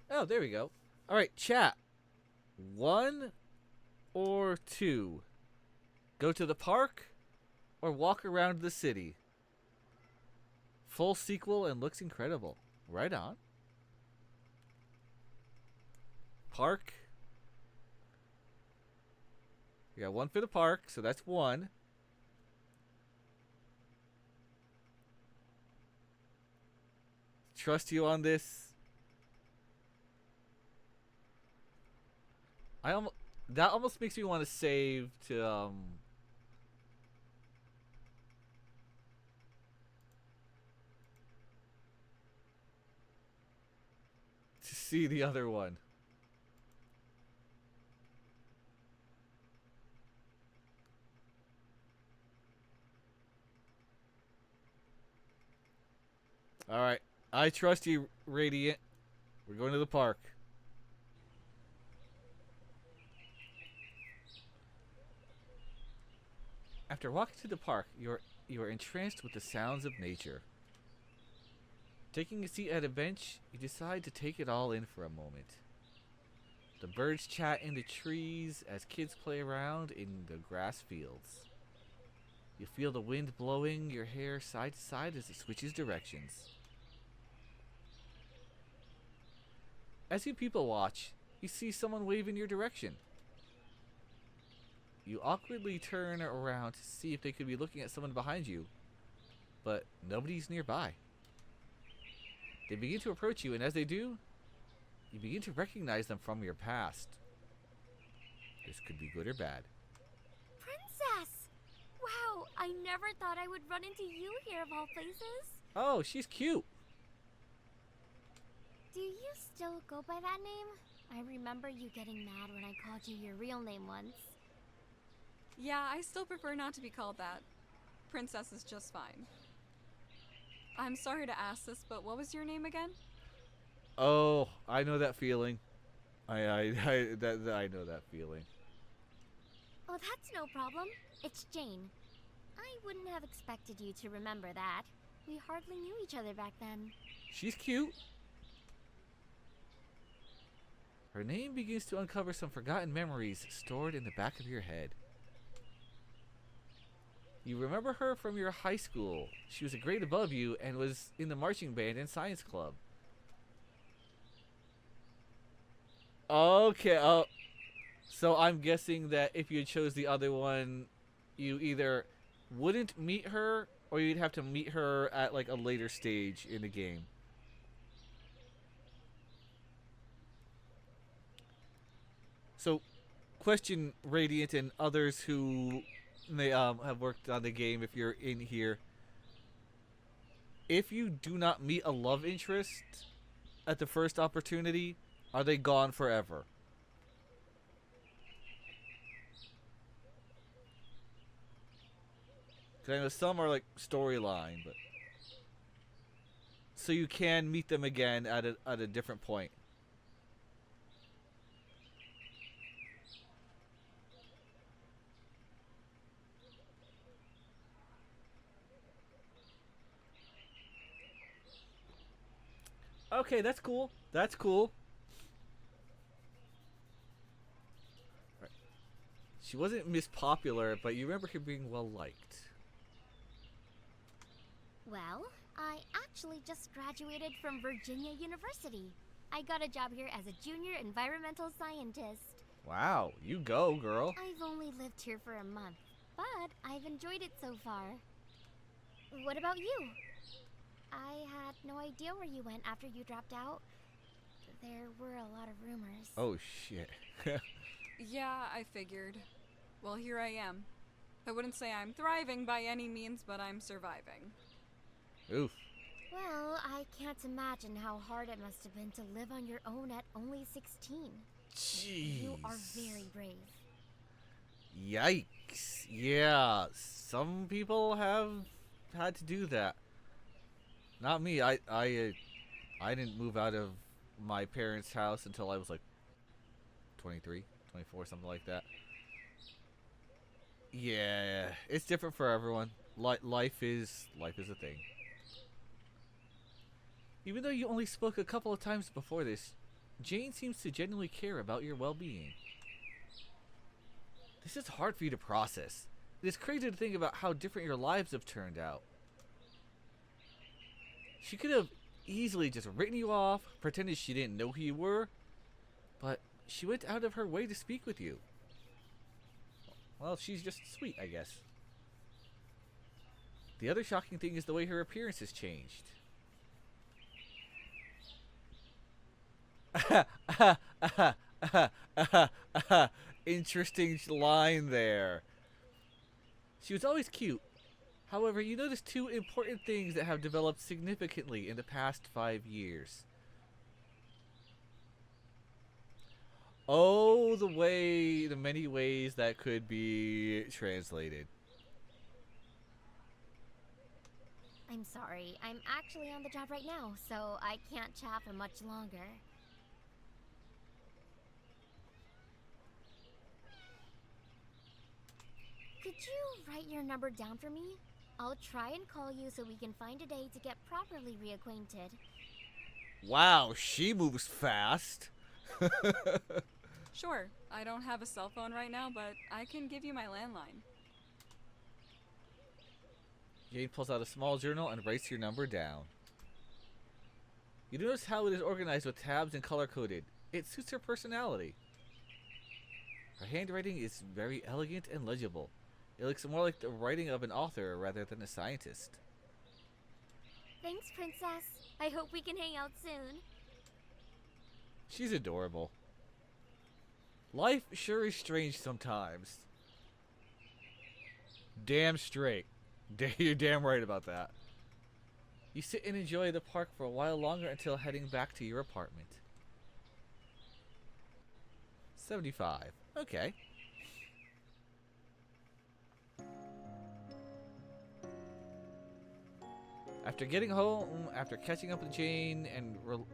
Oh, there we go. All right, chat. 1 or 2? Go to the park or walk around the city? Full sequel and looks incredible. Right on. Park. We got 1 for the park, so that's 1. Trust you on this. That almost makes me want to save to see the other one. All right. I trust you, Radiant. We're going to the park. After walking to the park, you are entranced with the sounds of nature. Taking a seat at a bench, you decide to take it all in for a moment. The birds chat in the trees as kids play around in the grass fields. You feel the wind blowing your hair side to side as it switches directions. As you people watch, you see someone wave in your direction. You awkwardly turn around to see if they could be looking at someone behind you, but nobody's nearby. They begin to approach you, and as they do, you begin to recognize them from your past. This could be good or bad. Princess! Wow, I never thought I would run into you here of all places. Oh, she's cute. Do you still go by that name? I remember you getting mad when I called you your real name once. Yeah, I still prefer not to be called that. Princess is just fine. I'm sorry to ask this, but what was your name again? Oh, I know that feeling. I know that feeling. Oh, that's no problem. It's Jane. I wouldn't have expected you to remember that. We hardly knew each other back then. She's cute. Her name begins to uncover some forgotten memories stored in the back of your head. You remember her from your high school. She was a grade above you and was in the marching band and science club. Okay, so I'm guessing that if you chose the other one, you either wouldn't meet her or you'd have to meet her at like a later stage in the game. So, question Radiant and others who may have worked on the game, if you're in here. If you do not meet a love interest at the first opportunity, are they gone forever? Because I know some are like storyline, but so you can meet them again at a different point. Okay, that's cool. That's cool. Right. She wasn't Miss Popular, but you remember her being well liked. Well, I actually just graduated from Virginia University. I got a job here as a junior environmental scientist. Wow, you go, girl. I've only lived here for a month, but I've enjoyed it so far. What about you? I had no idea where you went after you dropped out. There were a lot of rumors. Oh, shit. Yeah, I figured. Well, here I am. I wouldn't say I'm thriving by any means, but I'm surviving. Oof. Well, I can't imagine how hard it must have been to live on your own at only 16. Jeez. You are very brave. Yikes. Yeah, some people have had to do that. Not me. I didn't move out of my parents' house until I was like 23, 24, something like that. Yeah, it's different for everyone. Life is a thing. Even though you only spoke a couple of times before this, Jane seems to genuinely care about your well-being. This is hard for you to process. It is crazy to think about how different your lives have turned out. She could have easily just written you off, pretended she didn't know who you were, but she went out of her way to speak with you. Well, she's just sweet, I guess. The other shocking thing is the way her appearance has changed. Interesting line there. She was always cute. However, you notice two important things that have developed significantly in the past 5 years. Oh, the many ways that could be translated. I'm sorry. I'm actually on the job right now, so I can't chat for much longer. Could you write your number down for me? I'll try and call you so we can find a day to get properly reacquainted. Wow, she moves fast. Sure, I don't have a cell phone right now, but I can give you my landline. Jane pulls out a small journal and writes your number down. You notice how it is organized with tabs and color-coded. It suits her personality. Her handwriting is very elegant and legible. It looks more like the writing of an author rather than a scientist. Thanks, Princess. I hope we can hang out soon. She's adorable. Life sure is strange sometimes. Damn straight. You're damn right about that. You sit and enjoy the park for a while longer until heading back to your apartment. 75. Okay. After getting home, after catching up with Jane and relax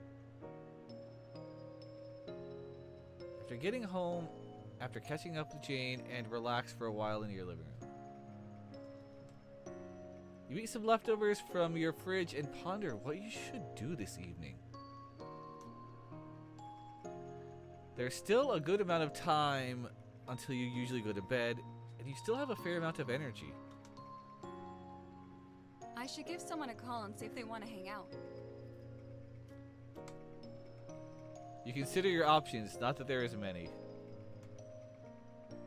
for a while in your living room. You eat some leftovers from your fridge and ponder what you should do this evening. There's still a good amount of time until you usually go to bed, and you still have a fair amount of energy. I should give someone a call and see if they want to hang out. You consider your options, not that there is many.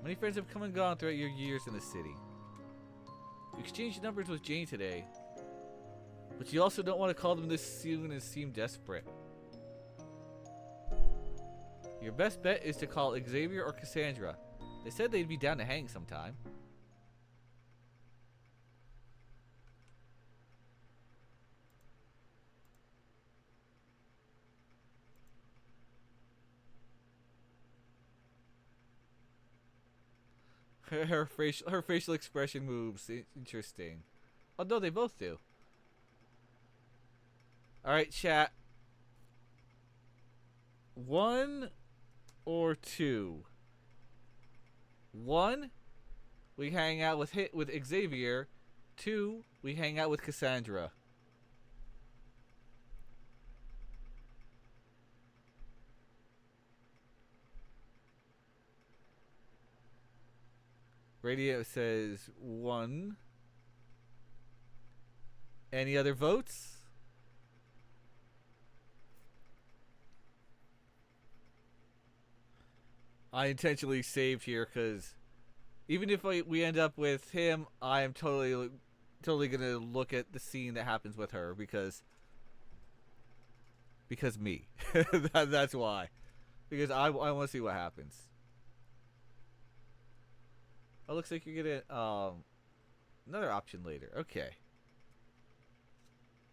Many friends have come and gone throughout your years in the city. You exchanged numbers with Jane today, but you also don't want to call them this soon and seem desperate. Your best bet is to call Xavier or Cassandra. They said they'd be down to hang sometime. Her facial expression moves. Interesting. Oh no, they both do. Alright, chat. 1 or 2? 1, we hang out with Xavier. 2, we hang out with Cassandra. Radio says 1. Any other votes? I intentionally saved here because even if we end up with him, I am totally gonna look at the scene that happens with her because me. That's why. Because I want to see what happens. Oh, looks like you're getting another option later. Okay.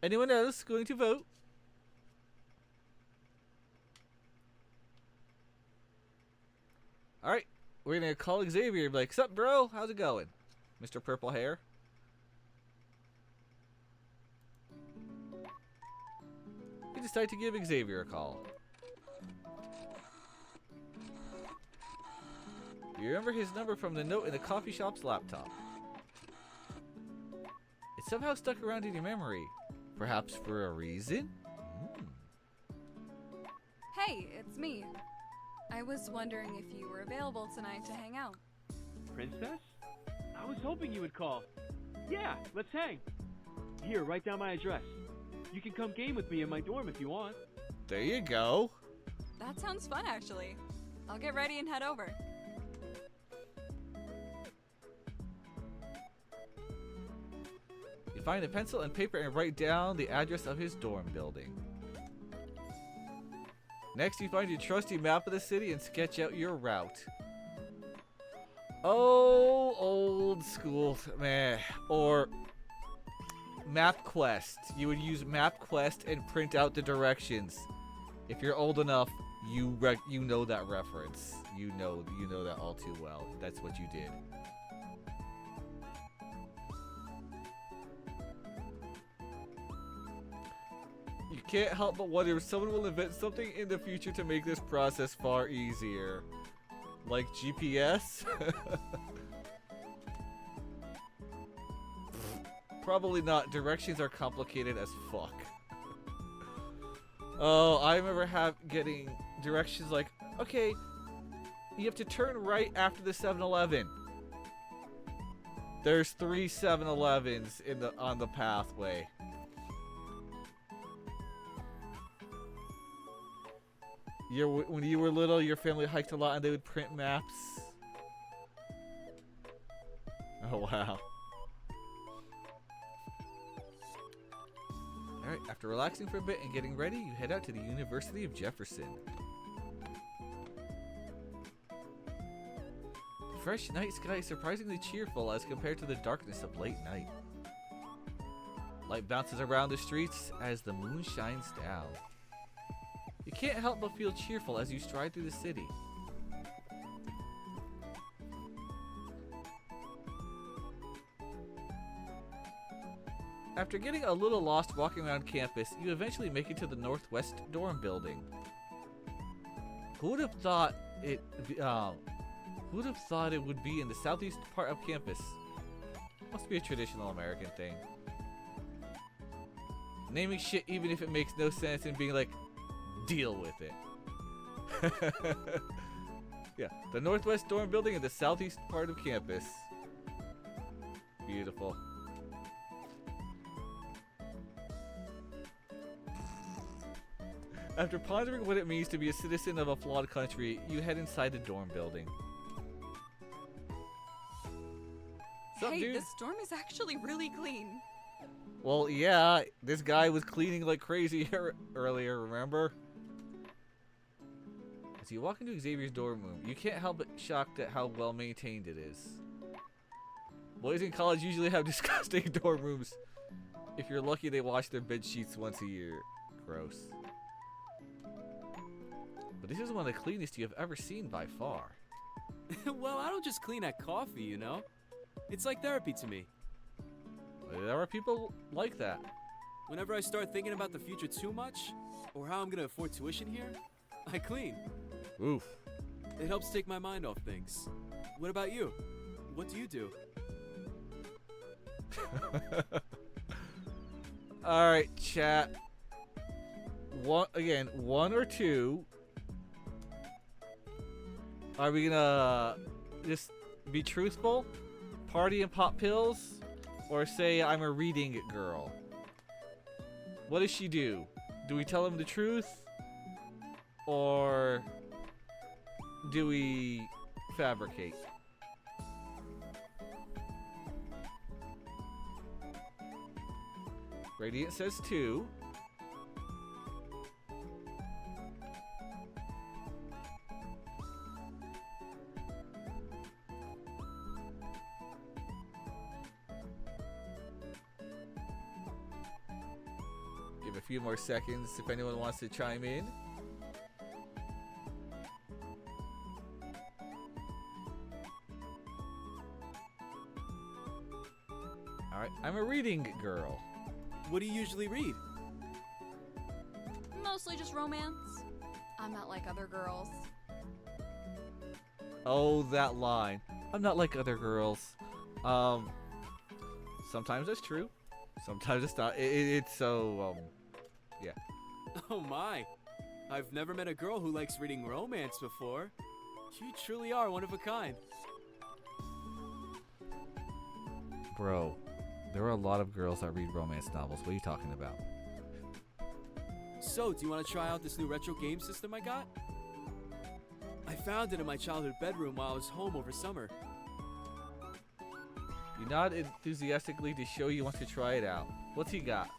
Anyone else going to vote? Alright. We're going to call Xavier and be like, sup, bro? How's it going? Mr. Purple Hair. You decide to give Xavier a call. You remember his number from the note in the coffee shop's laptop. It somehow stuck around in your memory. Perhaps for a reason? Hey, it's me. I was wondering if you were available tonight to hang out. Princess? I was hoping you would call. Yeah, let's hang. Here, write down my address. You can come game with me in my dorm if you want. There you go. That sounds fun, actually. I'll get ready and head over. You find a pencil and paper and write down the address of his dorm building. Next, you find your trusty map of the city and sketch out your route. Oh, old school, man. Or MapQuest. You would use MapQuest and print out the directions. If you're old enough, you know that reference. You know that all too well. That's what you did. You can't help but wonder if someone will invent something in the future to make this process far easier. Like GPS? Probably not. Directions are complicated as fuck. Oh, I remember getting directions like, okay, you have to turn right after the 7-Eleven. There's 3 7-Elevens on the pathway. When you were little, your family hiked a lot and they would print maps. Oh, wow. Alright, after relaxing for a bit and getting ready, you head out to the University of Jefferson. The fresh night sky is surprisingly cheerful as compared to the darkness of late night. Light bounces around the streets as the moon shines down. You can't help but feel cheerful as you stride through the city. After getting a little lost walking around campus, you eventually make it to the Northwest dorm building. Who would have thought it would be in the southeast part of campus? Must be a traditional American thing. Naming shit even if it makes no sense and being like, deal with it. Yeah, the Northwest dorm building in the southeast part of campus. Beautiful. After pondering what it means to be a citizen of a flawed country, you head inside the dorm building. Sup, Hey, dude? this dorm is actually really clean. Well, yeah, this guy was cleaning like crazy earlier, remember? As you walk into Xavier's dorm room, you can't help but shocked at how well maintained it is. Boys in college usually have disgusting dorm rooms. If you're lucky, they wash their bed sheets once a year. Gross. But this is one of the cleanest you have ever seen by far. Well, I don't just clean at coffee, you know? It's like therapy to me. There are people like that. Whenever I start thinking about the future too much, or how I'm gonna afford tuition here, I clean. Oof. It helps take my mind off things. What about you? What do you do? Alright, chat. One or two. Are we gonna just be truthful? Party and pop pills? Or say I'm a reading girl? What does she do? Do we tell him the truth? Or do we fabricate? Radiant says 2. Give a few more seconds if anyone wants to chime in. Alright, I'm a reading girl. What do you usually read? Mostly just romance. I'm not like other girls. Oh, that line. I'm not like other girls. Sometimes that's true. Sometimes it's not. It's so, yeah. Oh my. I've never met a girl who likes reading romance before. You truly are one of a kind. Bro, there are a lot of girls that read romance novels. What are you talking about? So, do you want to try out this new retro game system I got? I found it in my childhood bedroom while I was home over summer. You nod enthusiastically to show you want to try it out. What's he got?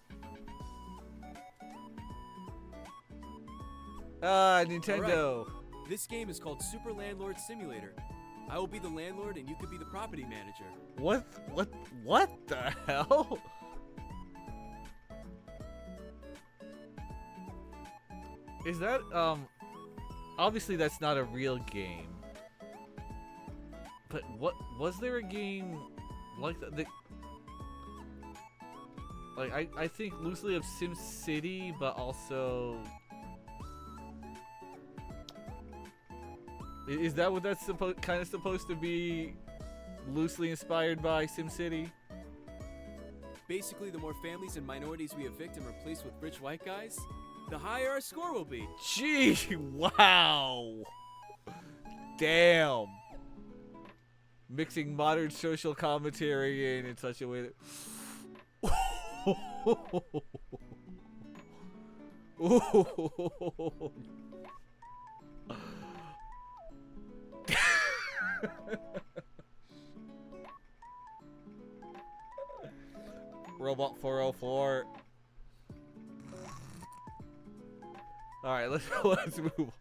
Nintendo. Alright. This game is called Super Landlord Simulator. I will be the landlord and you could be the property manager. What the hell? Is that, obviously that's not a real game. But what, was there a game like that? Like, I think loosely of Sim City, but also... Is that what that's kind of supposed to be, loosely inspired by SimCity? Basically, the more families and minorities we evict and replace with rich white guys, the higher our score will be. Gee, wow. Damn. Mixing modern social commentary in such a way that... Robot 404. Alright, let's move on.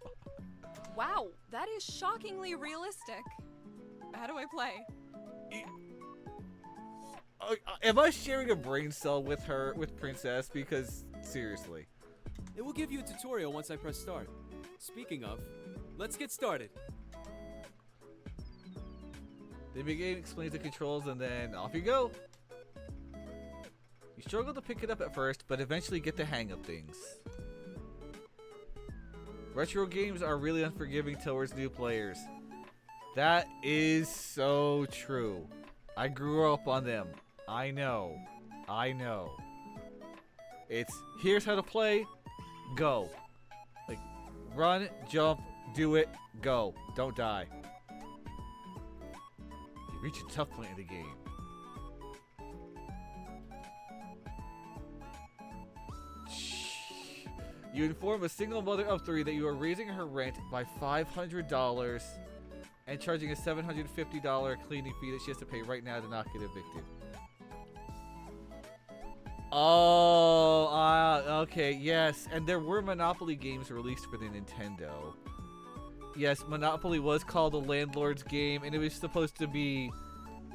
Wow, that is shockingly realistic. How do I play? Am I sharing a brain cell with her, with Princess? Because, seriously. It will give you a tutorial once I press start. Speaking of, let's get started. The game explains the controls and then off you go. You struggle to pick it up at first, but eventually get the hang of things. Retro games are really unforgiving towards new players. That is so true. I grew up on them. I know. It's, here's how to play, go. Like, run, jump, do it, go. Don't die. You reach a tough point in the game. You inform a single mother of 3 that you are raising her rent by $500 and charging a $750 cleaning fee that she has to pay right now to not get evicted. Oh, okay, yes. And there were Monopoly games released for the Nintendo. Yes, Monopoly was called a landlord's game, and it was supposed to be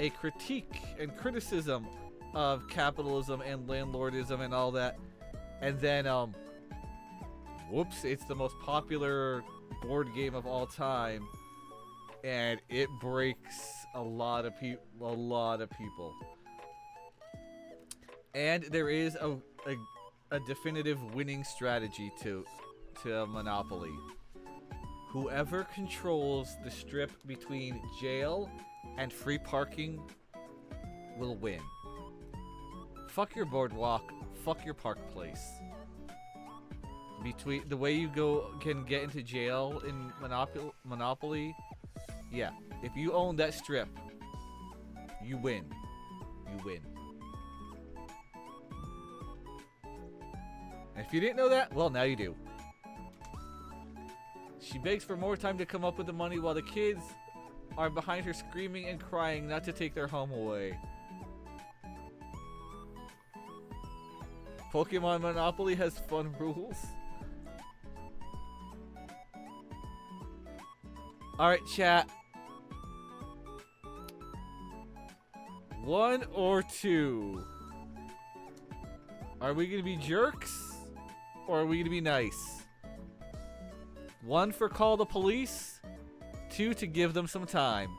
a critique and criticism of capitalism and landlordism and all that. And then, whoops, it's the most popular board game of all time, and it breaks a lot of people. And there is a definitive winning strategy to Monopoly. Whoever controls the strip between jail and free parking will win. Fuck your boardwalk, fuck your park place. Between the way you can get into jail in Monopoly, yeah. If you own that strip, you win. You win. And if you didn't know that, well, now you do. She begs for more time to come up with the money while the kids are behind her screaming and crying not to take their home away. Pokemon Monopoly has fun rules. Alright, chat. 1 or 2? Are we gonna be jerks? Or are we gonna be nice? 1 for call the police, 2 to give them some time.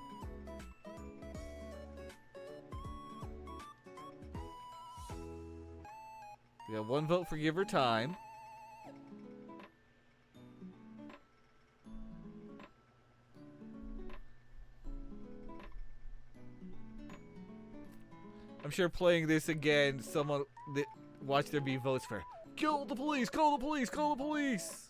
We have 1 vote for give her time. I'm sure playing this again, watch there be votes for kill the police, call the police, call the police.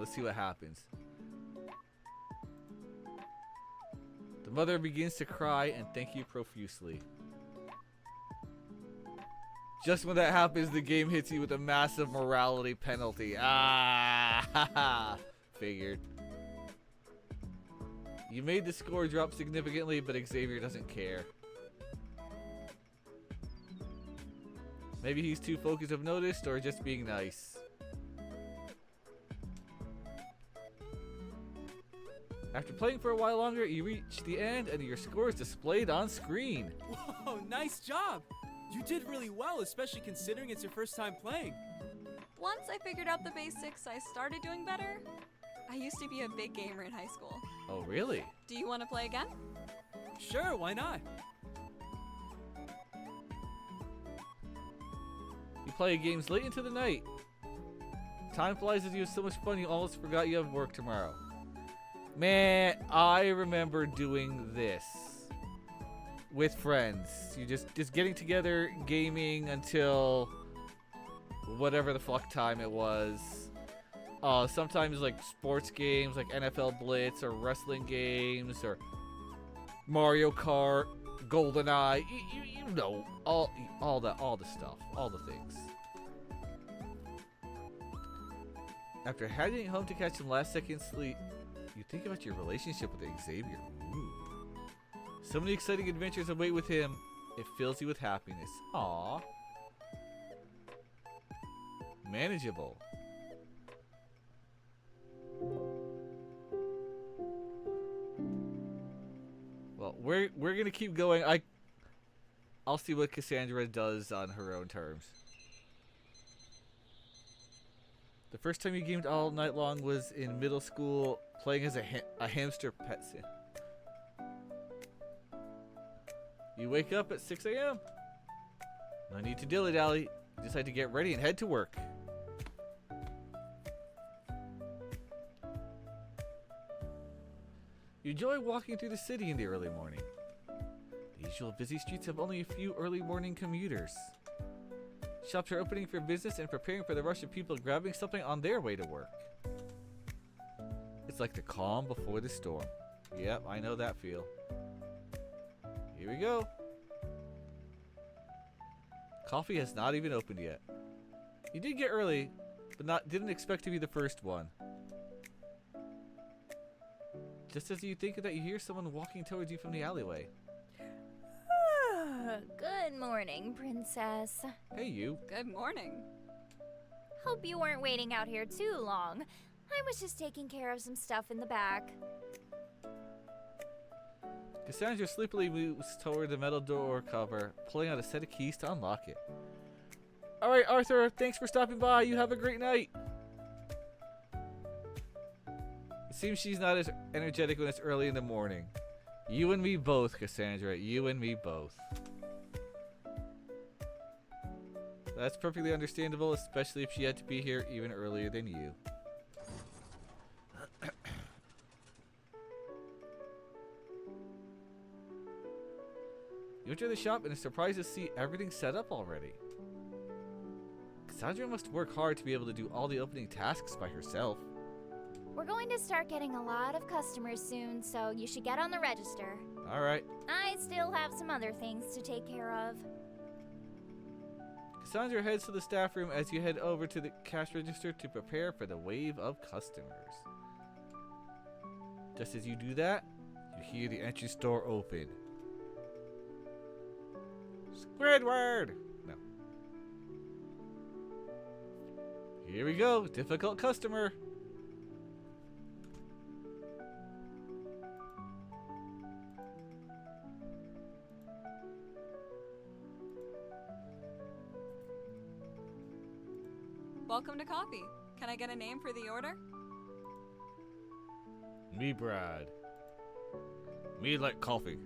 Let's see what happens. The mother begins to cry and thank you profusely. Just when that happens, the game hits you with a massive morality penalty. Ah, figured. You made the score drop significantly, but Xavier doesn't care. Maybe he's too focused have noticed, or just being nice. After playing for a while longer, you reach the end and your score is displayed on screen. Whoa, nice job! You did really well, especially considering it's your first time playing. Once I figured out the basics, I started doing better. I used to be a big gamer in high school. Oh, really? Do you want to play again? Sure, why not? You play games late into the night. Time flies as you have so much fun you almost forgot you have work tomorrow. Man, I remember doing this with friends. You just getting together, gaming until whatever the fuck time it was. Sometimes like sports games like NFL Blitz or wrestling games or Mario Kart, GoldenEye, you know, all the stuff, all the things. After heading home to catch some last second sleep, you think about your relationship with Xavier. Ooh. So many exciting adventures await with him. It fills you with happiness. Aww. Manageable. Well, we're gonna keep going. I'll see what Cassandra does on her own terms. The first time you gamed all night long was in middle school, playing as a hamster pet sim. You wake up at 6 a.m. No need to dilly-dally. You decide to get ready and head to work. You enjoy walking through the city in the early morning. The usual busy streets have only a few early morning commuters. Shops are opening for business and preparing for the rush of people grabbing something on their way to work. It's like the calm before the storm. Yep, I know that feel. Here we go. Coffee has not even opened yet. You did get early, but didn't expect to be the first one. Just as you think that, you hear someone walking towards you from the alleyway. Good morning, Princess. Hey, you. Good morning. Hope you weren't waiting out here too long. I was just taking care of some stuff in the back. Cassandra sleepily moves toward the metal door cover, pulling out a set of keys to unlock it. Alright, Arthur, thanks for stopping by. You have a great night. It seems she's not as energetic when it's early in the morning. You and me both, Cassandra. You and me both. That's perfectly understandable, especially if she had to be here even earlier than you. You enter the shop and are surprised to see everything set up already. Cassandra must work hard to be able to do all the opening tasks by herself. We're going to start getting a lot of customers soon, so you should get on the register. Alright. I still have some other things to take care of. Cassandra heads to the staff room as you head over to the cash register to prepare for the wave of customers. Just as you do that, you hear the entrance door open. Squidward! No. Here we go. Difficult customer. Welcome to coffee. Can I get a name for the order? Me, Brad. Me like coffee.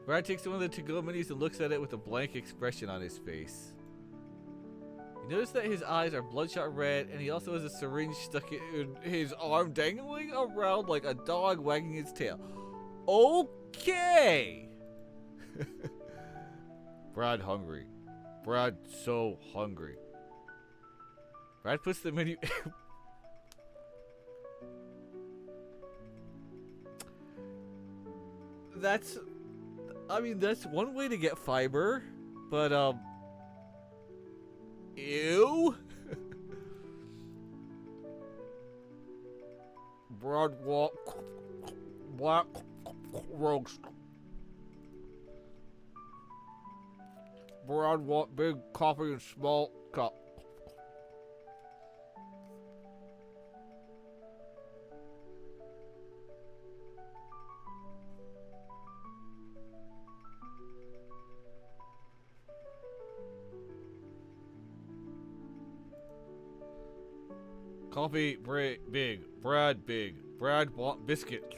Brad takes one of the to-go minis and looks at it with a blank expression on his face. You notice that his eyes are bloodshot red, and he also has a syringe stuck in his arm, dangling around like a dog wagging its tail. Okay! Brad hungry. Brad so hungry. Brad puts the menu. That's, I mean, that's one way to get fiber, but ew. Brad walk black roast. Brad want big coffee in small cup. Coffee big. Brad big. Brad want biscuit.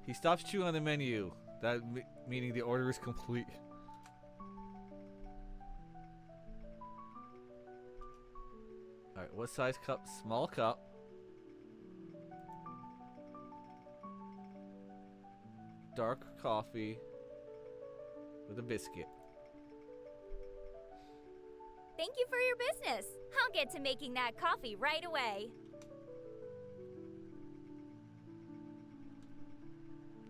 He stops chewing on the menu. That meaning the order is complete. Alright, what size cup? Small cup. Dark coffee with a biscuit. Thank you for your business. I'll get to making that coffee right away.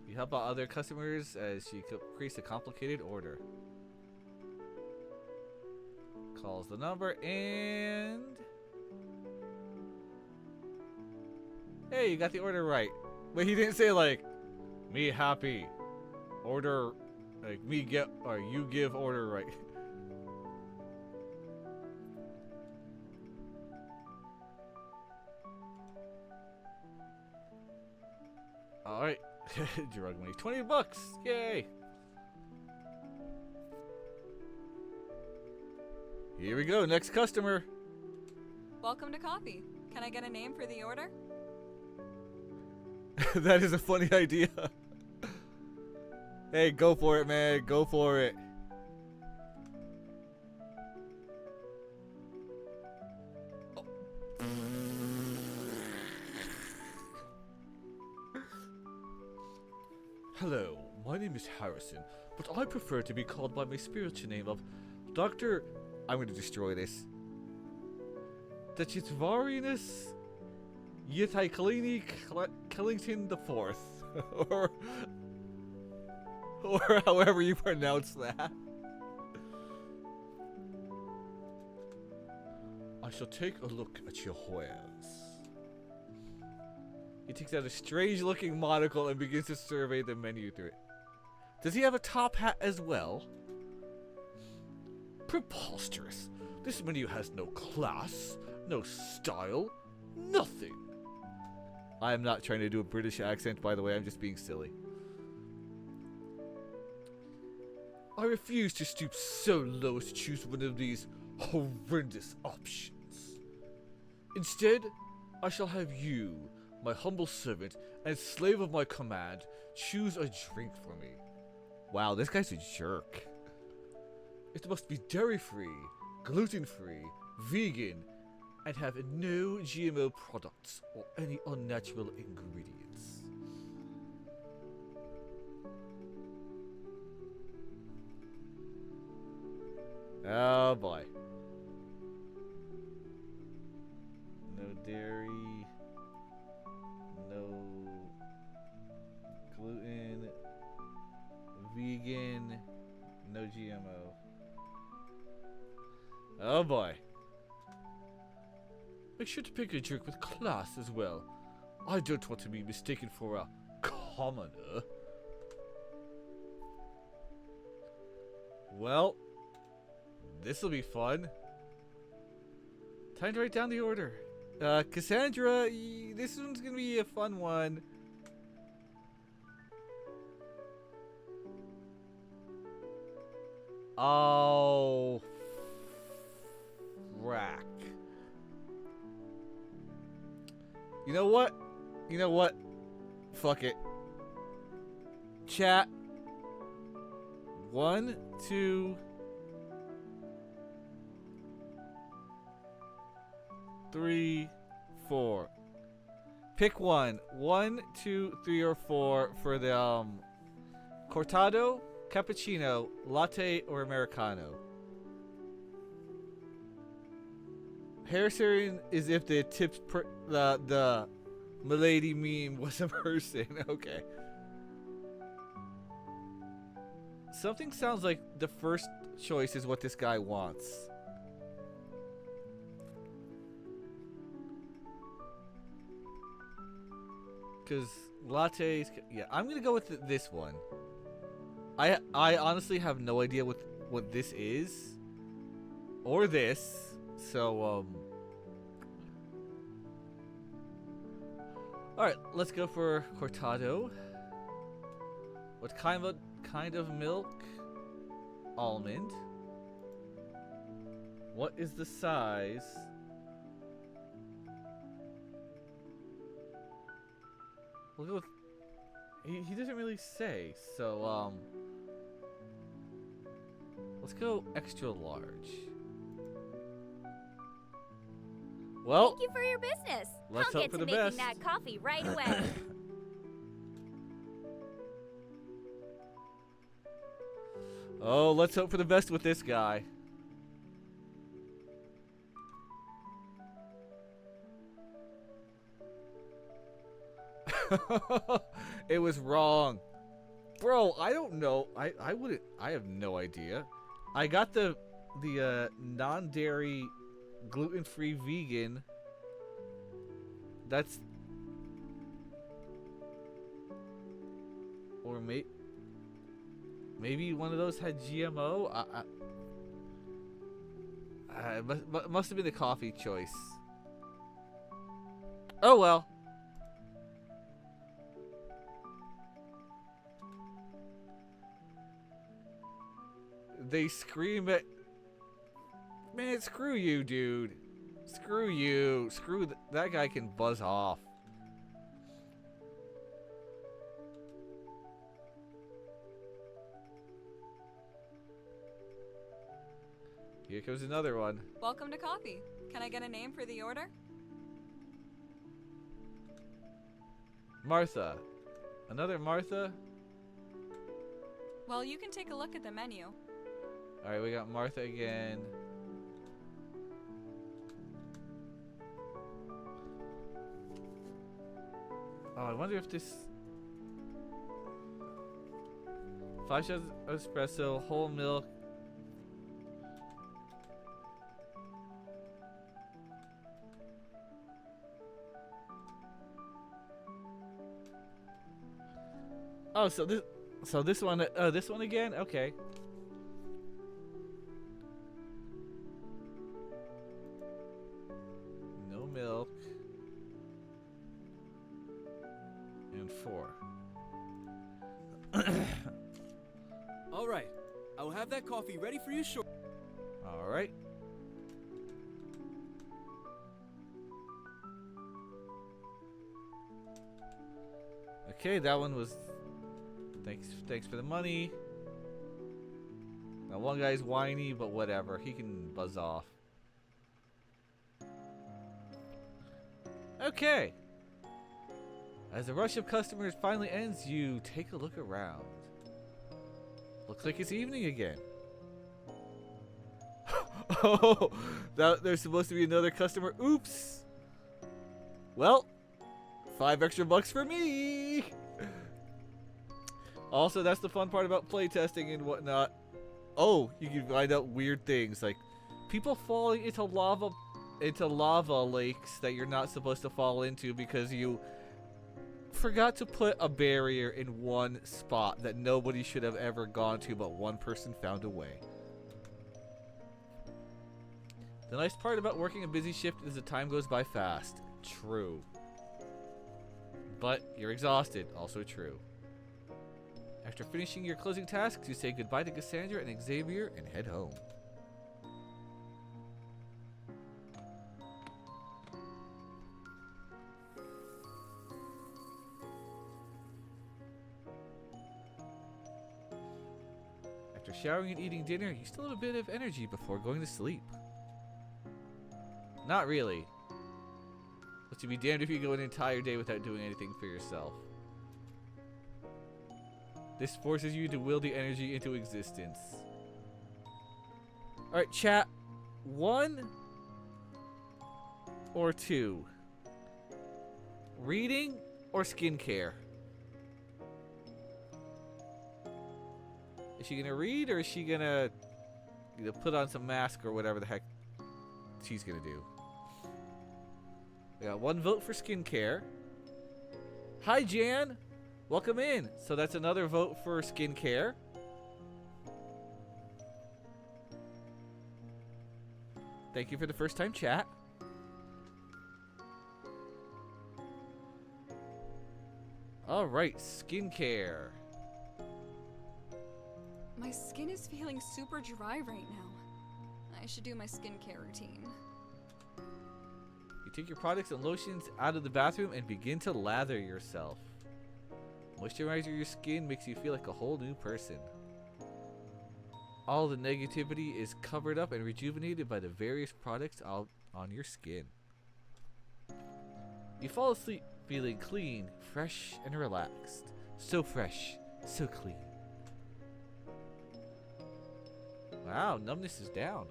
You help out other customers as you create a complicated order. Calls the number and... Hey, you got the order right. But he didn't say like, me happy. Order, like me get, or you give order right. Alright. Drug money. 20 bucks. Yay. Here we go. Next customer. Welcome to coffee. Can I get a name for the order? That is a funny idea. Hey, go for it, man. Go for it. Hello, my name is Harrison, but I prefer to be called by my spiritual name of Dr. I'm going to destroy this. Dachitvarinus Yitaikalini Killington IV. or however you pronounce that. I shall take a look at your wares. He takes out a strange looking monocle and begins to survey the menu through it. Does he have a top hat as well? Preposterous. This menu has no class, no style, nothing. I am not trying to do a British accent, by the way, I'm just being silly. I refuse to stoop so low as to choose one of these horrendous options. Instead, I shall have you, my humble servant and slave of my command, choose a drink for me. Wow, this guy's a jerk. It must be dairy-free, gluten-free, vegan, and have no GMO products or any unnatural ingredients. Oh boy. No dairy. No gluten, vegan, no GMO. Oh boy. Make sure to pick a drink with class as well. I don't want to be mistaken for a commoner. Well, this'll be fun. Time to write down the order. Cassandra, this one's gonna be a fun one. Oh, frack. You know what? You know what? Fuck it. Chat. 1, 2, 3, 4. Pick one. 1, 2, 3, or 4 for the Cortado, cappuccino, latte, or Americano. Hair serum is if the the Milady meme was a person. Okay. Something sounds like the first choice is what this guy wants. Because lattes, yeah, I'm gonna go with this one. I honestly have no idea what this is, or this. So all right, let's go for cortado. What kind of milk? Almond. What is the size? We'll go with, he doesn't really say, so let's go extra large. Well, Thank you for your business. let's I'll hope get for to the making best. that coffee right away. Oh, let's hope for the best with this guy. It was wrong. Bro, I don't know. I wouldn't. I have no idea. I got the non-dairy gluten-free vegan. That's or maybe one of those had GMO. Must have been the coffee choice. Oh well. They scream at... Man, screw you, dude. Screw you. That guy can buzz off. Here comes another one. Welcome to coffee. Can I get a name for the order? Martha. Another Martha? Well, you can take a look at the menu. Alright, we got Martha again. Oh, I wonder if this... 5 shots of espresso, whole milk. Oh, so this one, this one again? Okay. No milk. And 4. All right. I will have that coffee ready for you shortly. All right. Okay, that one was... Thanks for the money. Now one guy's whiny, but whatever. He can buzz off. Okay. As the rush of customers finally ends, you take a look around. Looks like it's evening again. Oh, there's supposed to be another customer. Oops. Well, $5 extra for me. Also, that's the fun part about playtesting and whatnot. Oh, you can find out weird things like people falling into lava lakes that you're not supposed to fall into because you forgot to put a barrier in one spot that nobody should have ever gone to, but one person found a way. The nice part about working a busy shift is the time goes by fast. True. But you're exhausted. Also true. After finishing your closing tasks, you say goodbye to Cassandra and Xavier and head home. After showering and eating dinner, you still have a bit of energy before going to sleep. Not really. But you'd be damned if you go an entire day without doing anything for yourself. This forces you to will the energy into existence. Alright, chat. 1 or 2? Reading or skincare? Is she gonna read or is she gonna put on some mask or whatever the heck she's gonna do? We got 1 vote for skincare. Hi, Jan. Welcome in. So that's another vote for skincare. Thank you for the first time chat. All right, skincare. My skin is feeling super dry right now. I should do my skincare routine. You take your products and lotions out of the bathroom and begin to lather yourself. Moisturizing your skin makes you feel like a whole new person. All the negativity is covered up and rejuvenated by the various products on your skin. You fall asleep feeling clean, fresh, and relaxed. So fresh, so clean. Wow, numbness is down.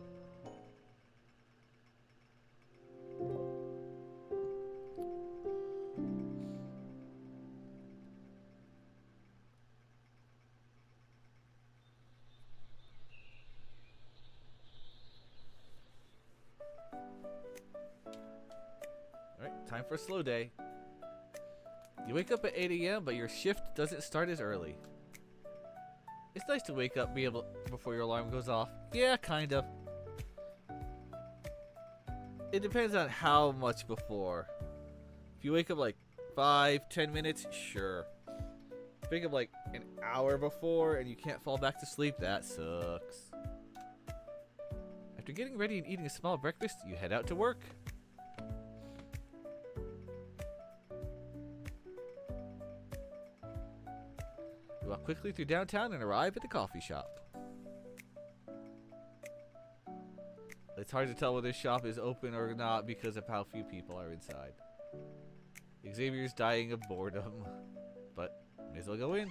Alright, time for a slow day. You wake up at 8 a.m., but your shift doesn't start as early. It's nice to wake up before your alarm goes off. Yeah, kind of. It depends on how much before. If you wake up like 5-10 minutes, sure. If you wake up like an hour before and you can't fall back to sleep, that sucks. After getting ready and eating a small breakfast, you head out to work. You walk quickly through downtown and arrive at the coffee shop. It's hard to tell whether this shop is open or not because of how few people are inside. Xavier's dying of boredom, but may as well go in.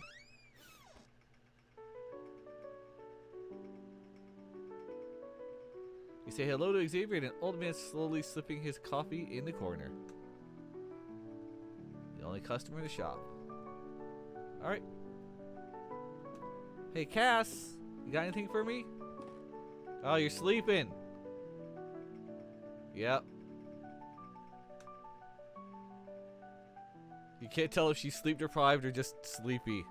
You say hello to Xavier and an old man slowly slipping his coffee in the corner. The only customer in the shop. Alright. Hey Cass, you got anything for me? Oh, you're sleeping. Yep. You can't tell if she's sleep deprived or just sleepy.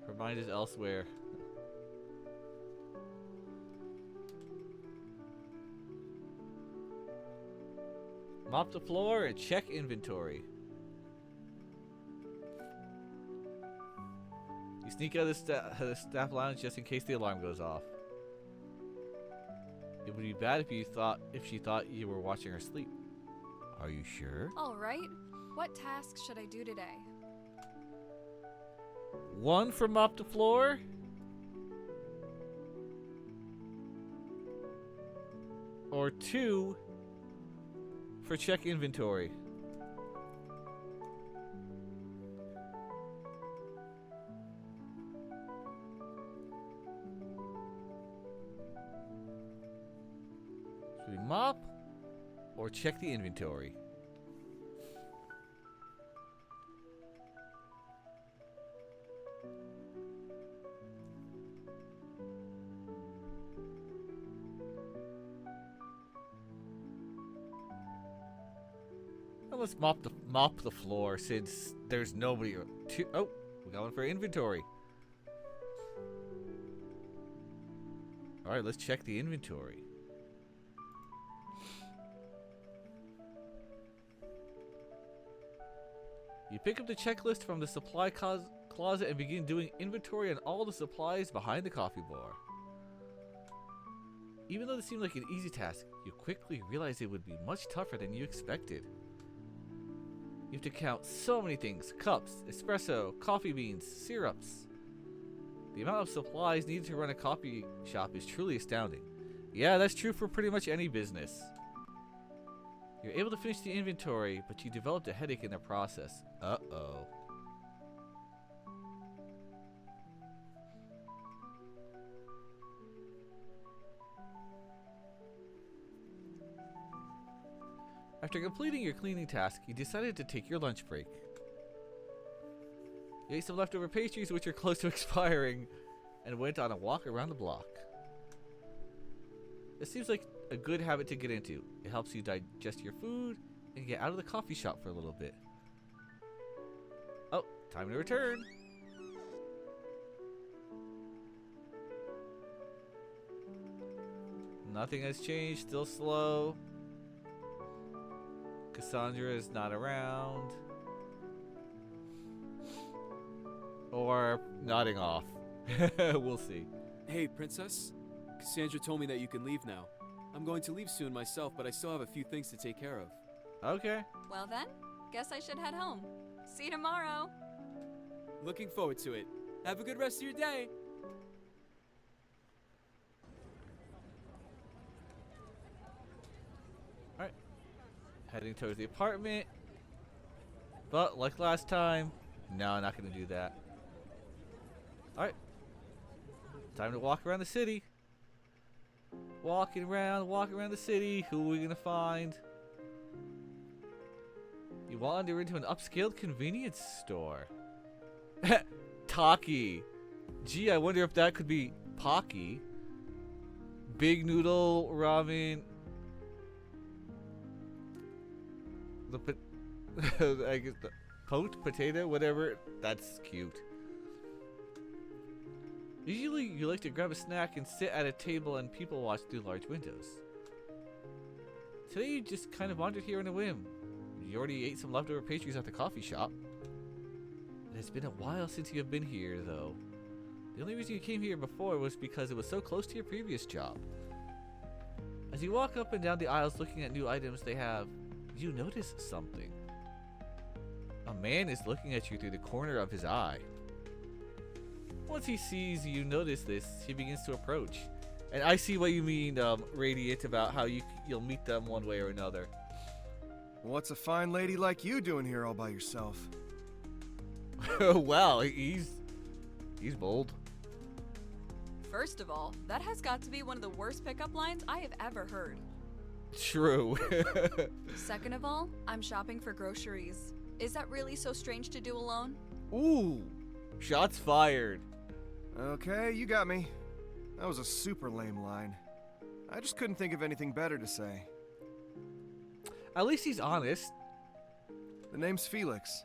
Her mind is elsewhere. Mop the floor and check inventory. You sneak out of the staff lounge just in case the alarm goes off. It would be bad if she thought you were watching her sleep. Are you sure? All right. What tasks should I do today? 1 for mop the floor. Or 2 for check inventory. Should we mop or check the inventory? Well, let's mop the floor since there's nobody. Oh, we got one for inventory. All right, let's check the inventory. You pick up the checklist from the supply closet and begin doing inventory on all the supplies behind the coffee bar. Even though this seemed like an easy task, you quickly realize it would be much tougher than you expected. You have to count so many things: cups, espresso, coffee beans, syrups. The amount of supplies needed to run a coffee shop is truly astounding. Yeah, that's true for pretty much any business. You're able to finish the inventory, but you developed a headache in the process. Uh-oh. After completing your cleaning task, you decided to take your lunch break. You ate some leftover pastries which are close to expiring and went on a walk around the block. This seems like a good habit to get into. It helps you digest your food and get out of the coffee shop for a little bit. Oh, time to return. Nothing has changed, still slow. Cassandra is not around. Or nodding off. We'll see. Hey, Princess. Cassandra told me that you can leave now. I'm going to leave soon myself, but I still have a few things to take care of. Okay. Well then, guess I should head home. See you tomorrow. Looking forward to it. Have a good rest of your day. Alright. Heading towards the apartment. But, like last time, no, not going to do that. Alright. Time to walk around the city. Walking around the city. Who are we going to find? You wander into an upscale convenience store. Taki. Gee, I wonder if that could be Pocky. Big noodle ramen. I guess the poached potato, whatever. That's cute. Usually you like to grab a snack and sit at a table and people watch through large windows. Today you just kind of wandered here on a whim. You already ate some leftover pastries at the coffee shop. It has been a while since you have been here, though. The only reason you came here before was because it was so close to your previous job. As you walk up and down the aisles looking at new items they have, you notice something. A man is looking at you through the corner of his eye. Once he sees you notice this, he begins to approach. And I see what you mean, Radiant, about how you'll meet them one way or another. What's a fine lady like you doing here all by yourself? Wow, he's bold. First of all, that has got to be one of the worst pickup lines I have ever heard. True. Second of all, I'm shopping for groceries. Is that really so strange to do alone? Ooh, shots fired. Okay, you got me. That was a super lame line. I just couldn't think of anything better to say. At least he's honest. The name's Felix.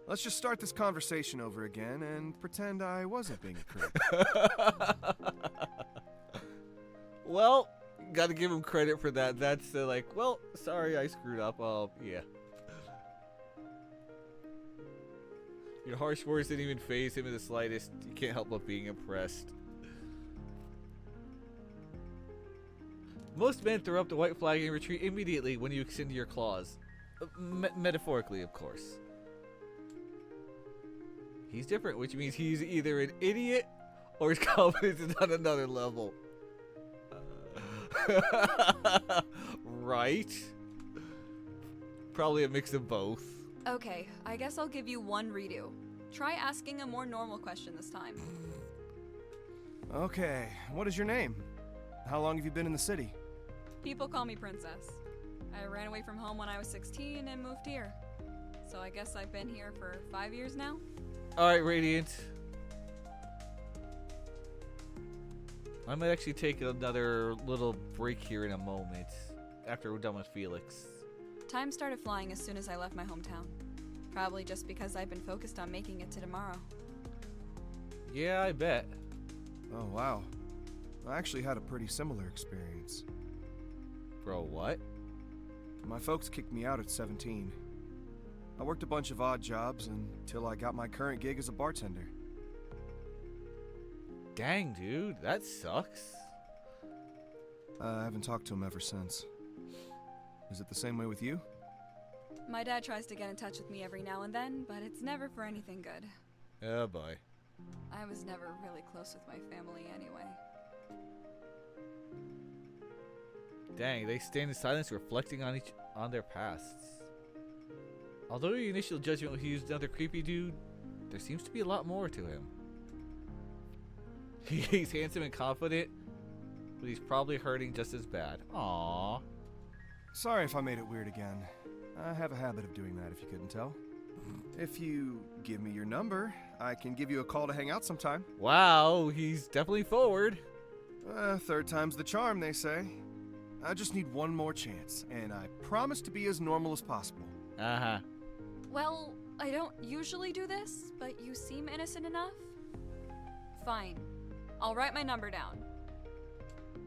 Let's just start this conversation over again and pretend I wasn't being a creep. Well, gotta give him credit for that. That's like, well, sorry I screwed up. Yeah. Your harsh words didn't even faze him in the slightest. You can't help but being impressed. Most men throw up the white flag and retreat immediately when you extend your claws. Metaphorically, of course. He's different, which means he's either an idiot or his confidence is on another level. Right? Probably a mix of both. Okay, I guess I'll give you one redo. Try asking a more normal question this time. Okay, what is your name? How long have you been in the city? People call me Princess. I ran away from home when I was 16 and moved here. So I guess I've been here for 5 years now? Alright, Radiant. I might actually take another little break here in a moment after we're done with Felix. Time started flying as soon as I left my hometown. Probably just because I've been focused on making it to tomorrow. Yeah, I bet. Oh, wow. I actually had a pretty similar experience. Bro, what? My folks kicked me out at 17. I worked a bunch of odd jobs until I got my current gig as a bartender. Dang, dude, that sucks. I haven't talked to him ever since. Is it the same way with you? My dad tries to get in touch with me every now and then, but it's never for anything good. Oh boy. I was never really close with my family anyway. Dang, they stand in silence reflecting on their pasts. Although your initial judgment was he was another creepy dude, there seems to be a lot more to him. He's handsome and confident, but he's probably hurting just as bad. Aww. Sorry if I made it weird again. I have a habit of doing that, if you couldn't tell. If you give me your number, I can give you a call to hang out sometime. Wow, he's definitely forward. Third time's the charm, they say. I just need one more chance, and I promise to be as normal as possible. Uh-huh. Well, I don't usually do this, but you seem innocent enough. Fine. I'll write my number down.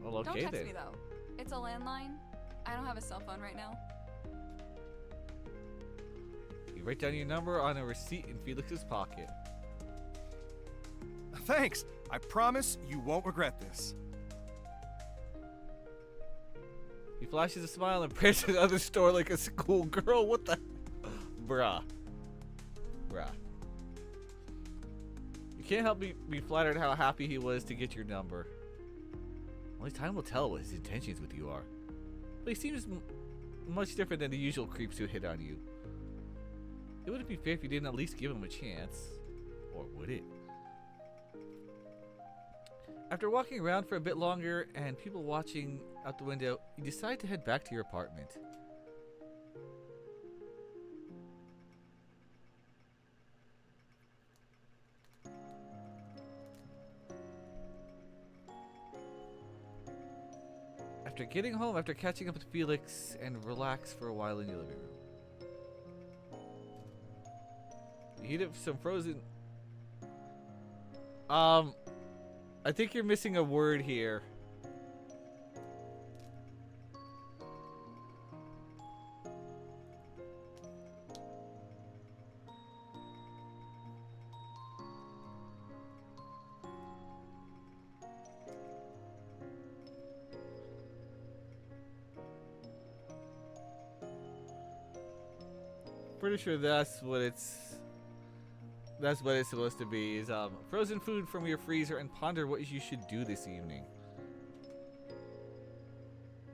Well, okay Don't text then. me though. It's a landline. I don't have a cell phone right now. You write down your number on a receipt in Felix's pocket. Thanks. I promise you won't regret this. He flashes a smile and prays to the other store like a schoolgirl. What the? Bruh. You can't help be flattered how happy he was to get your number. Only time will tell what his intentions with you are. But he seems much different than the usual creeps who hit on you. It wouldn't be fair if you didn't at least give him a chance. Or would it? After walking around for a bit longer and people watching out the window, you decide to head back to your apartment. After getting home, after catching up with Felix, and relax for a while in your living room. You heat up some frozen... I think you're missing a word here. Pretty sure that's what it's supposed to be, is frozen food from your freezer and ponder what you should do this evening.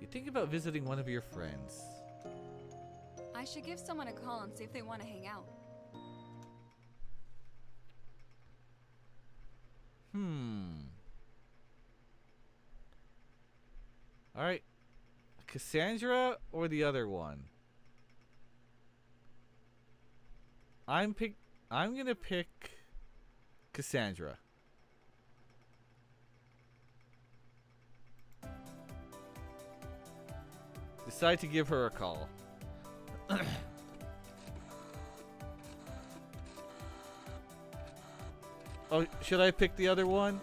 You think about visiting one of your friends. I should give someone a call and see if they want to hang out. Alright. Cassandra or the other one? I'm gonna pick Cassandra. Decide to give her a call. Oh, should I pick the other one?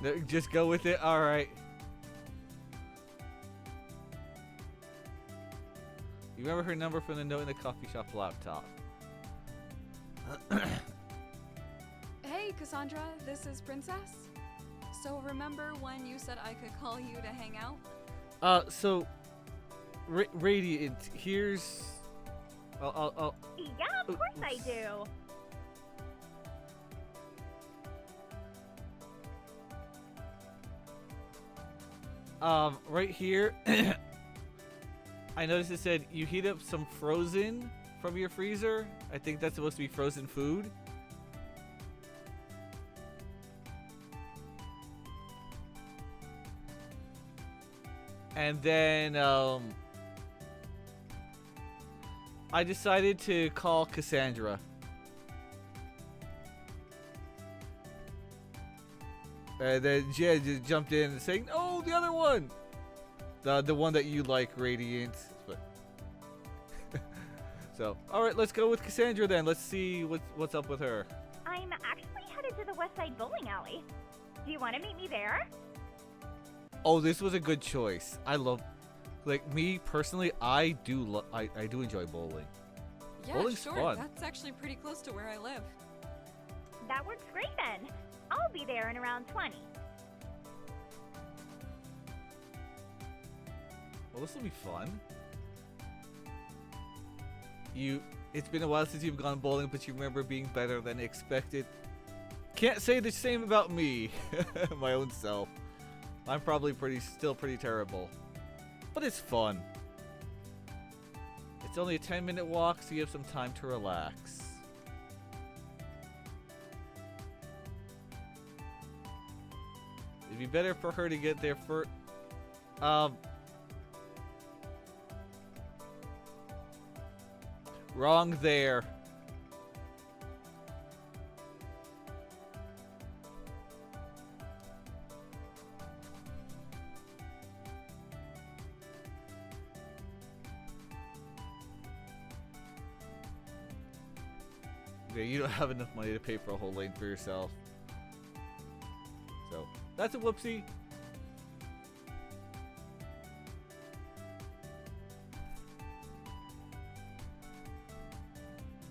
No, just go with it? Alright. You remember her number from the note in the coffee shop laptop. Hey, Cassandra, this is Princess. So remember when you said I could call you to hang out? So... Radiant, here's... I'll Yeah, of course I do. Right here, I noticed it said you heat up some frozen from your freezer. I think that's supposed to be frozen food. And then, I decided to call Cassandra. And then Jed just jumped in and saying, "Oh, the other one, the one that you like, Radiant." But so, all right, let's go with Cassandra then. Let's see what's up with her. I'm actually headed to the West Side Bowling Alley. Do you want to meet me there? Oh, this was a good choice. I love, like, me personally, I do enjoy bowling. Yeah, Bowling's sure. fun. That's actually pretty close to where I live. That works great then. I'll be there in around 20. Well, this will be fun. It's been a while since you've gone bowling, but you remember being better than expected. Can't say the same about me, my own self. I'm probably still pretty terrible, but it's fun. It's only a 10-minute walk, so you have some time to relax. It'd be better for her to get there first. Wrong there. Yeah, you don't have enough money to pay for a whole lane for yourself. So, that's a whoopsie.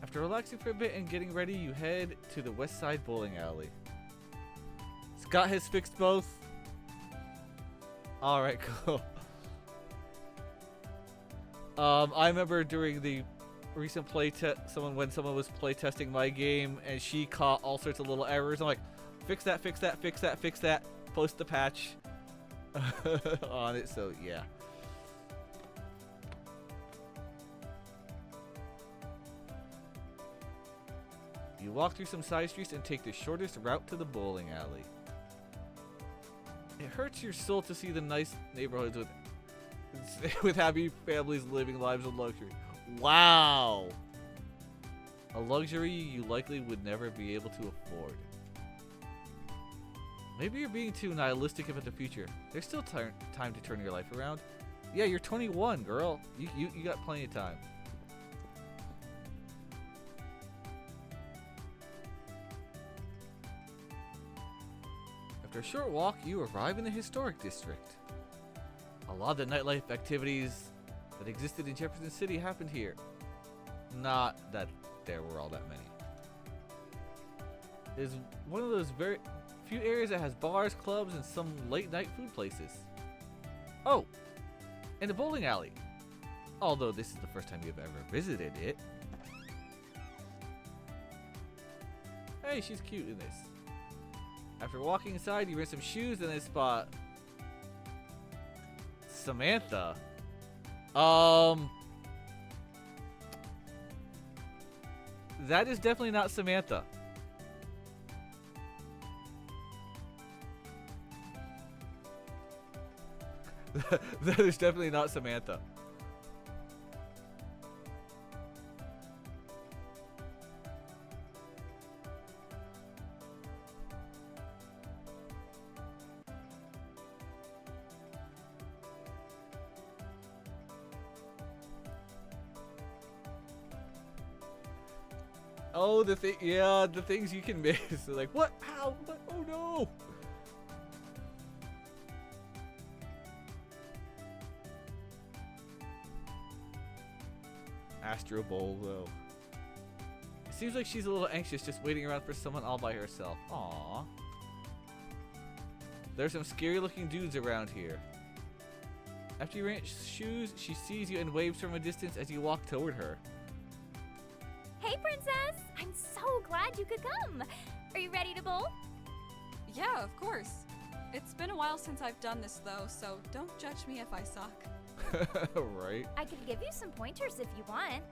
After relaxing for a bit and getting ready, you head to the West Side Bowling Alley. Scott has fixed both. Alright, cool. I remember during the recent play test, when someone was play testing my game and she caught all sorts of little errors. I'm like, fix that, fix that, fix that, fix that. Post the patch on it, so yeah. You walk through some side streets and take the shortest route to the bowling alley. It hurts your soul to see the nice neighborhoods with happy families living lives of luxury. Wow! A luxury you likely would never be able to afford. Maybe you're being too nihilistic about the future. There's still time to turn your life around. Yeah, you're 21, girl. You got plenty of time. After a short walk, you arrive in the historic district. A lot of the nightlife activities that existed in Jefferson City happened here. Not that there were all that many. It's one of those very few areas that has bars, clubs, and some late night food places. Oh, and the bowling alley. Although this is the first time you've ever visited it. Hey, she's cute in this. After walking inside, you rent some shoes and then spot Samantha. That is definitely not Samantha. That is definitely not Samantha. Oh, the things you can miss. Like, what? How? What? Oh no! Astro Bowl, though. It seems like she's a little anxious just waiting around for someone all by herself. Aww. There's some scary looking dudes around here. After you rent shoes, she sees you and waves from a distance as you walk toward her. Hey, Princess! I'm so glad you could come. Are you ready to bowl? Yeah, of course. It's been a while since I've done this, though, so don't judge me if I suck. Right? I could give you some pointers if you want.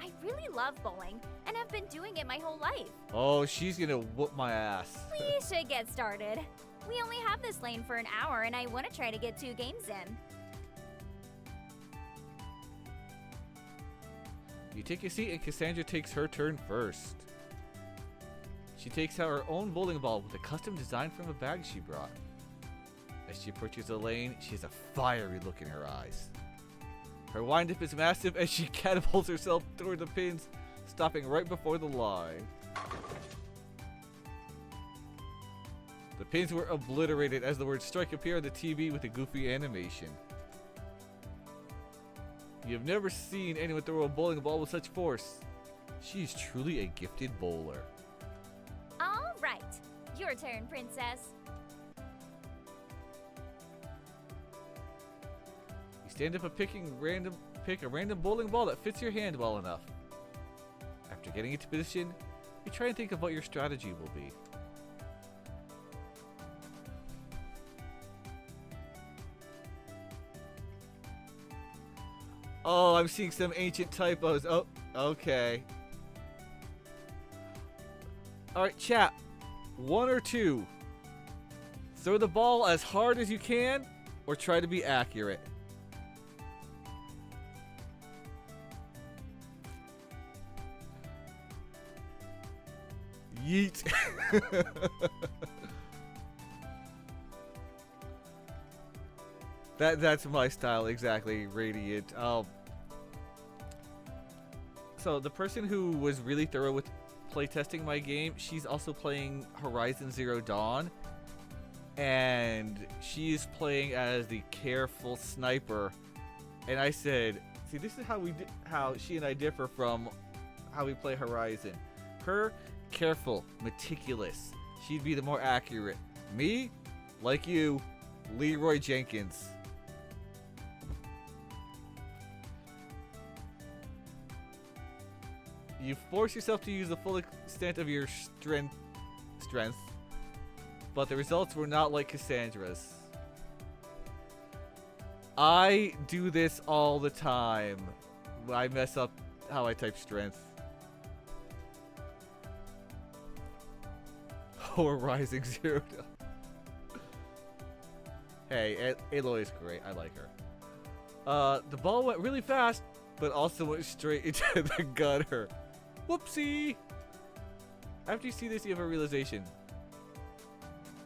I really love bowling, and I've been doing it my whole life. Oh, she's gonna whoop my ass. We should get started. We only have this lane for an hour, and I want to try to get 2 games in. You take a seat and Cassandra takes her turn first. She takes out her own bowling ball with a custom design from a bag she brought. As she approaches the lane, she has a fiery look in her eyes. Her wind-up is massive as she catapults herself toward the pins, stopping right before the line. The pins were obliterated as the word strike appeared on the TV with a goofy animation. You have never seen anyone throw a bowling ball with such force. She is truly a gifted bowler. All right, your turn, Princess. You stand up and pick a random bowling ball that fits your hand well enough. After getting into position, you try and think of what your strategy will be. Oh, I'm seeing some ancient typos. Oh, okay. Alright, chat. 1 or 2. Throw the ball as hard as you can, or try to be accurate. Yeet. That's my style exactly, Radiant. So the person who was really thorough with playtesting my game, she's also playing Horizon Zero Dawn, and she is playing as the careful sniper. And I said, see, this is how she and I differ from how we play Horizon. Her, careful, meticulous. She'd be the more accurate. Me, like you, Leroy Jenkins. You force yourself to use the full extent of your strength, but the results were not like Cassandra's. I do this all the time. I mess up how I type strength. Or Rising Zero Dawn. Hey, Aloy is great. I like her. The ball went really fast, but also went straight into the gutter. Whoopsie! After you see this, you have a realization.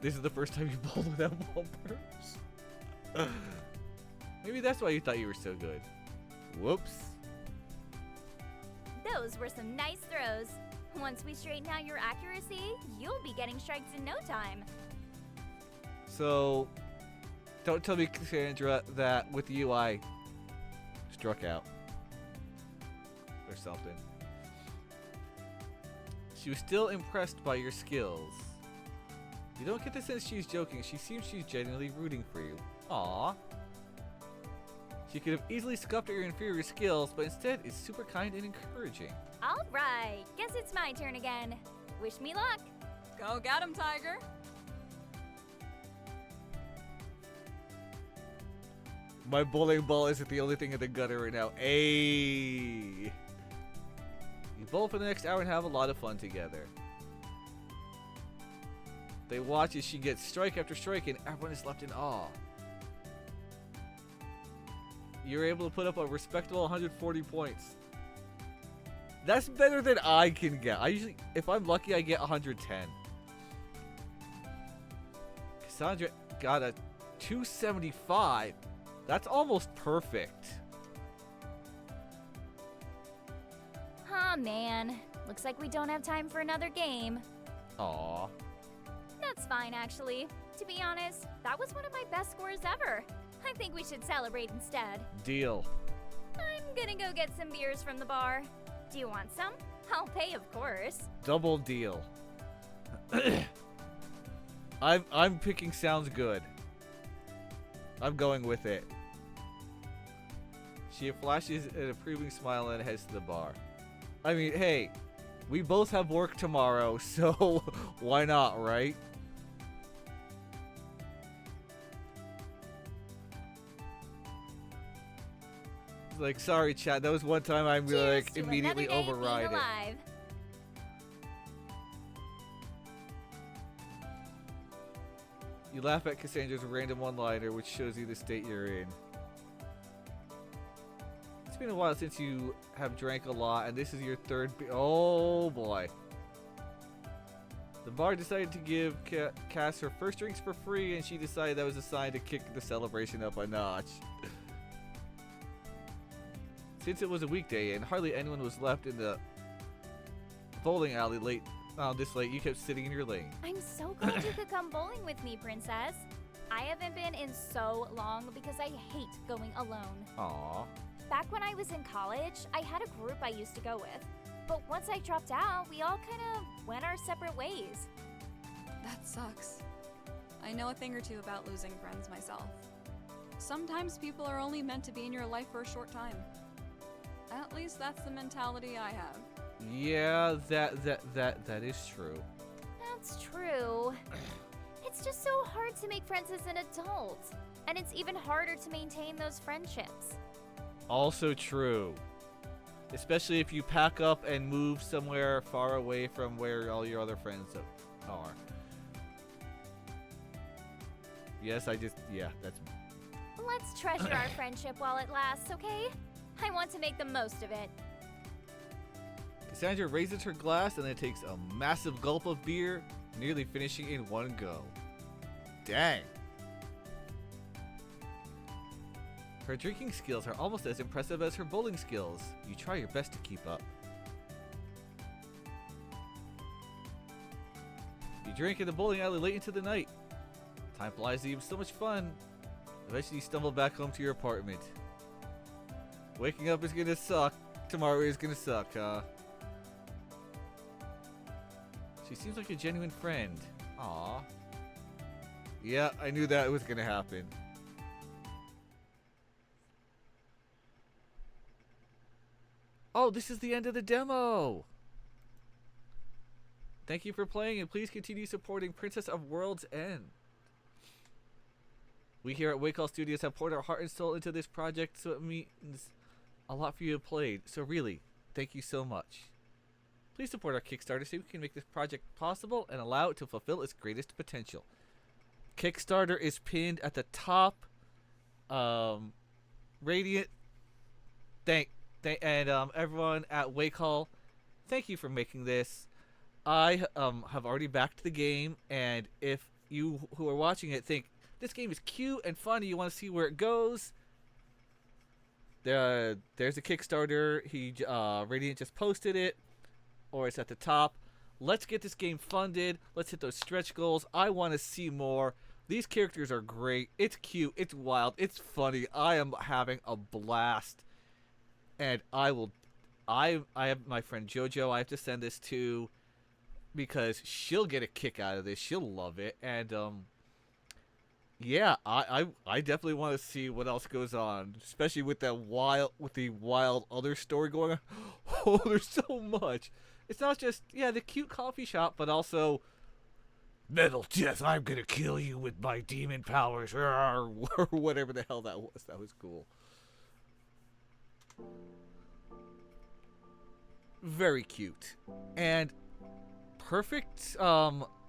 This is the first time you bowled without bumpers. Maybe that's why you thought you were so good. Whoops. Those were some nice throws. Once we straighten out your accuracy, you'll be getting strikes in no time. So, don't tell me, Cassandra, that with you I struck out. Or something. She was still impressed by your skills. You don't get the sense she's joking. She seems she's genuinely rooting for you. Aww. She could have easily scuffed at your inferior skills, but instead is super kind and encouraging. All right, guess it's my turn again. Wish me luck. Go get him, Tiger. My bowling ball isn't the only thing in the gutter right now. Ayy. You bowl for the next hour and have a lot of fun together. They watch as she gets strike after strike and everyone is left in awe. You're able to put up a respectable 140 points. That's better than I can get. I usually, if I'm lucky, I get 110. Cassandra got a 275. That's almost perfect. Aw, man. Looks like we don't have time for another game. Aw. That's fine, actually. To be honest, that was one of my best scores ever. I think we should celebrate instead. Deal. I'm gonna go get some beers from the bar. Do you want some? I'll pay, of course. Double deal. I'm picking sounds good. I'm going with it. She flashes an approving smile and heads to the bar. I mean, hey, we both have work tomorrow, so why not, right? Like, sorry, chat. That was one time I'm Cheers like to immediately another day override being it. alive. You laugh at Cassandra's random one-liner, which shows you the state you're in. It's been a while since you have drank a lot, and this is your third oh boy. The bar decided to give Cass her first drinks for free, and she decided that was a sign to kick the celebration up a notch. Since it was a weekday and hardly anyone was left in the bowling alley this late, you kept sitting in your lane. I'm so glad you could come bowling with me, Princess. I haven't been in so long because I hate going alone. Aww. Back when I was in college, I had a group I used to go with. But once I dropped out, we all kind of went our separate ways. That sucks. I know a thing or two about losing friends myself. Sometimes people are only meant to be in your life for a short time. At least that's the mentality I have. Yeah, that is true. That's true. It's just so hard to make friends as an adult. And it's even harder to maintain those friendships. Also true. Especially if you pack up and move somewhere far away from where all your other friends are. Yes, yeah, that's... Let's treasure our friendship while it lasts, okay? I want to make the most of it. Cassandra raises her glass and then takes a massive gulp of beer, nearly finishing in one go. Dang. Her drinking skills are almost as impressive as her bowling skills. You try your best to keep up. You drink in the bowling alley late into the night. Time flies even so much fun. Eventually you stumble back home to your apartment. Waking up is gonna suck. Tomorrow is gonna suck, huh? She seems like a genuine friend. Aww. Yeah, I knew that was gonna happen. Oh, this is the end of the demo! Thank you for playing, and please continue supporting Princess of World's End. We here at Wake Hall Studios have poured our heart and soul into this project, so it means a lot for you to have played. So really, thank you so much. Please support our Kickstarter so we can make this project possible and allow it to fulfill its greatest potential. Kickstarter is pinned at the top. Radiant, and everyone at Wake Hall, thank you for making this. I have already backed the game, and if you who are watching it think this game is cute and fun and you want to see where it goes, there's a Kickstarter. Radiant just posted it, or it's at the top. Let's get this game funded. Let's hit those stretch goals. I want to see more. These characters are great. It's cute. It's wild. It's funny. I am having a blast. And I have my friend JoJo I have to send this to, because she'll get a kick out of this. She'll love it. And yeah, I definitely want to see what else goes on, especially with the wild other story going on. Oh, there's so much. It's not just the cute coffee shop, but also Metal Death, I'm gonna kill you with my demon powers, or whatever the hell that was. That was cool. Very cute. And perfect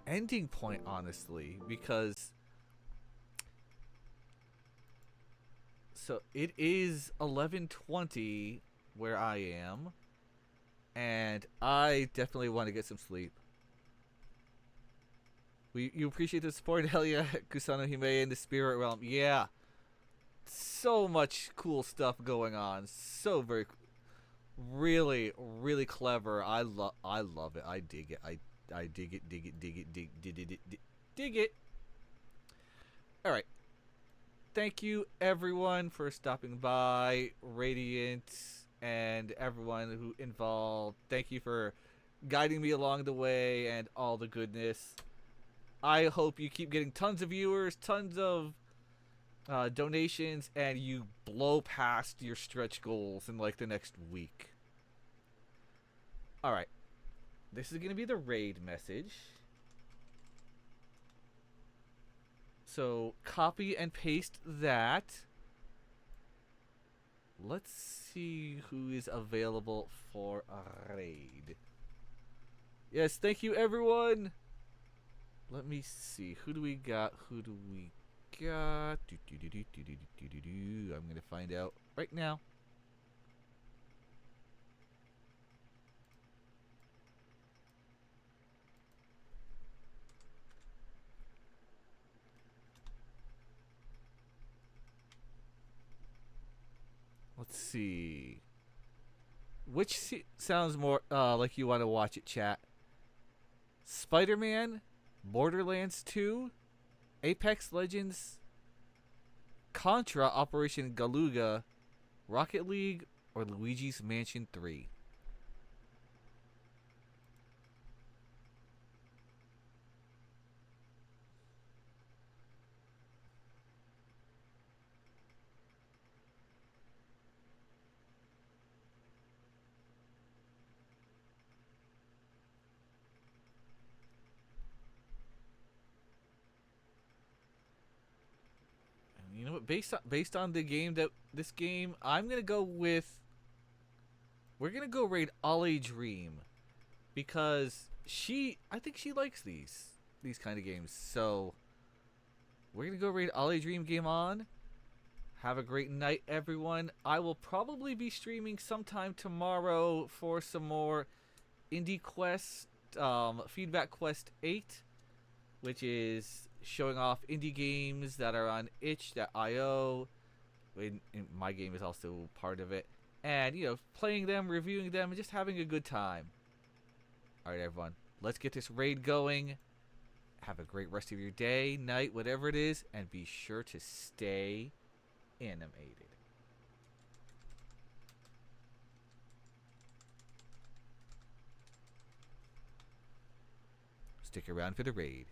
ending point, honestly, because so it is 11:20 where I am, and I definitely want to get some sleep. You appreciate the support? Hell yeah, Kusano Hime in the spirit realm. Yeah. So much cool stuff going on. So very really, really clever. I love it. I dig it. I dig it, dig it, dig it, dig it. All right. Thank you everyone for stopping by, Radiant and everyone who involved. Thank you for guiding me along the way and all the goodness. I hope you keep getting tons of viewers, tons of donations, and you blow past your stretch goals in like the next week. Alright. This is going to be the raid message. So copy and paste that. Let's see who is available for a raid. Yes, thank you everyone. Let me see. Who do we got? I'm going to find out right now. Let's see. Which sounds more like you want to watch it, chat? Spider-Man? Borderlands 2, Apex Legends, Contra Operation Galuga, Rocket League, or Luigi's Mansion 3. based on the game this game, I'm gonna go with. We're gonna go raid Ollie Dream, because I think she likes these kind of games. So we're gonna go raid Ollie Dream game on. Have a great night, everyone. I will probably be streaming sometime tomorrow for some more Indie Quest, Feedback Quest 8, which is showing off indie games that are on itch.io. My game is also part of it. And, playing them, reviewing them, and just having a good time. Alright, everyone. Let's get this raid going. Have a great rest of your day, night, whatever it is. And be sure to stay animated. Stick around for the raid.